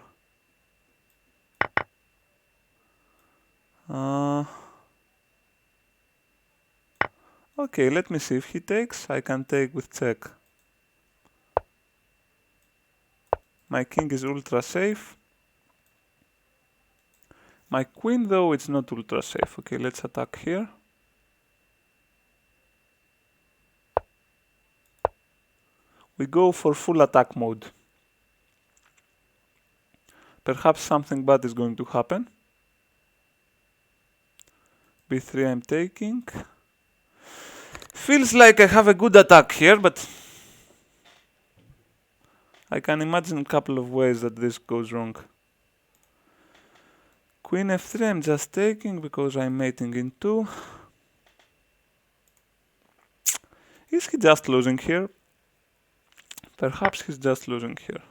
Okay, let me see. If he takes, I can take with check. My king is ultra safe. My queen, though, it's not ultra safe. Okay, let's attack here. We go for full attack mode. Perhaps something bad is going to happen. b3 I'm taking. Feels like I have a good attack here, but I can imagine a couple of ways that this goes wrong. Queen f3 I'm just taking because I'm mating in 2. Is he just losing here? Perhaps he's just losing here.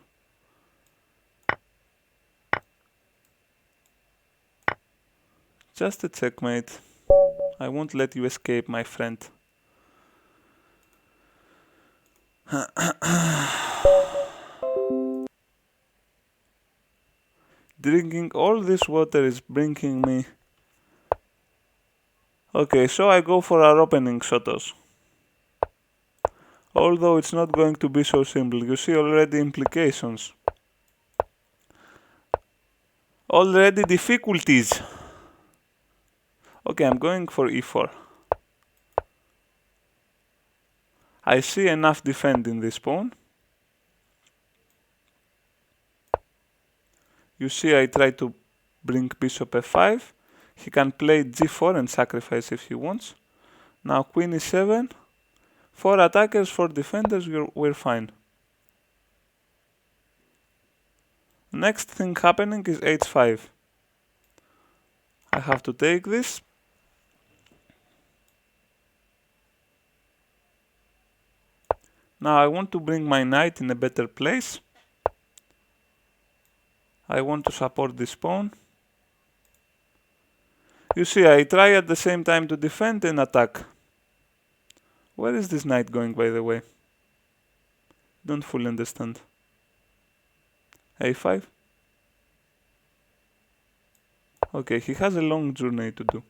Just a checkmate. I won't let you escape, my friend. Drinking all this water is bringing me... Okay, so I go for our opening shotos. Although it's not going to be so simple. You see already implications. Already difficulties. Okay, I'm going for e4. I see enough defending this pawn. You see I try to bring bishop f5. He can play g4 and sacrifice if he wants. Now queen e7. 4 attackers, 4 defenders, we're fine. Next thing happening is h5. I have to take this. Now I want to bring my knight in a better place. I want to support this pawn. You see, I try at the same time to defend and attack. Where is this knight going, by the way? Don't fully understand. a5. Okay, he has a long journey to do.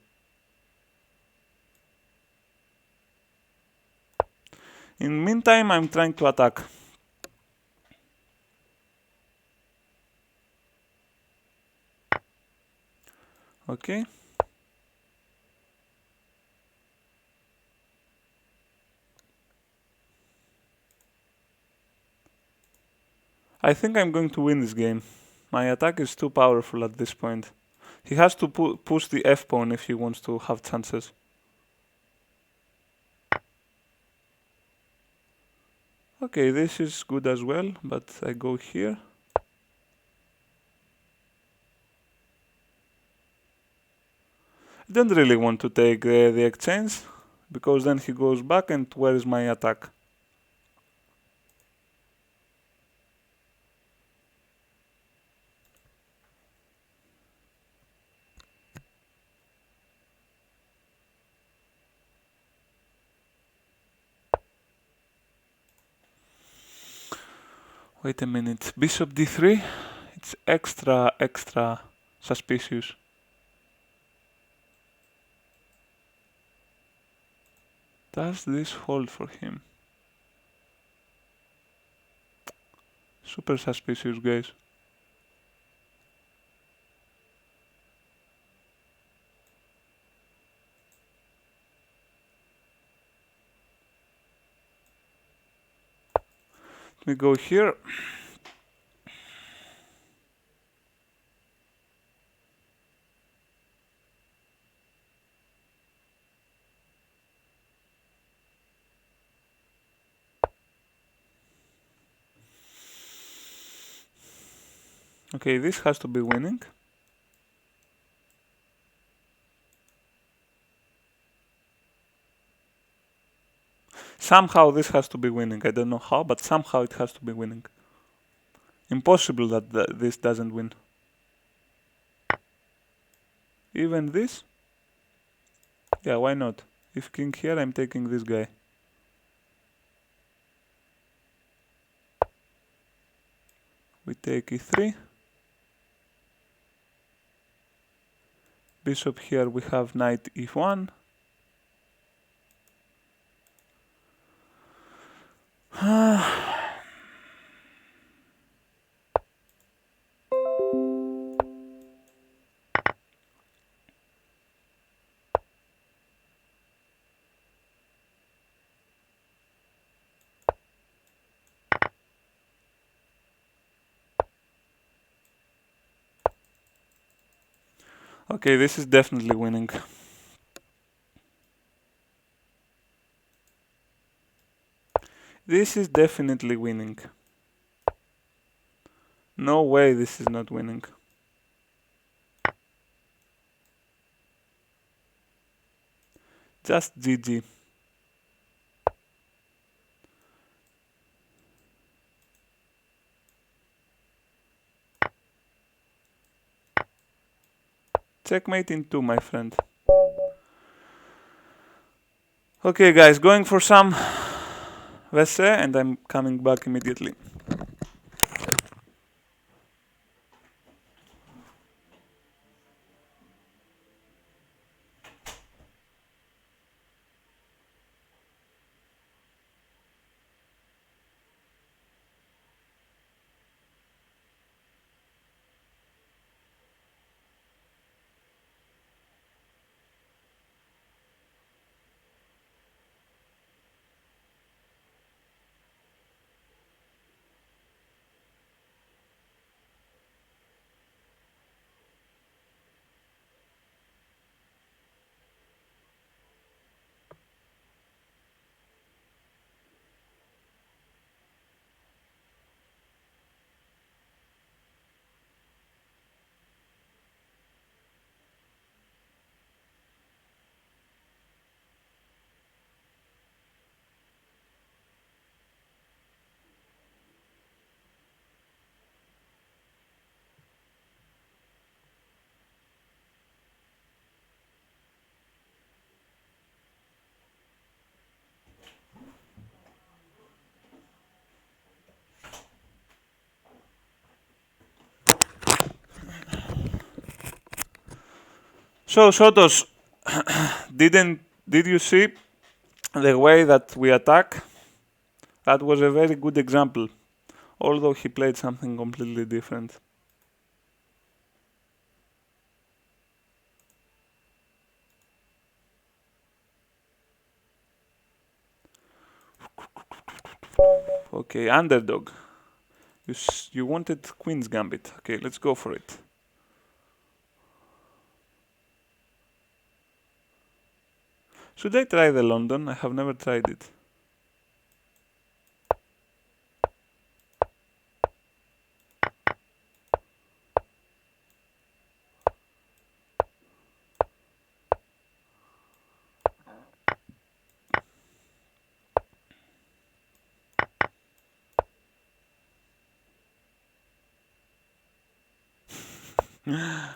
In meantime, I'm trying to attack. Okay. I think I'm going to win this game. My attack is too powerful at this point. He has to push the f-pawn if he wants to have chances. Okay, this is good as well, but I go here. I don't really want to take the exchange, because then he goes back and where is my attack? Wait a minute. Bishop d3? It's extra suspicious. Does this hold for him? Super suspicious, guys. Let me go here. Okay, this has to be winning. Somehow this has to be winning. I don't know how, but somehow it has to be winning. Impossible that this doesn't win. Even this? Yeah, why not? If king here, I'm taking this guy. We take e3. Bishop here, we have knight e1. Okay, this is definitely winning. This is definitely winning. No way this is not winning. Just GG. Checkmate in 2, my friend. Okay, guys, going for some Vese, and I'm coming back immediately. So, Sotos, did you see the way that we attack? That was a very good example, although he played something completely different. Okay, underdog. You wanted Queen's Gambit. Okay, let's go for it. Should I try the London? I have never tried it.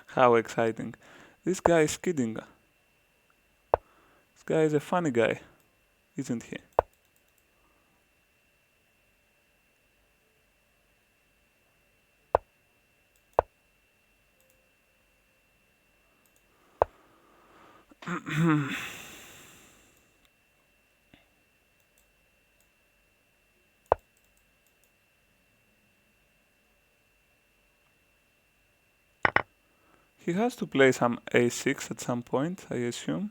How exciting. This guy is kidding. This guy is a funny guy, isn't he? He has to play some a6 at some point, I assume.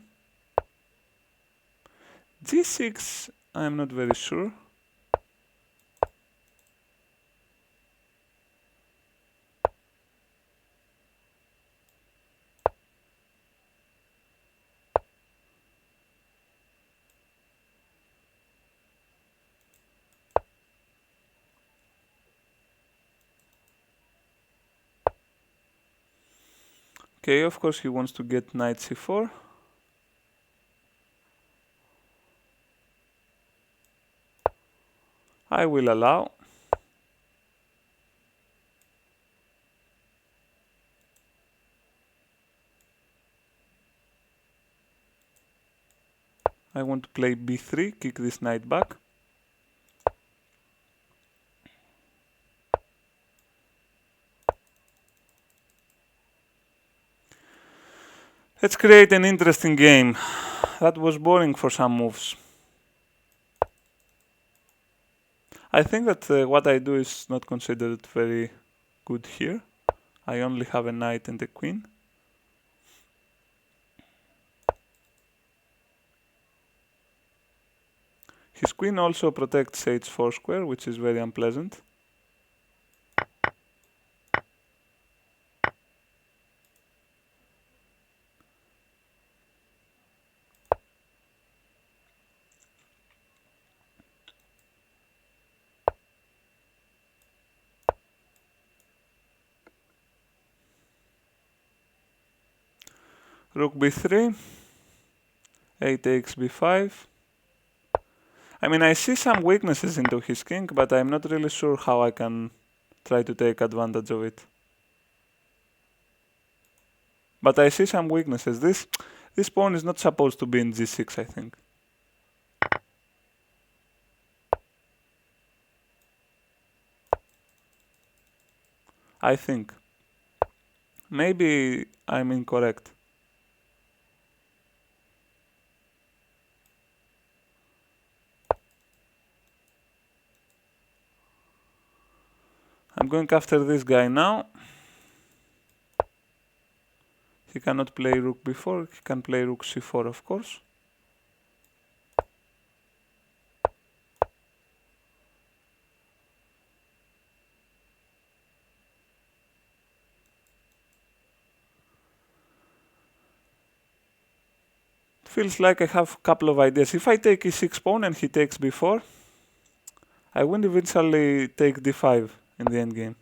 g6, I'm not very sure. Okay, of course he wants to get knight c4. I will allow. I want to play b3, kick this knight back. Let's create an interesting game. That was boring for some moves. I think that what I do is not considered very good here. I only have a knight and a queen. His queen also protects h4 square, which is very unpleasant. Rook b3, a takes b5. I mean, I see some weaknesses into his king, but I'm not really sure how I can try to take advantage of it. But I see some weaknesses. This pawn is not supposed to be in g6, I think. I think. Maybe I'm incorrect. I'm going after this guy now. He cannot play rook b4, he can play rook c4, of course. Feels like I have a couple of ideas. If I take e6 pawn and he takes b4, I will eventually take d5 in the endgame.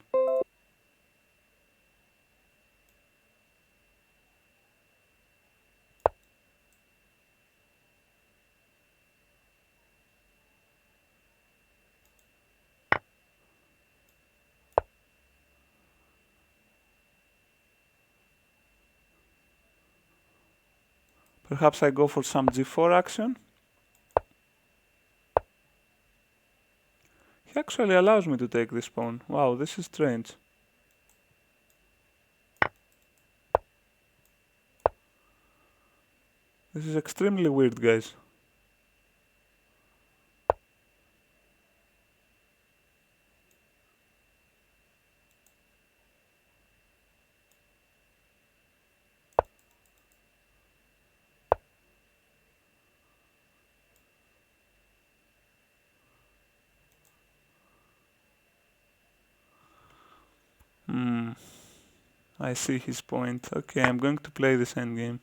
Perhaps I go for some g4 action. He actually allows me to take this pawn. Wow, this is strange. This is extremely weird, guys. I see his point. Okay, I'm going to play this endgame.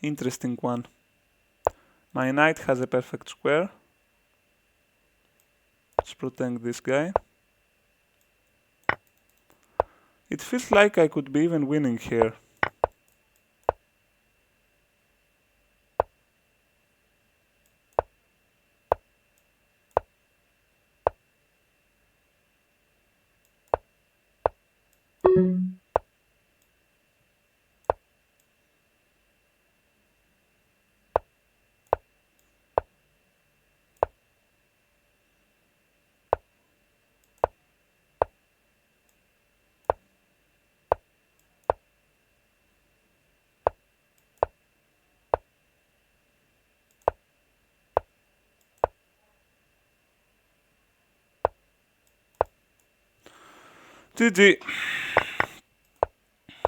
Interesting one. My knight has a perfect square. Let's protect this guy. It feels like I could be even winning here. GG.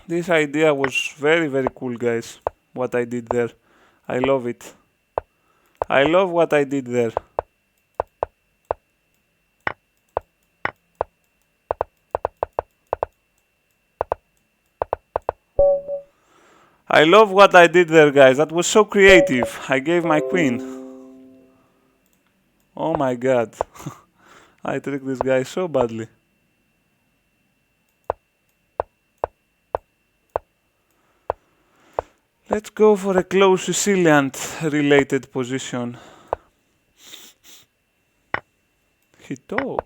This idea was very, very cool, guys. What I did there. I love it. I love what I did there. I love what I did there, guys. That was so creative. I gave my queen. Oh my god. I tricked this guy so badly. Let's go for a close Sicilian related position. He took.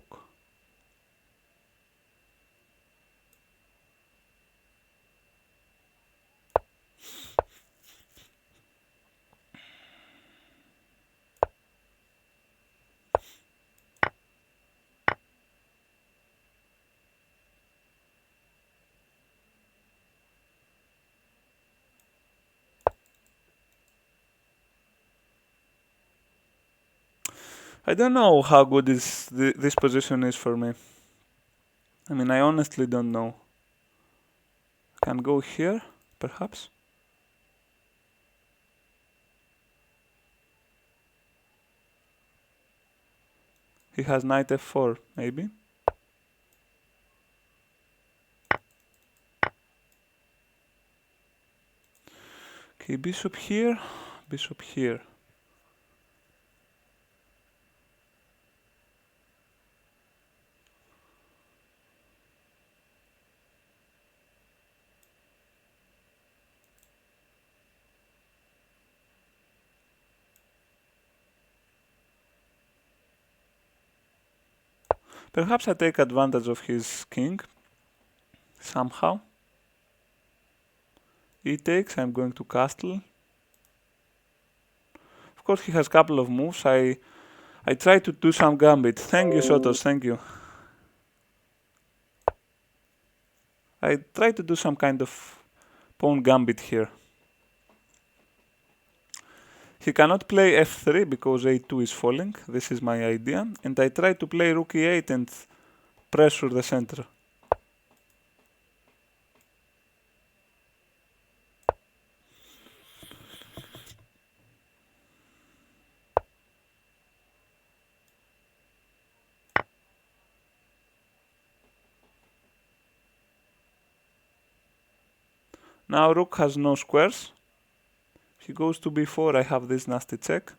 I don't know how good this position is for me. I mean, I honestly don't know. I can go here, perhaps. He has knight f4, maybe. Okay, bishop here, bishop here. Perhaps I take advantage of his king, somehow. E takes, I'm going to castle. Of course he has a couple of moves. I try to do some gambit. Thank you, Sotos, thank you. I try to do some kind of pawn gambit here. He cannot play f3 because a2 is falling. This is my idea. And I try to play rook e8 and pressure the center. Now rook has no squares. He goes to b4, I have this nasty check.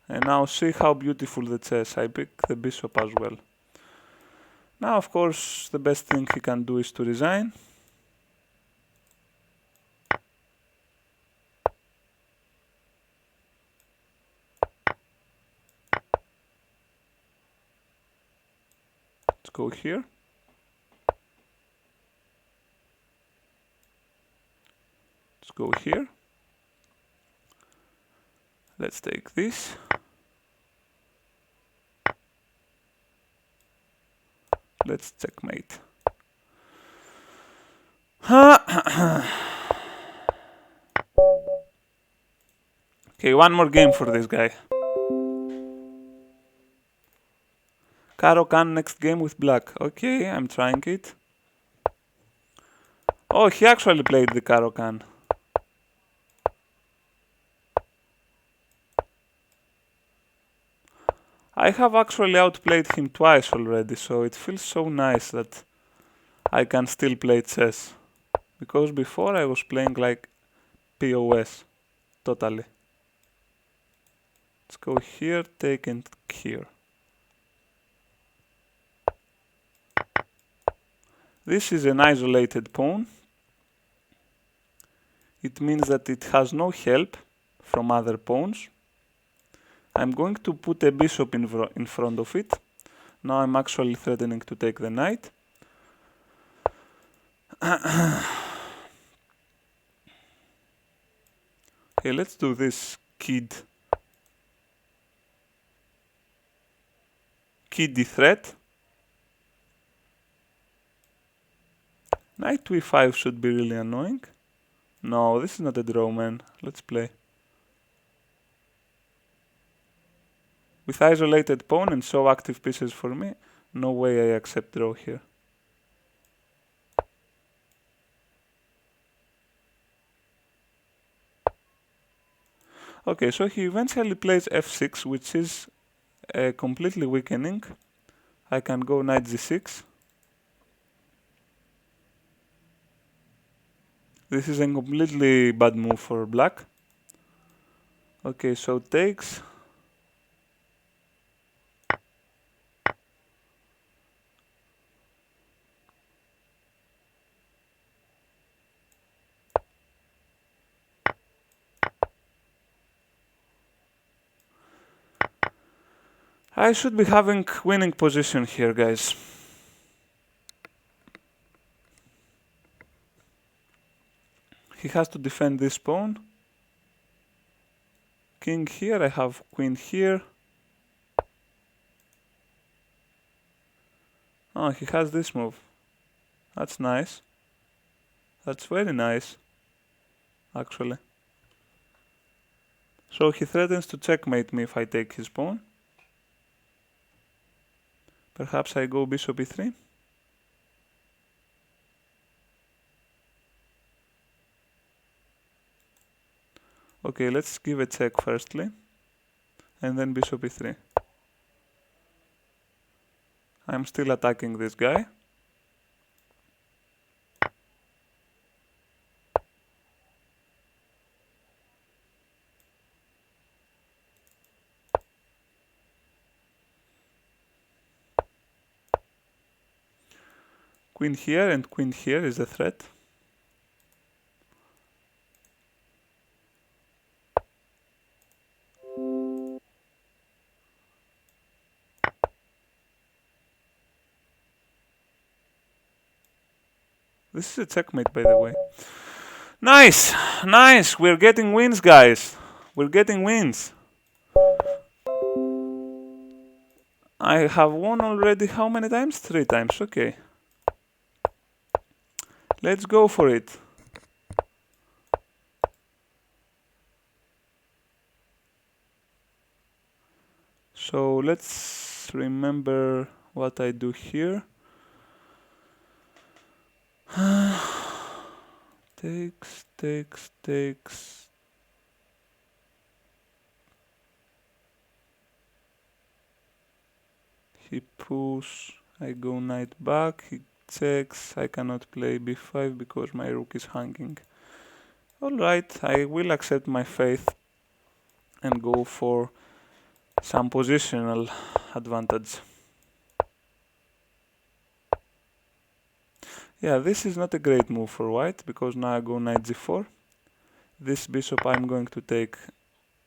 And now see how beautiful the chess. I pick the bishop as well. Now of course the best thing he can do is to resign. Let's go here. Let's go here. Let's take this. Let's checkmate. Okay, one more game for this guy. Caro can next game with black. Okay, I'm trying it. Oh, he actually played the Caro can. I have actually outplayed him twice already, so it feels so nice that I can still play chess. Because before I was playing like POS. Totally. Let's go here, take and here. This is an isolated pawn. It means that it has no help from other pawns. I'm going to put a bishop in front of it. Now I'm actually threatening to take the knight. Okay, let's do this kiddie threat. Knight to e5 should be really annoying. No, this is not a draw, man. Let's play. With isolated pawn and so active pieces for me, no way I accept draw here. Okay, so he eventually plays f6, which is completely weakening. I can go knight g6. This is a completely bad move for black. Okay, so takes. I should be having winning position here, guys. He has to defend this pawn. King here, I have queen here. Oh, he has this move. That's nice. That's very nice, actually. So he threatens to checkmate me if I take his pawn. Perhaps I go bishop e3. Okay, let's give a check firstly, and then bishop e3. I'm still attacking this guy. Queen here and queen here is a threat. This is a checkmate, by the way. Nice! Nice! We're getting wins, guys. We're getting wins. I have won already how many times? 3 times, okay. Let's go for it. So let's remember what I do here. Takes, takes, takes. He pulls, I go knight back, he checks, I cannot play b5 because my rook is hanging. Alright, I will accept my fate and go for some positional advantage. Yeah, this is not a great move for white because now I go knight g4. This bishop I'm going to take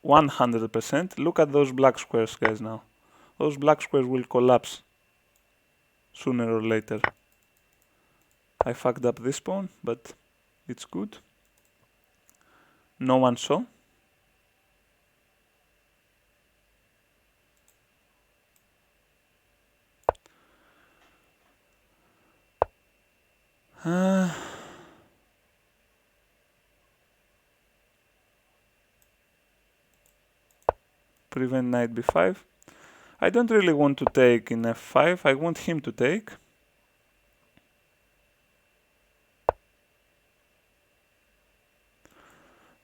100%. Look at those black squares, guys, now. Those black squares will collapse sooner or later. I fucked up this pawn, but it's good. No one saw. Prevent knight b5. I don't really want to take in f5. I want him to take.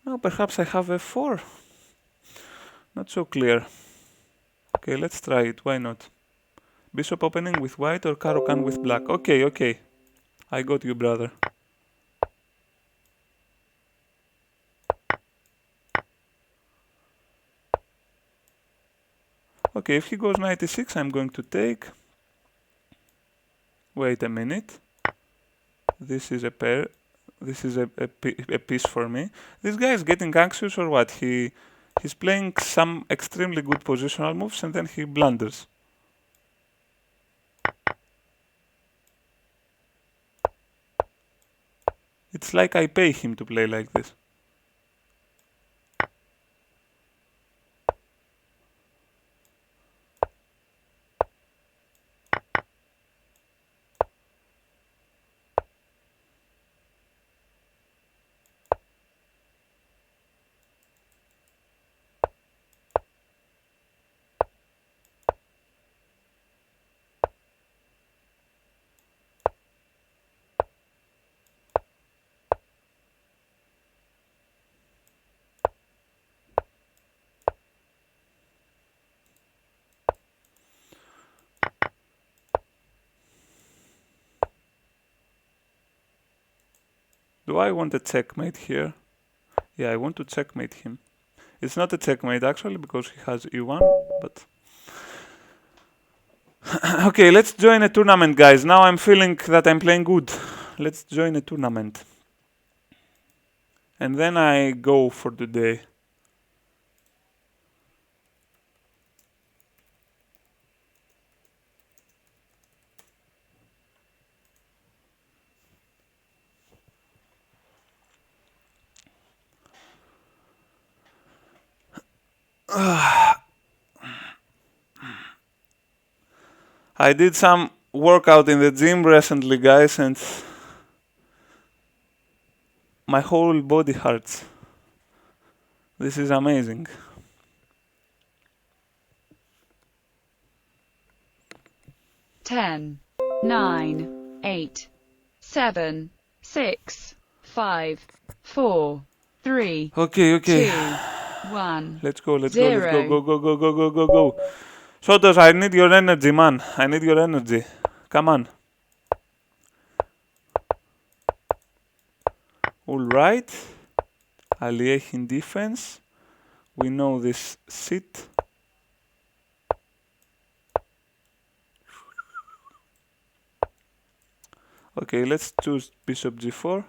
Now perhaps I have f4. Not so clear. Okay, let's try it. Why not? Bishop opening with white or Caro-Kann with black. Okay, okay. I got you, brother. Okay, if he goes knight e6, I'm going to take. Wait a minute. This is a pair. This is a piece for me. This guy is getting anxious or what? He's playing some extremely good positional moves and then he blunders. It's like I pay him to play like this. Do I want a checkmate here? Yeah, I want to checkmate him. It's not a checkmate actually because he has e1, but... Okay, let's join a tournament, guys. Now I'm feeling that I'm playing good. Let's join a tournament. And then I go for the day. I did some workout in the gym recently, guys, and my whole body hurts. This is amazing. Ten, 9, 8, 7, 6, 5, 4, 3, Okay. 2, 1, Let's go. 0. Go. Sotos, I need your energy, man. I need your energy. Come on. Alright. Alieh in defense. We know this sit. Okay, let's choose bishop g4.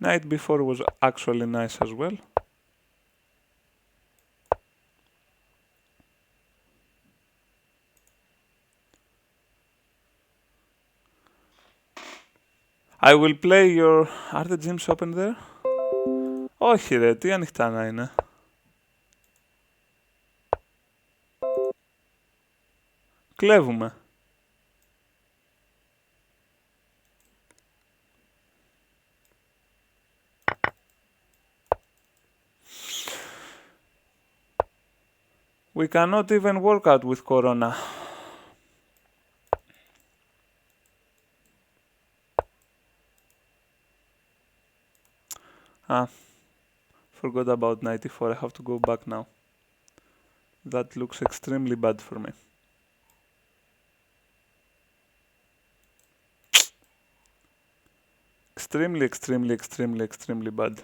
Knight b4 was actually nice as well. I will play your... Are the gyms open there? Όχι ρε, τι ανοιχτά να είναι. Κλέβουμε. We cannot even work out with Corona. Forgot about 94. I have to go back now. That looks extremely bad for me. Extremely bad.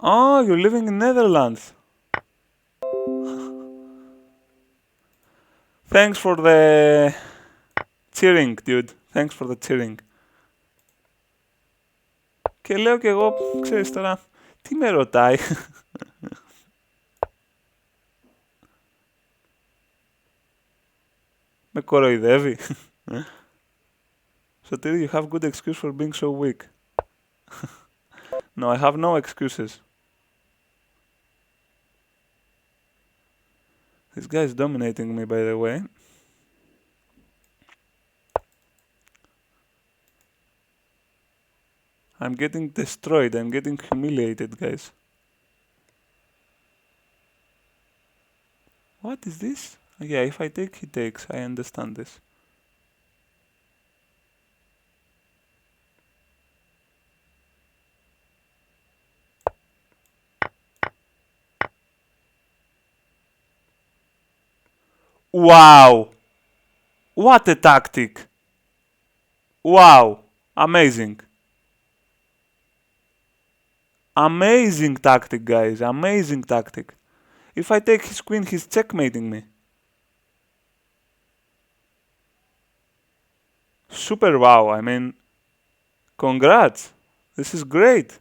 Oh, you're living in Netherlands. Thanks for the cheering, dude. Thanks for the cheering. Και λέω κι εγώ, ξέρεις τώρα, τι με ρωτάει. Με κοροϊδεύει. Sotiri, you have good excuse for being so weak. No, I have no excuses. This guy is dominating me, by the way. I'm getting destroyed. I'm getting humiliated, guys. What is this? Yeah, if I take, he takes. I understand this. Wow! What a tactic! Wow! Amazing. Amazing tactic, guys. Amazing tactic. If I take his queen, he's checkmating me. Super wow. I mean, congrats. This is great.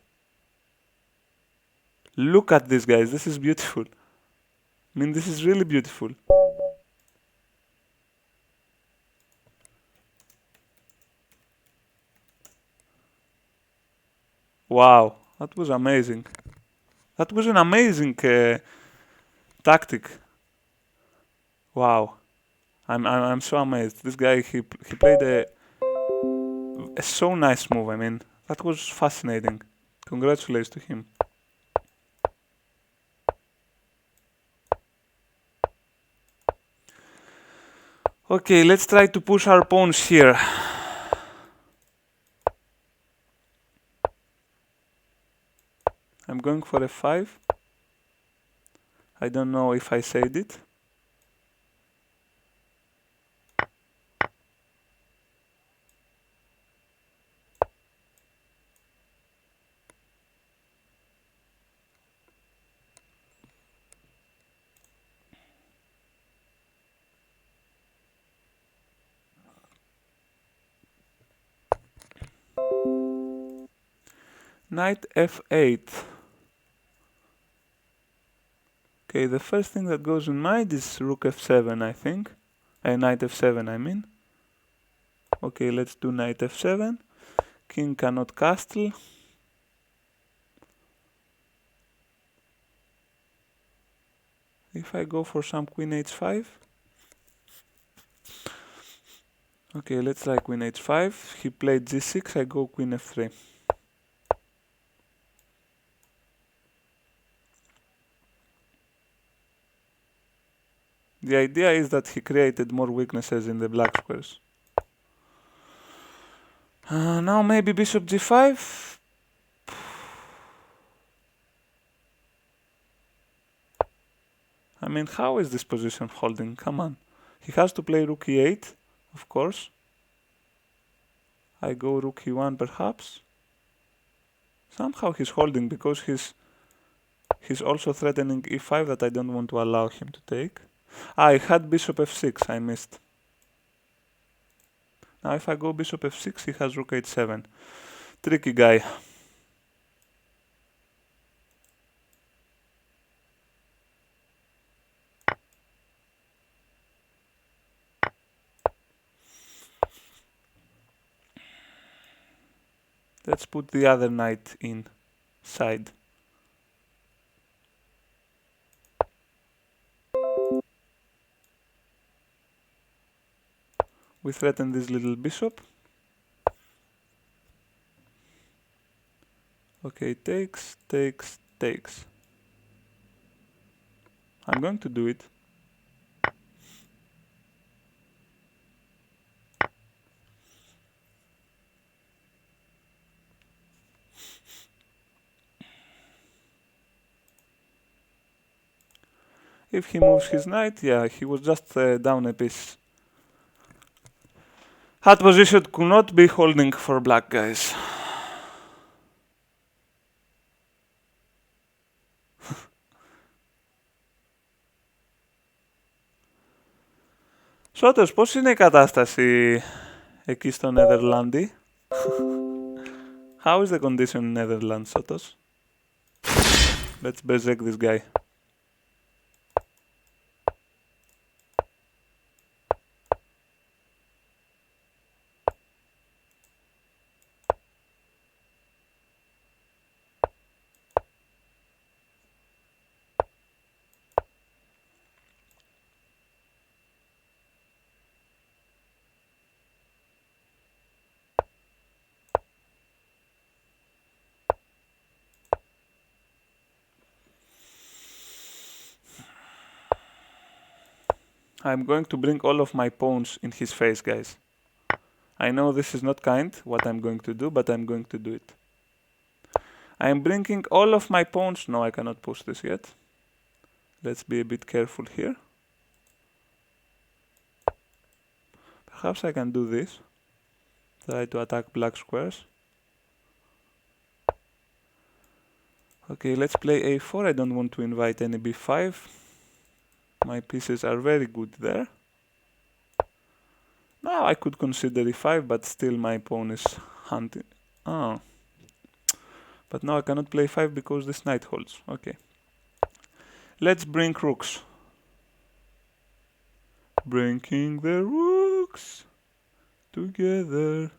Look at this, guys. This is beautiful. I mean, this is really beautiful. Wow, that was amazing. That was an amazing tactic. Wow, I'm so amazed. This guy he played a a so nice move. I mean, that was fascinating. Congratulations to him. Okay, let's try to push our pawns here. I'm going for f5. I don't know if I said it. Knight f8. Okay, the first thing that goes in mind is rook f7, I think. Knight f7, I mean. Okay, let's do knight f7. King cannot castle. If I go for some queen h5. Okay, let's try queen h5. He played g6, I go queen f3. The idea is that he created more weaknesses in the black squares. Now maybe bishop g5. I mean, how is this position holding? Come on. He has to play rook e8, of course. I go rook e1 perhaps. Somehow he's holding because he's also threatening e5 that I don't want to allow him to take. I had bishop f6, I missed. Now if I go bishop f6, he has rook h7. Tricky guy. Let's put the other knight inside. We threaten this little bishop. Okay, takes, takes, takes. I'm going to do it. If he moves his knight, yeah, he was just down a piece. That position could not be holding for black, guys. Σώτος, πώς είναι η κατάσταση εκεί στο Netherlands? How is the condition in Netherlands, Σώτος? Let's berserk this guy. I'm going to bring all of my pawns in his face, guys. I know this is not kind, what I'm going to do, but I'm going to do it. I'm bringing all of my pawns. No, I cannot push this yet. Let's be a bit careful here. Perhaps I can do this. Try to attack black squares. Okay, let's play a4. I don't want to invite any b5. My pieces are very good there. Now I could consider e5, but still my pawn is hunting. Oh. But now I cannot play 5 because this knight holds. Okay. Let's bring rooks. Bringing the rooks together.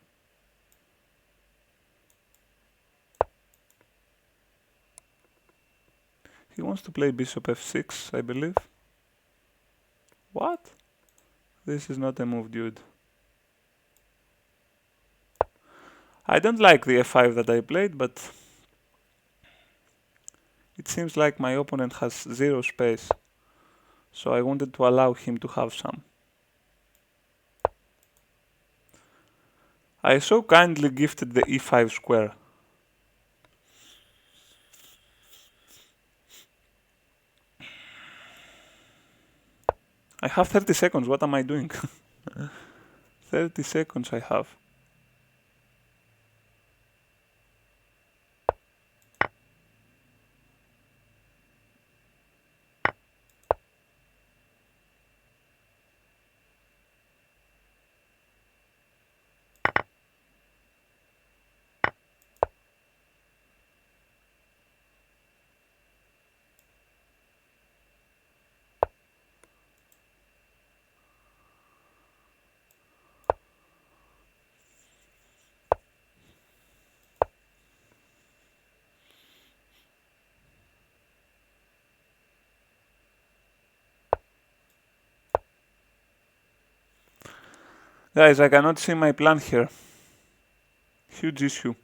He wants to play bishop f6, I believe. What? This is not a move, dude. I don't like the f5 that I played, but it seems like my opponent has zero space, so I wanted to allow him to have some. I so kindly gifted the e5 square. I have 30 seconds, what am I doing? 30 seconds I have. Guys, I cannot see my plan here. Huge issue.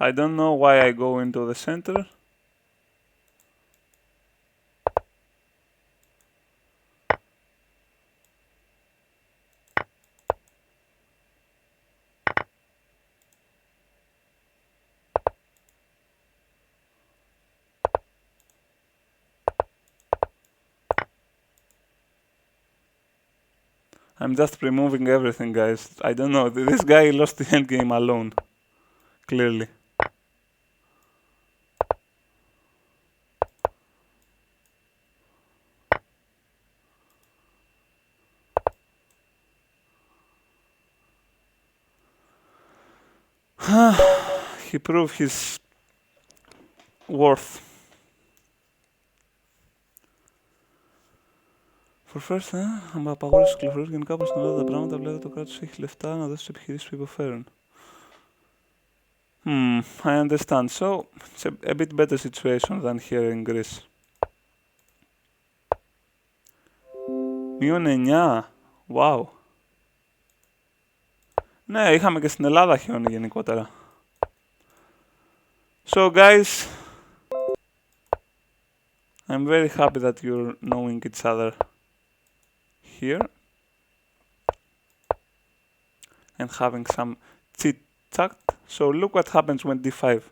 I don't know why I go into the center. I'm just removing everything, guys. I don't know. This guy lost the endgame alone. Clearly. He proved his worth. For first, άμα απαγόρευση κυκλοφορίας γενικά όπως στην Ελλάδα τα πράγματα, βλέπετε το κράτος έχει λεφτά να δώσει στις επιχειρήσεις που υποφέρουν. I understand. So, it's a bit better situation than here in Greece. Μείον 9. Wow. Ναι, είχαμε και στην Ελλάδα χιόνι γενικότερα. So guys, I'm very happy that you're knowing each other here and having some chit chat. So look what happens when d5.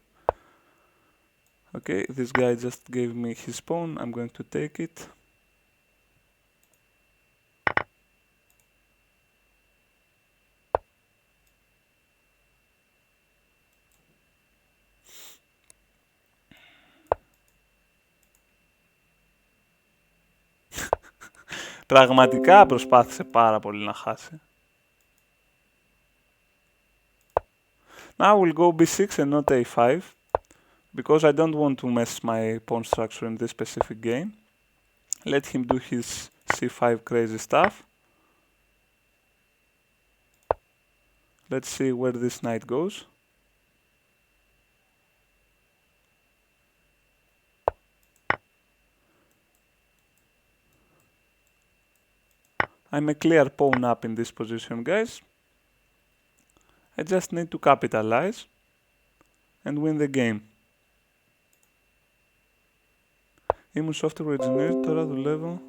Okay, this guy just gave me his pawn. I'm going to take it. Πραγματικά προσπάθησε πάρα πολύ να χάσει. Now we'll go b6 and not a5 because I don't want to mess my pawn structure in this specific game. Let him do his c5 crazy stuff. Let's see where this knight goes. I'm a clear pawn up in this position, guys. I just need to capitalize and win the game. Ήμουν software engineer, τώρα δουλεύω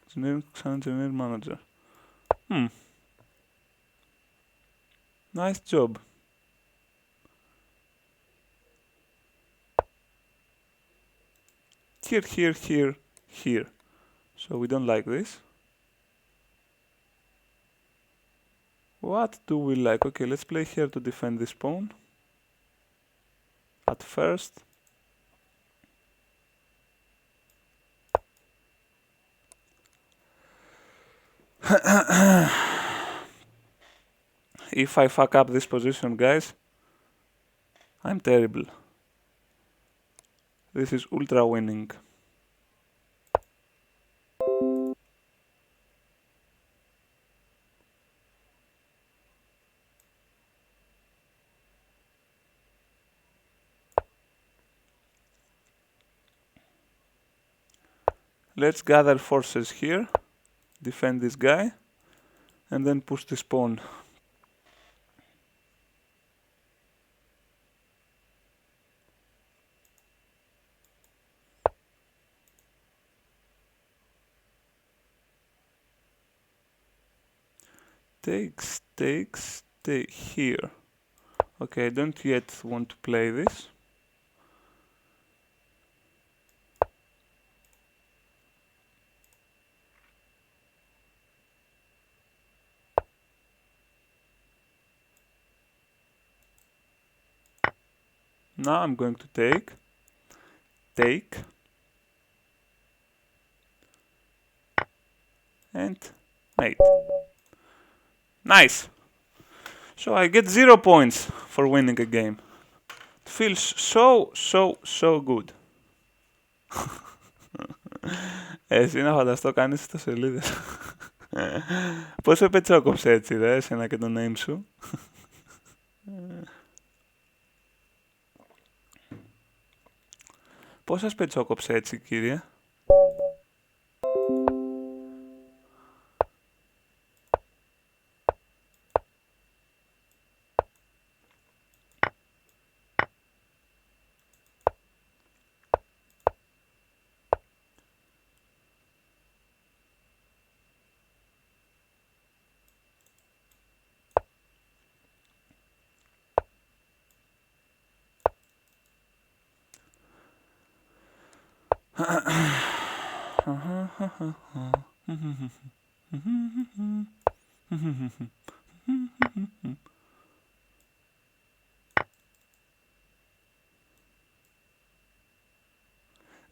engineering σαν engineer manager. Nice job. Here, here, here, here. So we don't like this. What do we like? Okay, let's play here to defend this pawn. At first. If I fuck up this position, guys, I'm terrible. This is ultra winning. Let's gather forces here, defend this guy, and then push this pawn. Takes, takes, take here. Okay, I don't yet want to play this. Now I'm going to take, and mate. Nice! So I get 0 points for winning a game. It feels so good. Εσύ να φανταστώ κάνεις το σελίδες. Πώς σε πετσόκοψε έτσι ρε, εσένα και το name σου. Πώς σας πετσόκοψε έτσι κύριε.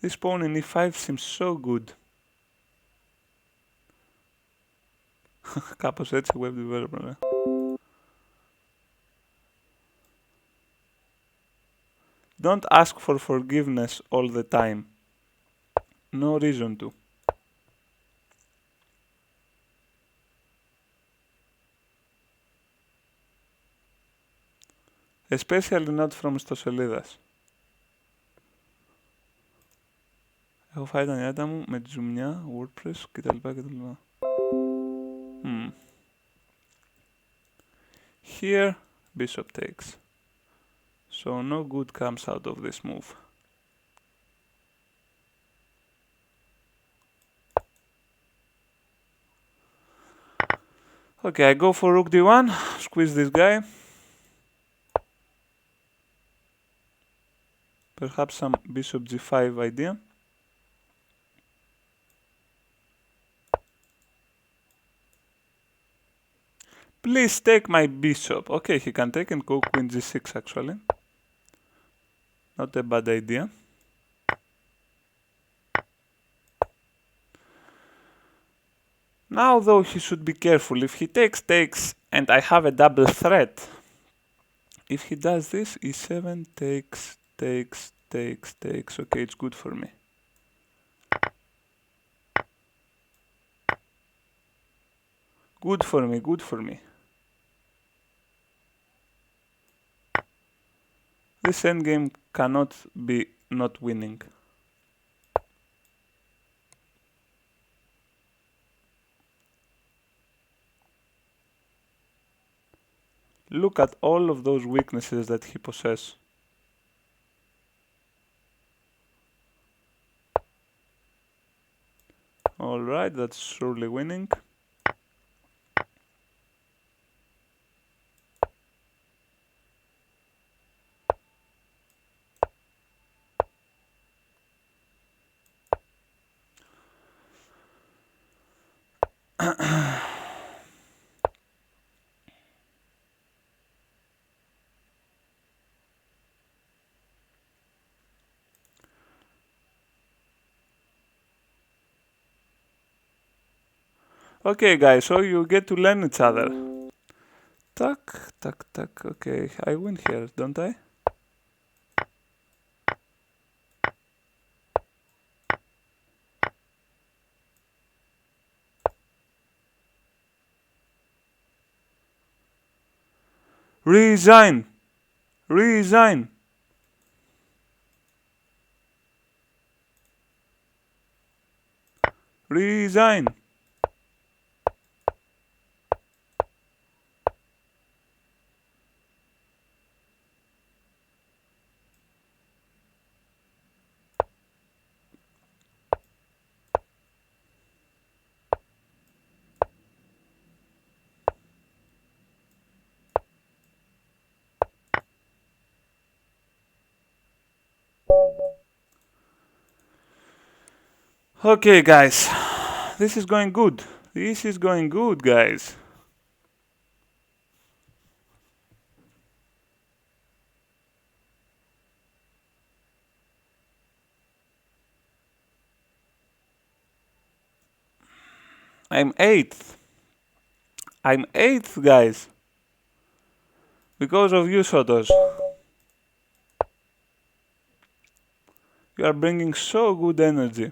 This pawn in e5 seems so good. Κάπως έτσι web developer. Don't ask for forgiveness all the time. No reason to. Especially not from ιστοσελίδας. Έχω φάει τα νιάτα μου με τη ζουμιά, WordPress κτλ. Here, bishop takes. So no good comes out of this move. Okay, I go for rook d1, squeeze this guy. Perhaps some bishop g5 idea. Please take my bishop. Okay, he can take and go queen g6 actually. Not a bad idea. Now though he should be careful. If he takes, and I have a double threat. If he does this, e7 takes. Okay, it's good for me. Good for me. This endgame cannot be not winning. Look at all of those weaknesses that he possesses. Alright, that's surely winning. Okay, guys, so you get to learn each other. Tuck, tuck, tuck. Okay, I win here, don't I? Resign! Resign! Resign! Okay, guys. This is going good. This is going good, guys. I'm 8th. I'm 8th, guys. Because of you, Sotos. You are bringing so good energy.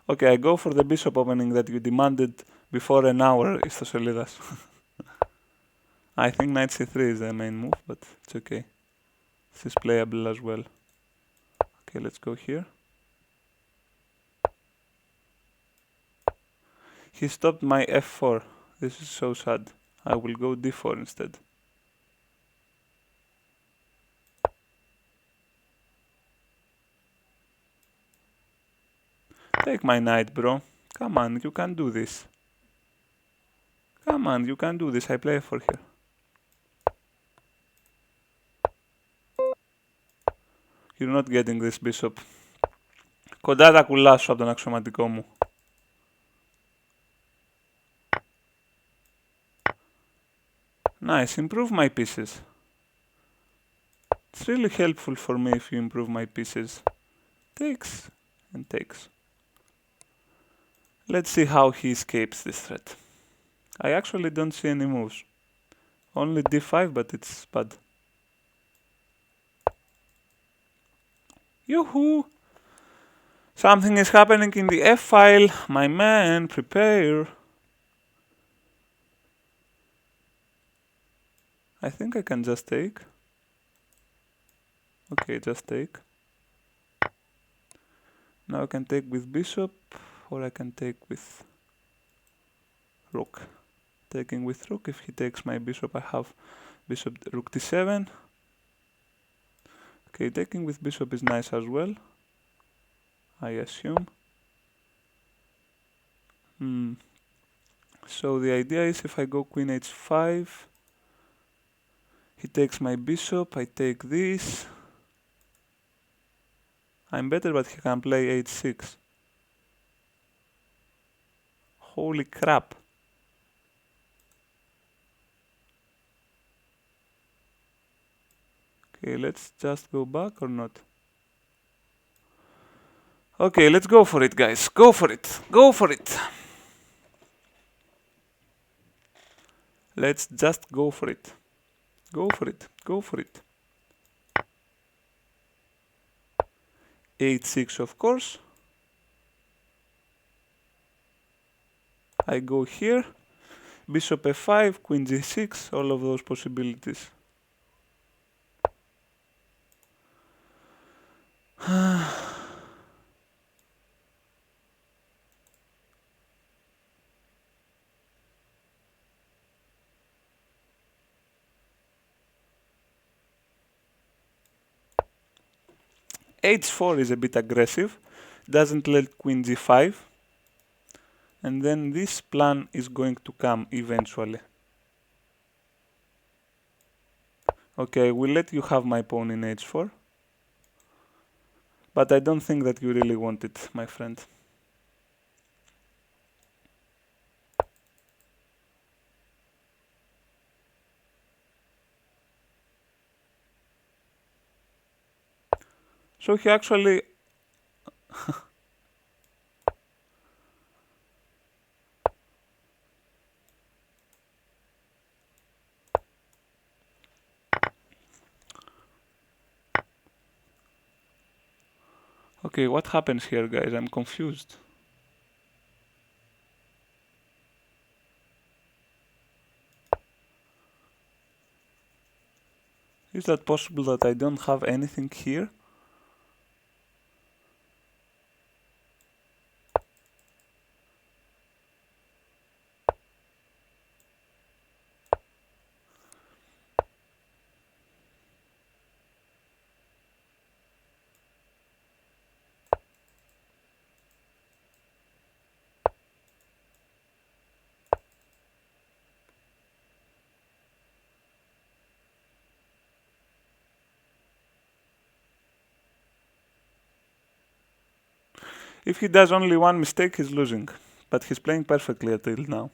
Okay, I go for the bishop opening that you demanded before an hour, Istoselidas. I think knight c3 is the main move, but it's okay. This is playable as well. Okay, let's go here. He stopped my f4. This is so sad. I will go d4 instead. Take my knight, bro. Come on, you can do this. Come on, you can do this. I play for here. You're not getting this bishop. Κοντά τα κουλάσου από τον αξιωματικό μου. Nice, improve my pieces. It's really helpful for me if you improve my pieces. Takes and takes. Let's see how he escapes this threat. I actually don't see any moves. Only d5, but it's bad. Yoo-hoo! Something is happening in the f-file. My man, prepare. I think I can just take. Okay, just take. Now I can take with bishop, or I can take with rook. Taking with rook, if he takes my bishop, I have bishop rook d7. Okay, taking with bishop is nice as well, I assume. So the idea is if I go queen h5, he takes my bishop, I take this. I'm better, but he can play h6. Holy crap. Okay, let's just go back or not. Okay, let's go for it, guys. Go for it. Go for it. Let's just go for it. Go for it. Go for it. h6, of course. I go here. Bishop f5, queen g6, all of those possibilities. h4 is a bit aggressive, doesn't let queen g5, and then this plan is going to come eventually. Okay, we'll let you have my pawn in h4, but I don't think that you really want it, my friend. So he actually Okay, what happens here, guys? I'm confused. Is that possible that I don't have anything here? If he does only one mistake, he's losing. But he's playing perfectly until now.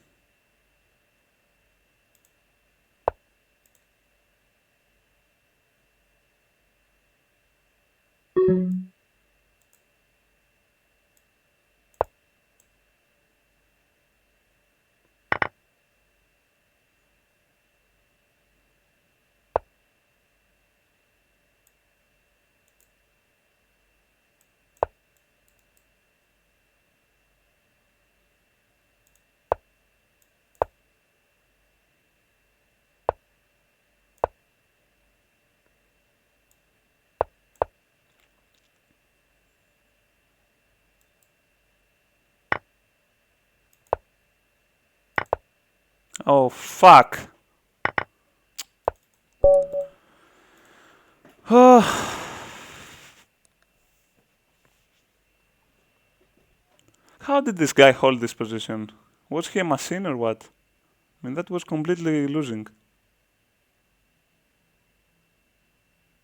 Oh, fuck. How did this guy hold this position? Was he a machine or what? I mean, that was completely losing.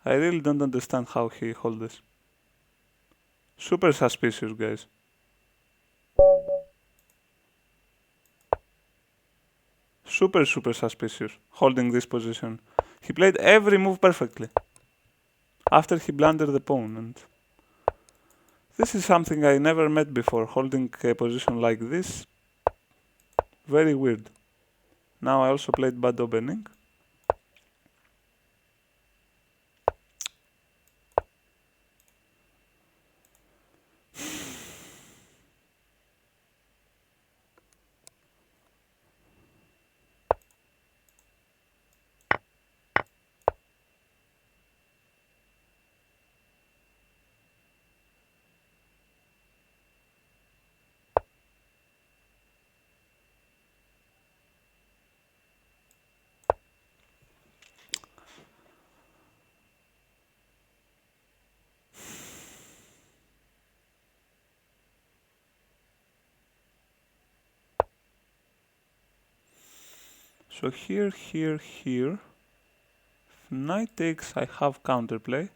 I really don't understand how he hold this. Super suspicious, guys. Super suspicious, holding this position. He played every move perfectly. After he blundered the pawn, and this is something I never met before, holding a position like this. Very weird. Now I also played bad opening. So here. If knight takes, I have counterplay.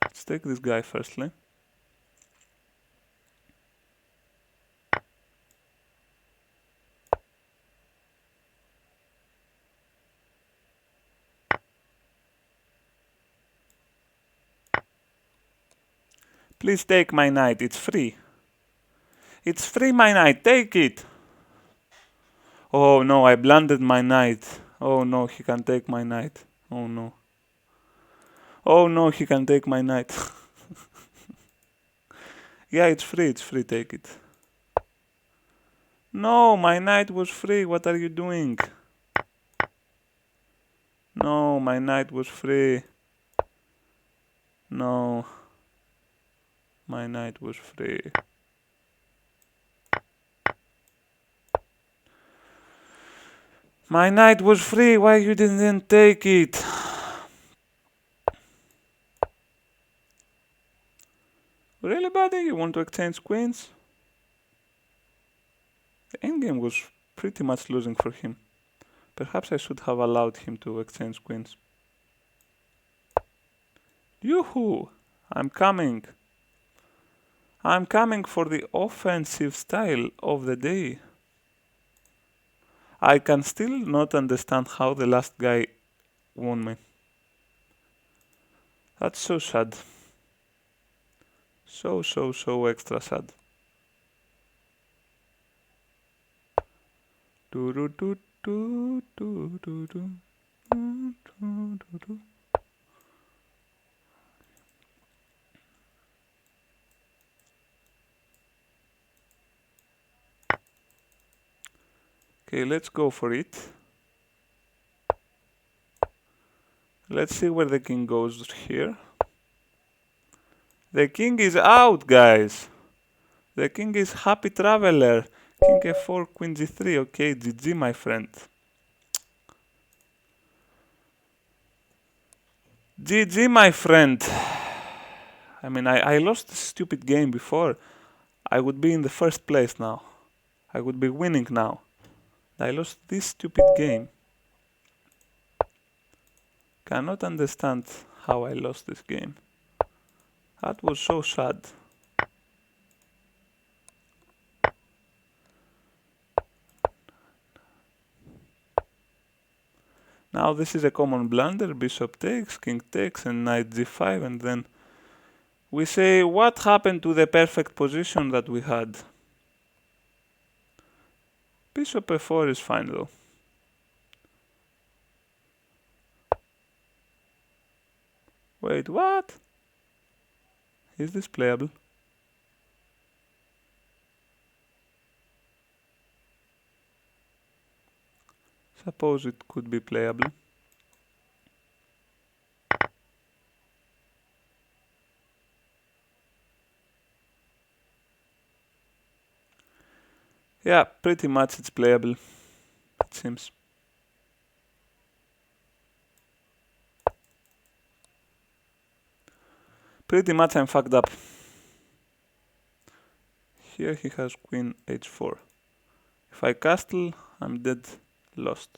Let's take this guy firstly. Please take my knight, it's free. It's free, my knight, take it! Oh no, I blundered my knight. Oh no, he can take my knight. Oh no. Oh no, he can take my knight. Yeah, it's free, take it. No, my knight was free, what are you doing? No, my knight was free. No. My knight was free. My knight was free, why you didn't take it? buddy? You want to exchange queens? The endgame was pretty much losing for him. Perhaps I should have allowed him to exchange queens. Yoo-hoo! I'm coming. I'm coming for the offensive style of the day. I can still not understand how the last guy won me. That's so sad. So extra sad. Do do do do do do do do do do. Okay, let's go for it. Let's see where the king goes here. The king is out, guys. The king is happy traveler. King f4, queen g3. Okay, GG, my friend. GG, my friend. I mean, I lost this stupid game before. I would be in the first place now. I would be winning now. I lost this stupid game. Cannot understand how I lost this game. That was so sad. Now this is a common blunder. Bishop takes, king takes, and knight g5, and then we say, what happened to the perfect position that we had? Bishop f4 is fine though. Wait, what? Is this playable? Suppose it could be playable. Yeah, pretty much it's playable, it seems. Pretty much I'm fucked up. Here he has queen h4. If I castle, I'm dead, lost.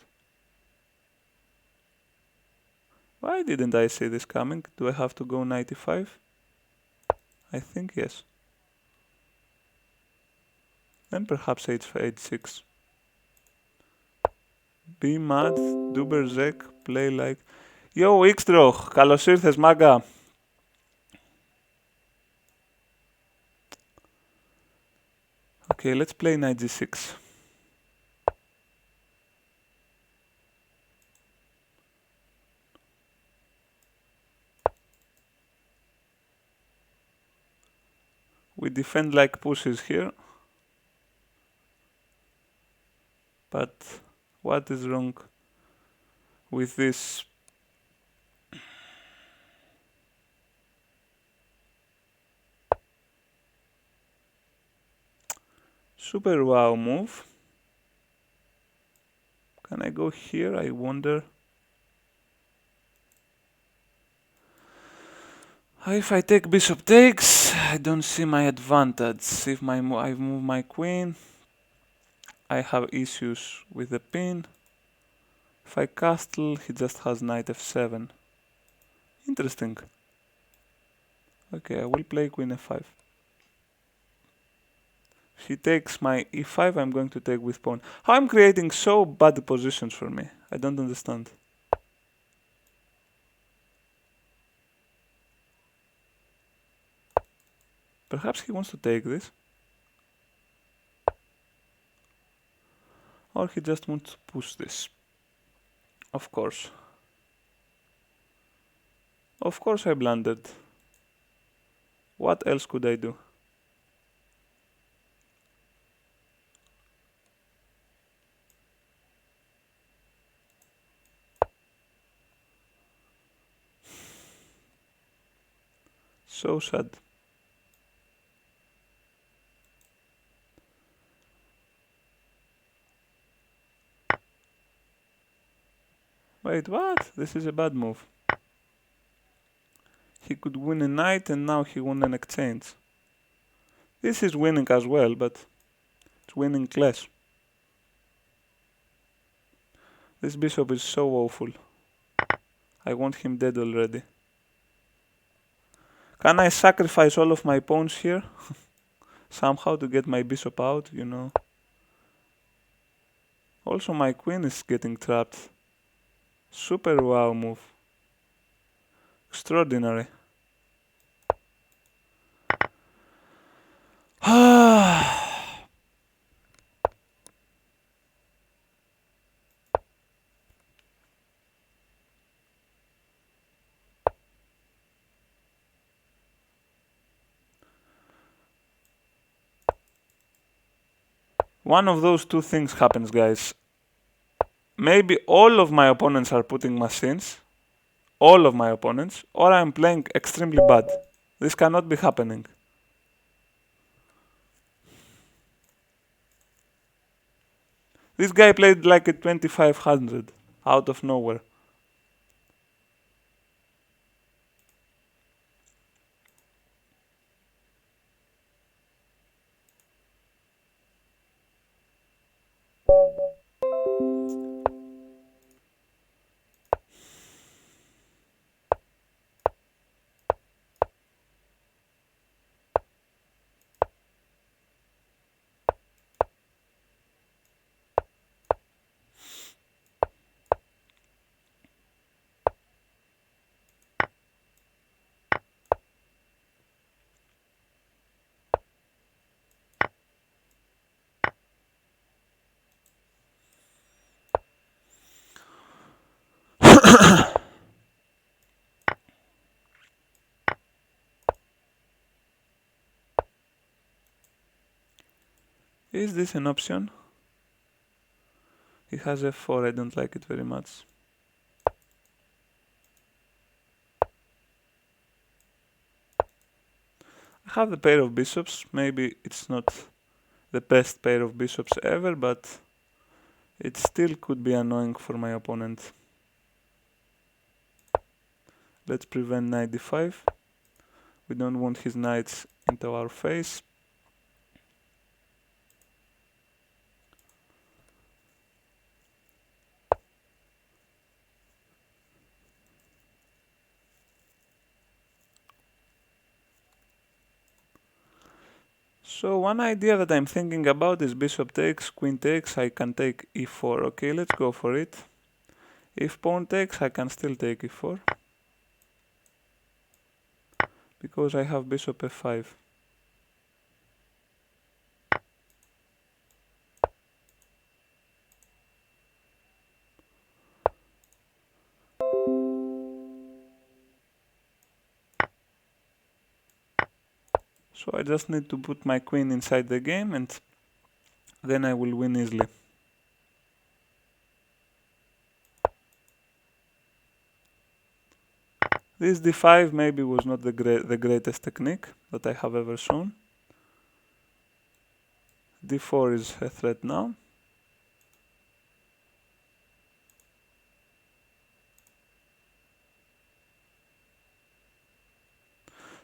Why didn't I see this coming? Do I have to go knight e5? I think yes. Then perhaps h6. Be mad, do berserk, play like... Yo, Xdrog, καλώς ήρθες, μάγκα. Okay, let's play knight g6. We defend like pussies here. But what is wrong with this? Super wow move. Can I go here? I wonder. If I take bishop takes, I don't see my advantage. If I move my queen, I have issues with the pin. If I castle, he just has knight f7. Interesting. Okay, I will play queen f5. If he takes my e5, I'm going to take with pawn. How I'm creating so bad positions for me? I don't understand. Perhaps he wants to take this. Or he just wants to push this. Of course. Of course I blundered. What else could I do? So sad. Wait, what? This is a bad move. He could win a knight and now he won an exchange. This is winning as well, but it's winning less. This bishop is so awful. I want him dead already. Can I sacrifice all of my pawns here? Somehow to get my bishop out, you know. Also my queen is getting trapped. Super wow move. Extraordinary. One of those two things happens, guys. Maybe all of my opponents are putting machines. All of my opponents. Or I'm playing extremely bad. This cannot be happening. This guy played like a 2500 out of nowhere. Is this an option? He has f4, I don't like it very much. I have the pair of bishops. Maybe it's not the best pair of bishops ever, but it still could be annoying for my opponent. Let's prevent knight d5. We don't want his knights into our face. So one idea that I'm thinking about is bishop takes, queen takes, I can take e4. Okay, let's go for it. If pawn takes, I can still take e4. Because I have bishop f5. So I just need to put my queen inside the game and then I will win easily. This d5 maybe was not the greatest technique that I have ever shown. d4 is a threat now.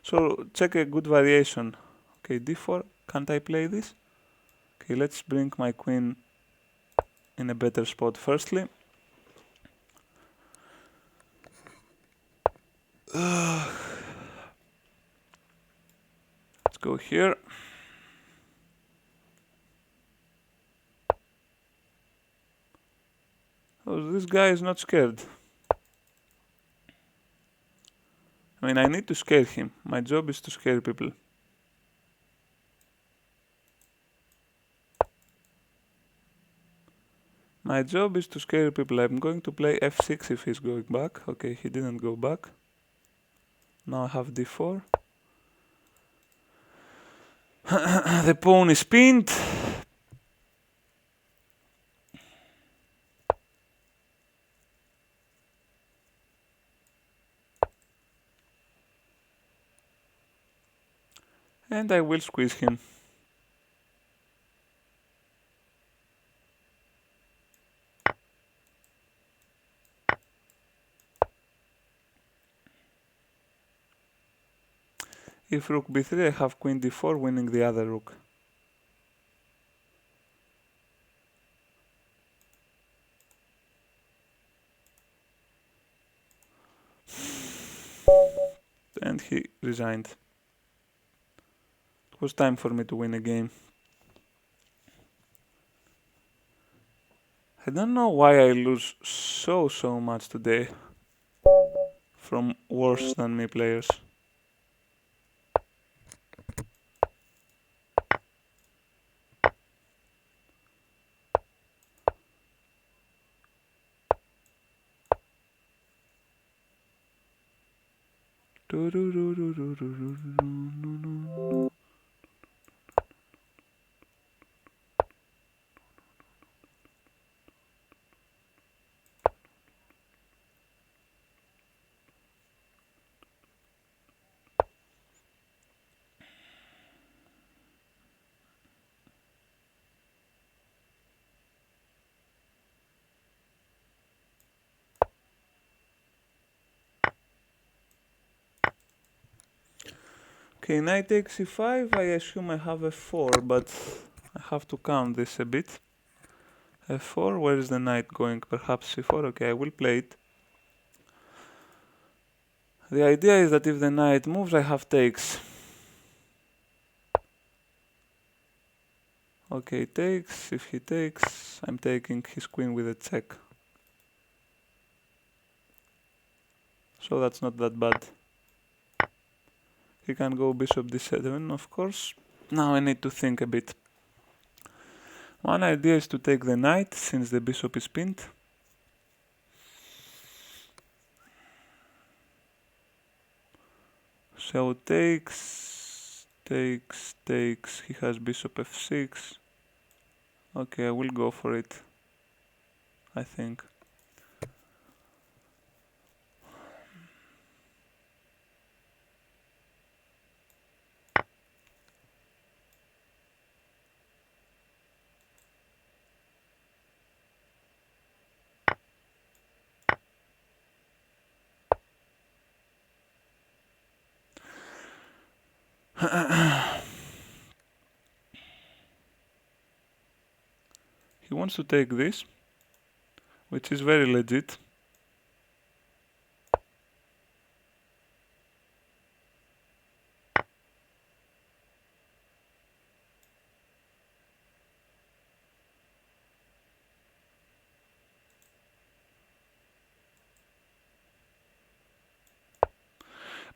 So check a good variation. Okay, d4, can't I play this? Okay, let's bring my queen in a better spot firstly. Let's go here. Oh, this guy is not scared. I mean, I need to scare him. My job is to scare people. My job is to scare people. I'm going to play f6 if he's going back. Okay, he didn't go back. Now I have d4. The pawn is pinned. And I will squeeze him. If rook b3, I have queen d4 winning the other rook. And he resigned. It was time for me to win a game. I don't know why I lose so much today from worse than me players. Okay, knight takes e5, I assume I have f4, but I have to count this a bit. f4, where is the knight going? Perhaps c4, okay, I will play it. The idea is that if the knight moves, I have takes. Okay, takes, if he takes, I'm taking his queen with a check. So that's not that bad. He can go bishop d7, of course. Now I need to think a bit. One idea is to take the knight, since the bishop is pinned. So takes, he has bishop f6. Okay, I will go for it, I think. He wants to take this, which is very legit.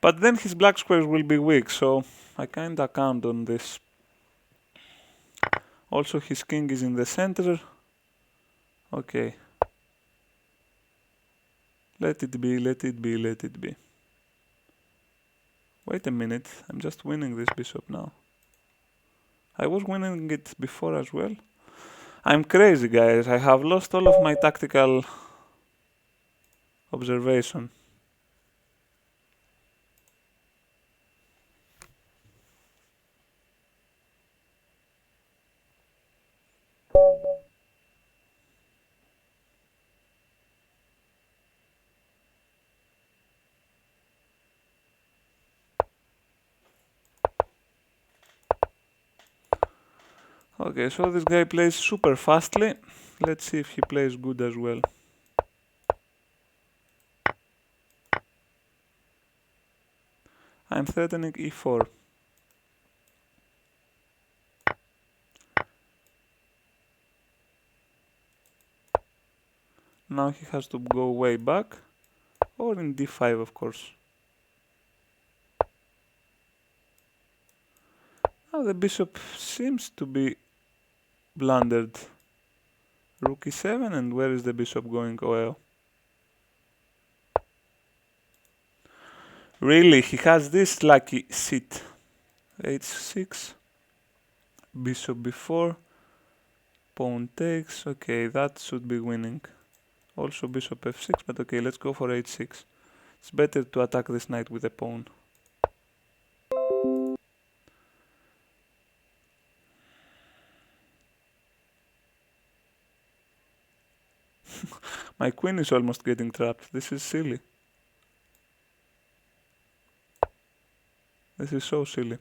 But then his black squares will be weak, so I kinda count on this. Also his king is in the center. Okay. Let it be, let it be, let it be. Wait a minute, I'm just winning this bishop now. I was winning it before as well. I'm crazy, guys. I have lost all of my tactical observation. Okay, so this guy plays super fastly. Let's see if he plays good as well. I'm threatening e4. Now he has to go way back, or in d5 of course. Now the bishop seems to be blundered. Rook e7, and where is the bishop going? Oh well. Really, he has this lucky seat. h6, bishop b4, pawn takes. Okay, that should be winning. Also bishop f6, but okay, let's go for h6. It's better to attack this knight with a pawn. My queen is almost getting trapped. This is silly. This is so silly.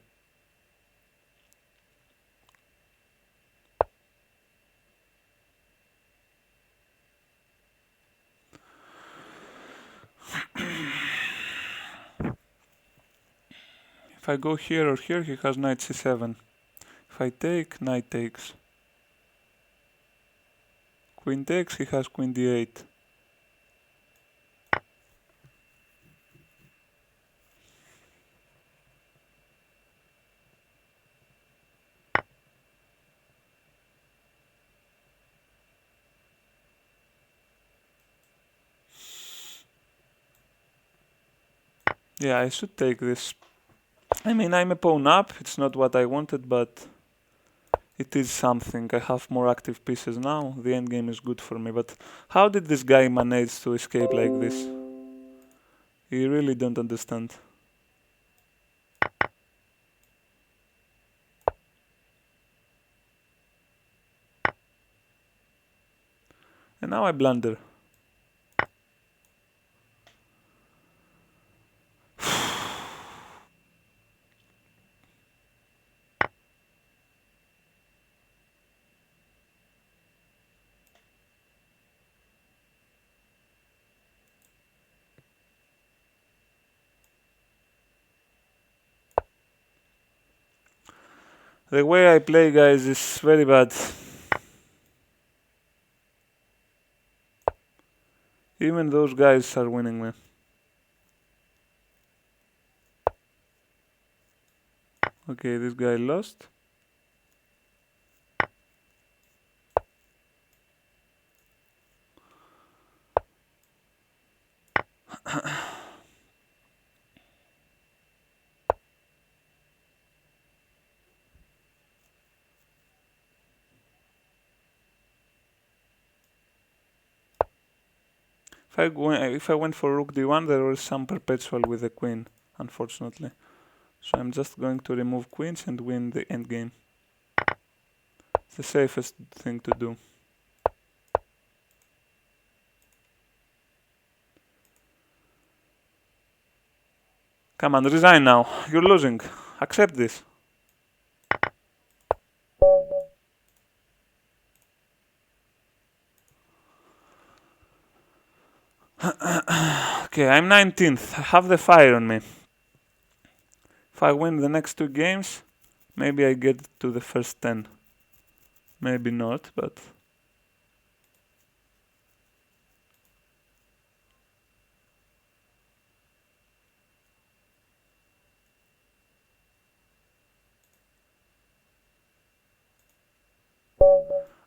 If I go here or here, he has knight c7. If I take, knight takes. Queen takes, he has queen d8. Yeah, I should take this. I mean, I'm a pawn up. It's not what I wanted, but it is something. I have more active pieces now. The endgame is good for me. But how did this guy manage to escape like this? You really don't understand. And now I blunder. The way I play, guys, is very bad. Even those guys are winning me. Okay, this guy lost. If I went for rook d1, there was some perpetual with the queen, unfortunately. So I'm just going to remove queens and win the endgame. It's the safest thing to do. Come on, resign now. You're losing. Accept this. Okay, I'm 19th. I have the fire on me. If I win the next 2 games, maybe I get to the first 10. Maybe not, but...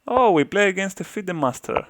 Oh, we play against a FIDE master.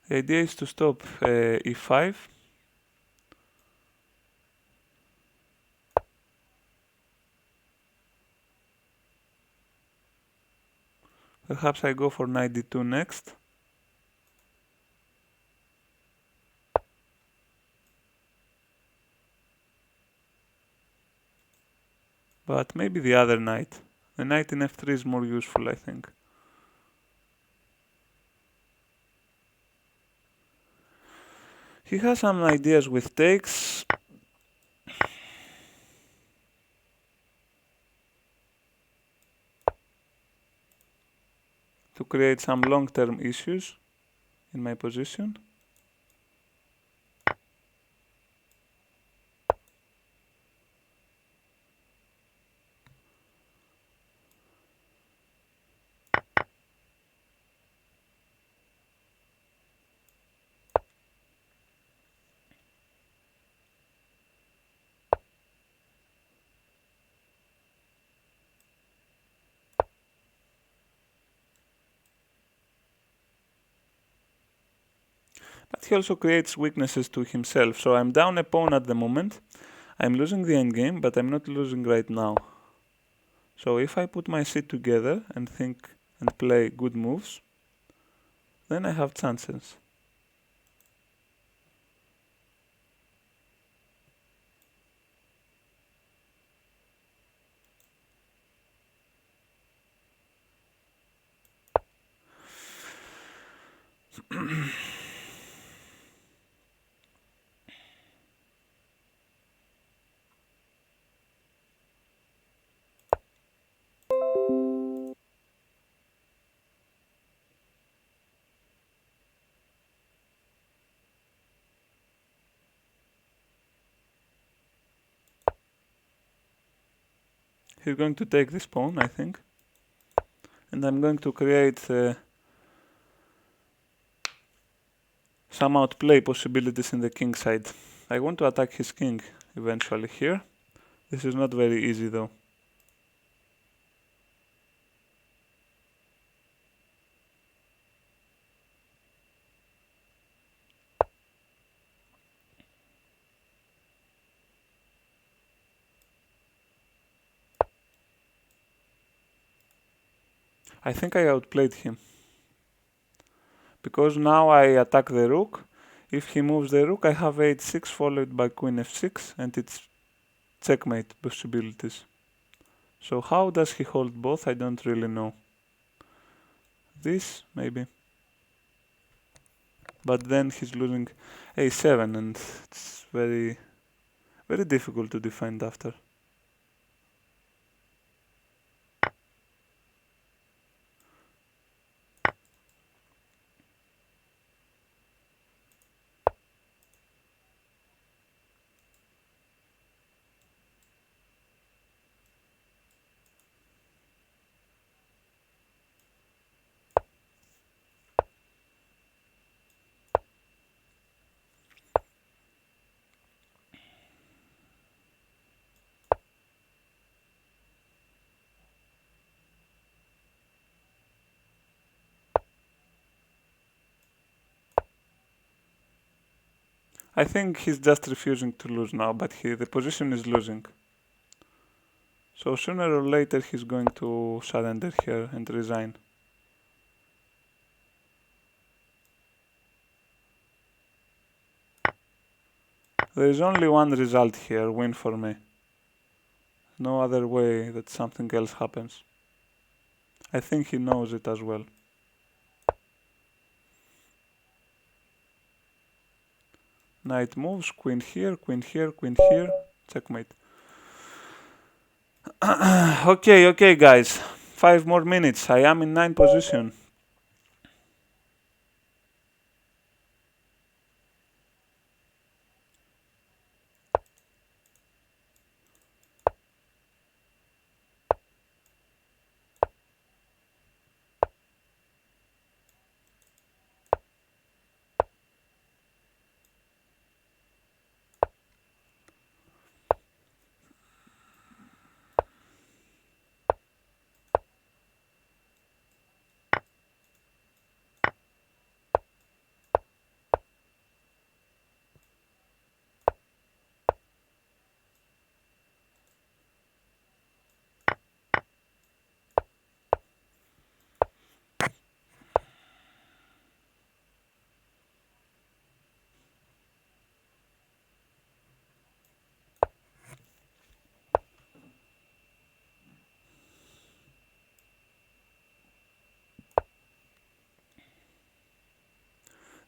The idea is to stop e5. Perhaps I go for knight d2 next. But maybe the other knight. The knight in f3 is more useful, I think. He has some ideas with takes. To create some long-term issues in my position. But he also creates weaknesses to himself. So I'm down a pawn at the moment. I'm losing the endgame, but I'm not losing right now. So if I put my seat together and think and play good moves, then I have chances. He's going to take this pawn, I think. And I'm going to create some outplay possibilities in the king side. I want to attack his king eventually here. This is not very easy though. I think I outplayed him. Because now I attack the rook. If he moves the rook, I have h6 followed by queen f6, and it's checkmate possibilities. So how does he hold both? I don't really know. This, maybe. But then he's losing a7, and it's very, very difficult to defend after. I think he's just refusing to lose now, but the position is losing. So sooner or later he's going to surrender here and resign. There is only one result here, win for me. No other way that something else happens. I think he knows it as well. Knight moves, queen here, queen here, queen here. Checkmate. Okay guys. 5 more minutes. I am in 9 position.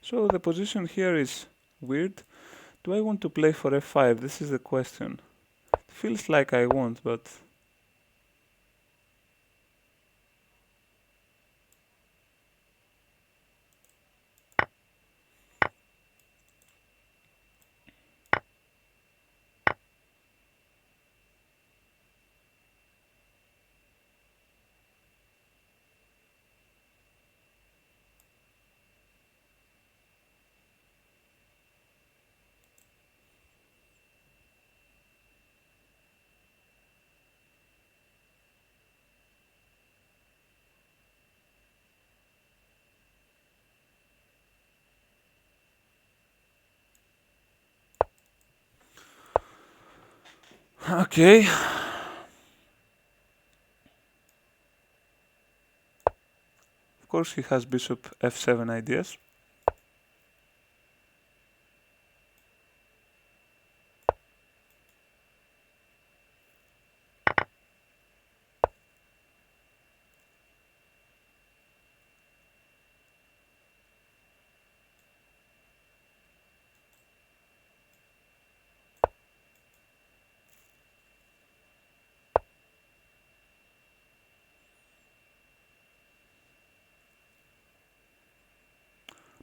So the position here is weird. Do I want to play for f5? This is the question. It feels like I won't, but Okay. Of course he has bishop f7 ideas.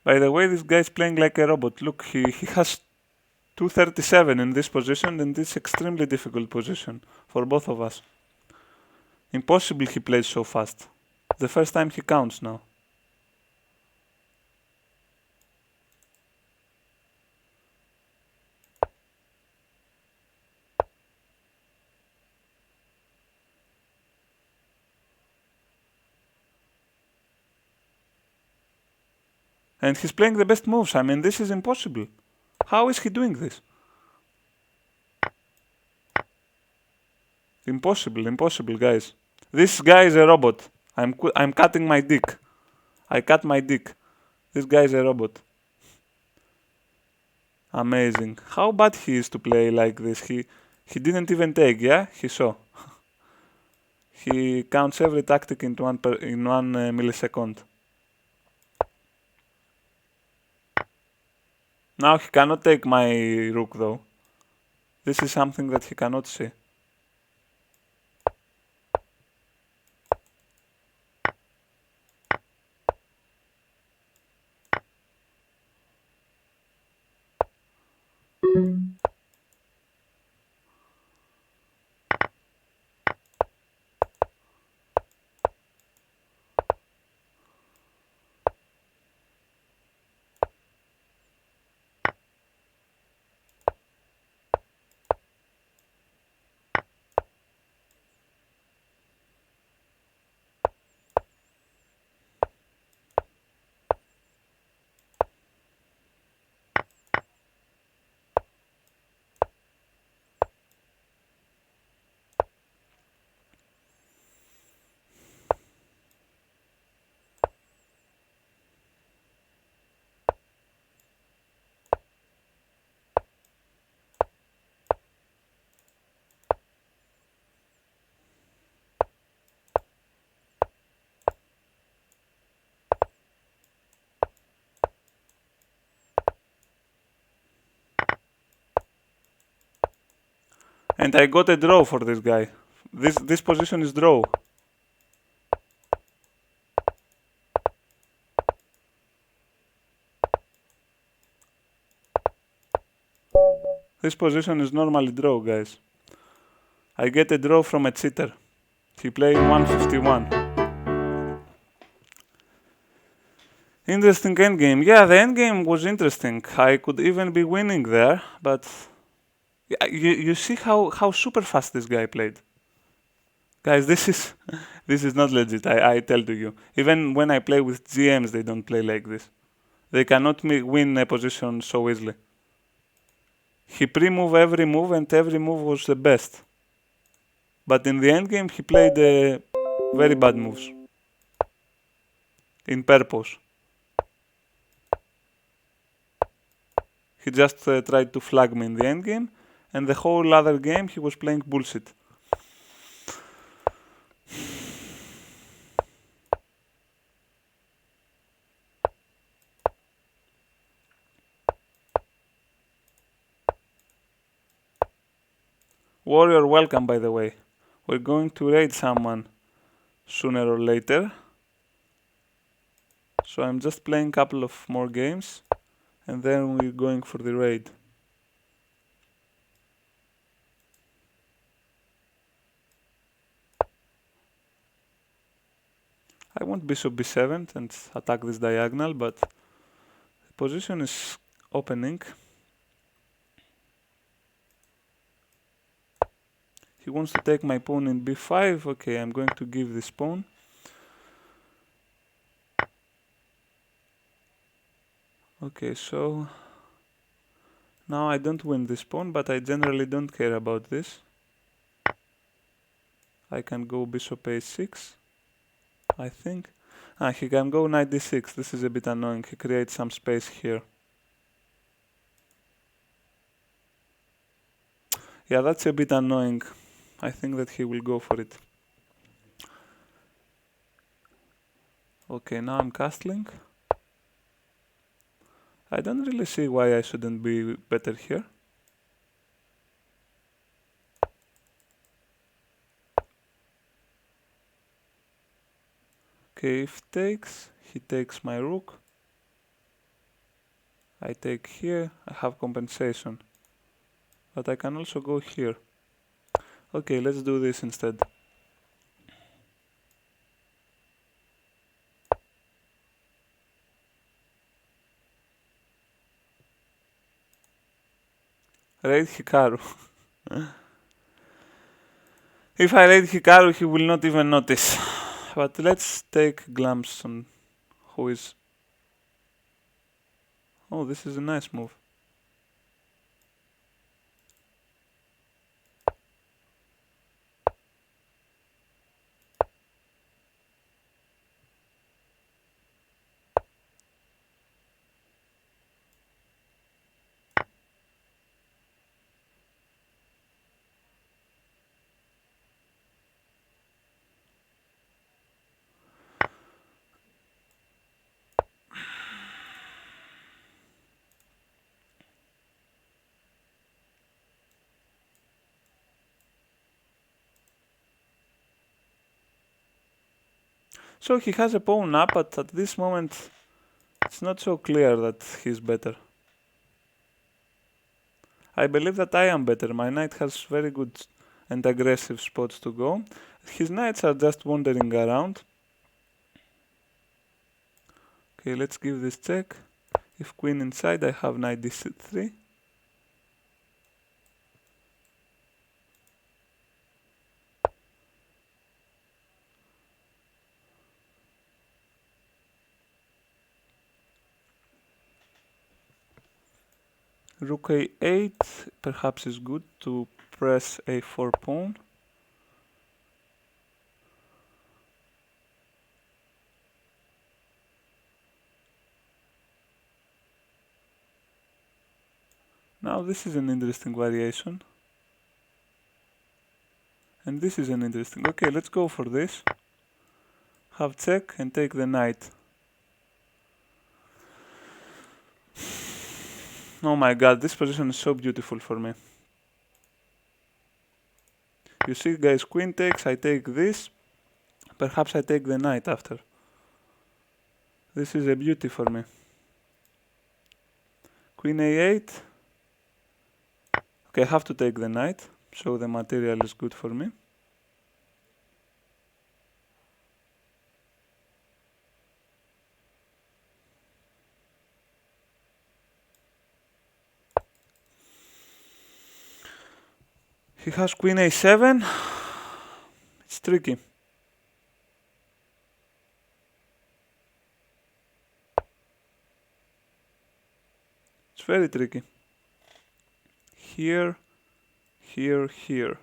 By the way, this guy's playing like a robot. Look, he has 237 in this position, and this extremely difficult position for both of us. Impossible he plays so fast. The first time he counts now. And he's playing the best moves. I mean, this is impossible. How is he doing this? Impossible, impossible, guys. This guy is a robot. I'm cutting my dick. I cut my dick. This guy is a robot. Amazing. How bad he is to play like this. He didn't even take, yeah? He saw. He counts every tactic in one millisecond. Now he cannot take my rook though. This is something that he cannot see. And I got a draw for this guy. This position is draw. This position is normally draw, guys. I get a draw from a cheater. He played 151. Interesting endgame. Yeah, the endgame was interesting. I could even be winning there, but you see how super fast this guy played. Guys, this is not legit. I tell to you. Even when I play with GMs, they don't play like this. They cannot win a position so easily. He pre-move every move, and every move was the best. But in the endgame, he played very bad moves. In purpose. He just tried to flag me in the endgame, and the whole other game he was playing bullshit. Warrior, welcome by the way. We're going to raid someone sooner or later. So I'm just playing a couple of more games, and then we're going for the raid. I want bishop b7 and attack this diagonal, but the position is opening. He wants to take my pawn in b5. Okay, I'm going to give this pawn. Okay, so now I don't win this pawn, but I generally don't care about this. I can go bishop a6, I think. He can go knight d6. This is a bit annoying. He creates some space here. Yeah, that's a bit annoying. I think that he will go for it. Okay, now I'm castling. I don't really see why I shouldn't be better here. Okay, if takes, he takes my rook. I take here, I have compensation. But I can also go here. Okay, let's do this instead. Raid Hikaru. If I raid Hikaru, he will not even notice. But let's take Glamson, who is... Oh, this is a nice move. So he has a pawn up, but at this moment it's not so clear that he's better. I believe that I am better. My knight has very good and aggressive spots to go. His knights are just wandering around. Okay, let's give this check. If queen inside, I have knight d3. Rook a8 perhaps is good to press a4 pawn. Now this is an interesting variation. And this is an interesting... Okay, let's go for this. Have check and take the knight. Oh my god, this position is so beautiful for me. You see guys, queen takes, I take this. Perhaps I take the knight after. This is a beauty for me. Queen a8. Okay, I have to take the knight, so the material is good for me. He has queen a7. It's tricky. It's very tricky. Here, here, here.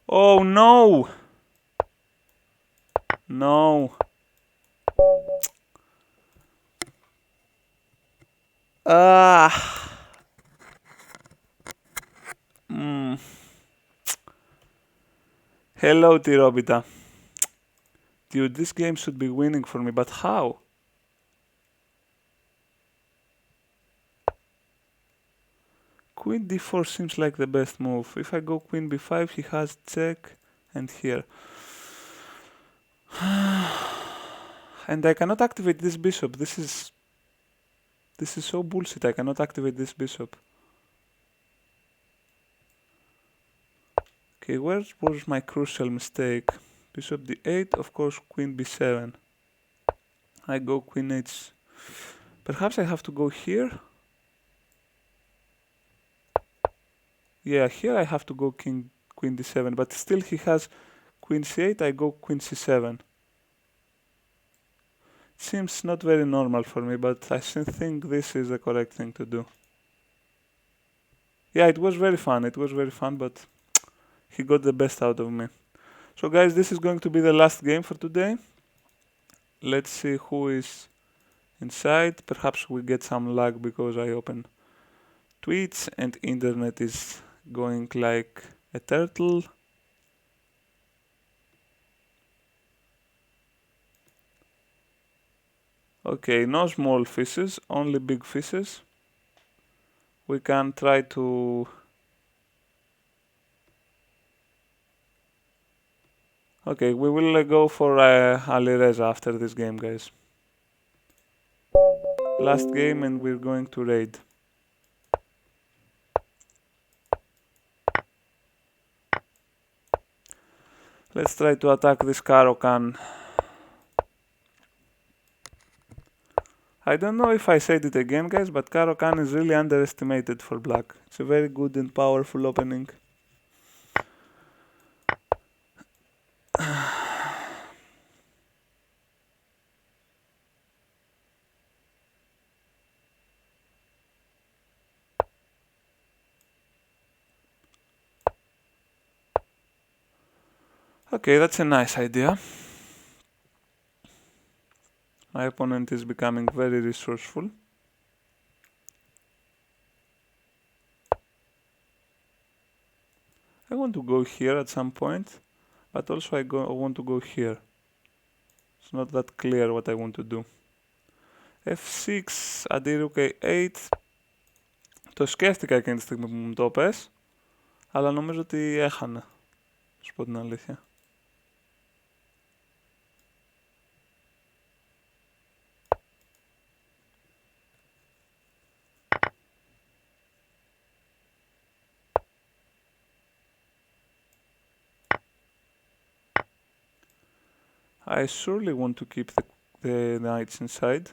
Oh no! No. Ah. Hello, Tirobita. Dude, this game should be winning for me, but how? Queen d4 seems like the best move. If I go queen b5, he has check and here. And I cannot activate this bishop. This is so bullshit. I cannot activate this bishop. Okay, where was my crucial mistake? Bishop d8, of course, queen b7. I go queen h. Perhaps I have to go here. Yeah, here I have to go queen d7, but still he has queen c8, I go queen c7. Seems not very normal for me, but I think this is the correct thing to do. Yeah, it was very fun, but he got the best out of me. So guys, this is going to be the last game for today. Let's see who is inside. Perhaps we get some lag because I open tweets and internet is going like a turtle. Okay, no small fishes, only big fishes. We can try to... Okay, we will go for Alireza after this game, guys. Last game and we're going to raid. Let's try to attack this Caro-Kann. I don't know if I said it again, guys, but Caro-Kann is really underestimated for black. It's a very good and powerful opening. Okay, that's a nice idea. My opponent is becoming very resourceful. I want to go here at some point, but also I want to go here. It's not that clear what I want to do. F6, αντί rook a8. Το σκέφτηκα εκείνη τη στιγμή που μου το πες, αλλά νομίζω ότι έχανα, σου πω την αλήθεια. I surely want to keep the knights inside.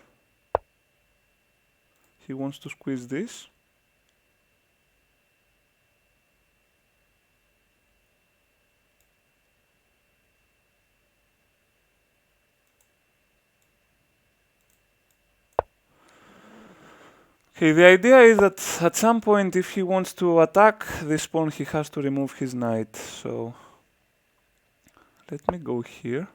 He wants to squeeze this. Okay, the idea is that at some point if he wants to attack this pawn he has to remove his knight, so let me go here.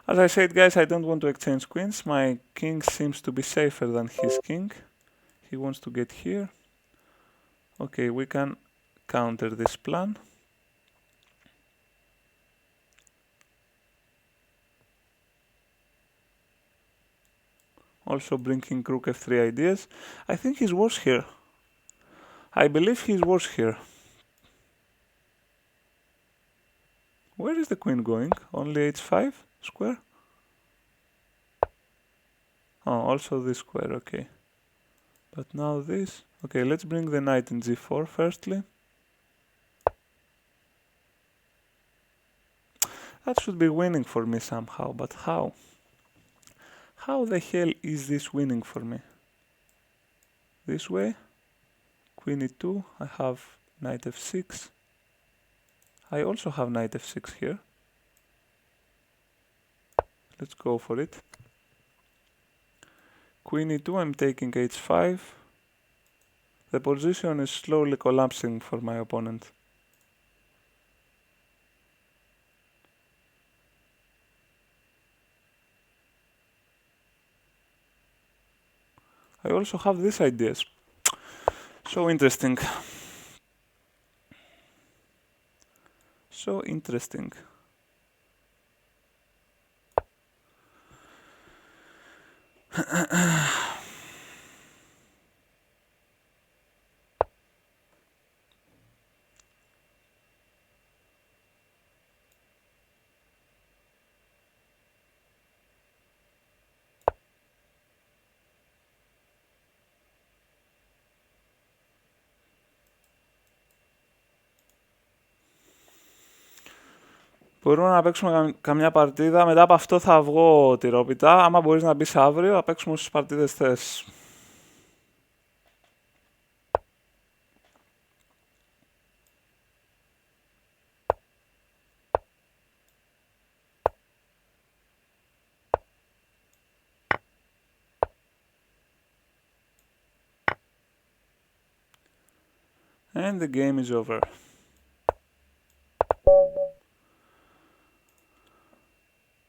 As I said, guys, I don't want to exchange queens. My king seems to be safer than his king. He wants to get here. Okay, we can counter this plan. Also bringing rook f3 ideas. I think he's worse here. I believe he's worse here. Where is the queen going? Only h5 square? Oh, also this square, okay. But now this. Okay, let's bring the knight in g4 firstly. That should be winning for me somehow, but how? How the hell is this winning for me? This way? Queen e2, I have knight f6. I also have knight f6 here. Let's go for it. Queen e2, I'm taking h5. The position is slowly collapsing for my opponent. I also have these ideas. So interesting. So interesting. Μπορούμε να παίξουμε καμιά παρτίδα. Μετά από αυτό θα βγω τυρόπιτα. Άμα μπορείς να μπεις αύριο, θα παίξουμε όσες παρτίδες θες. And the game is over.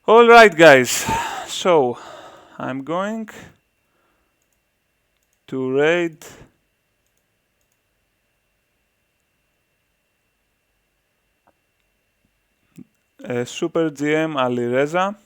Alright guys, so I'm going to raid Super GM Alireza.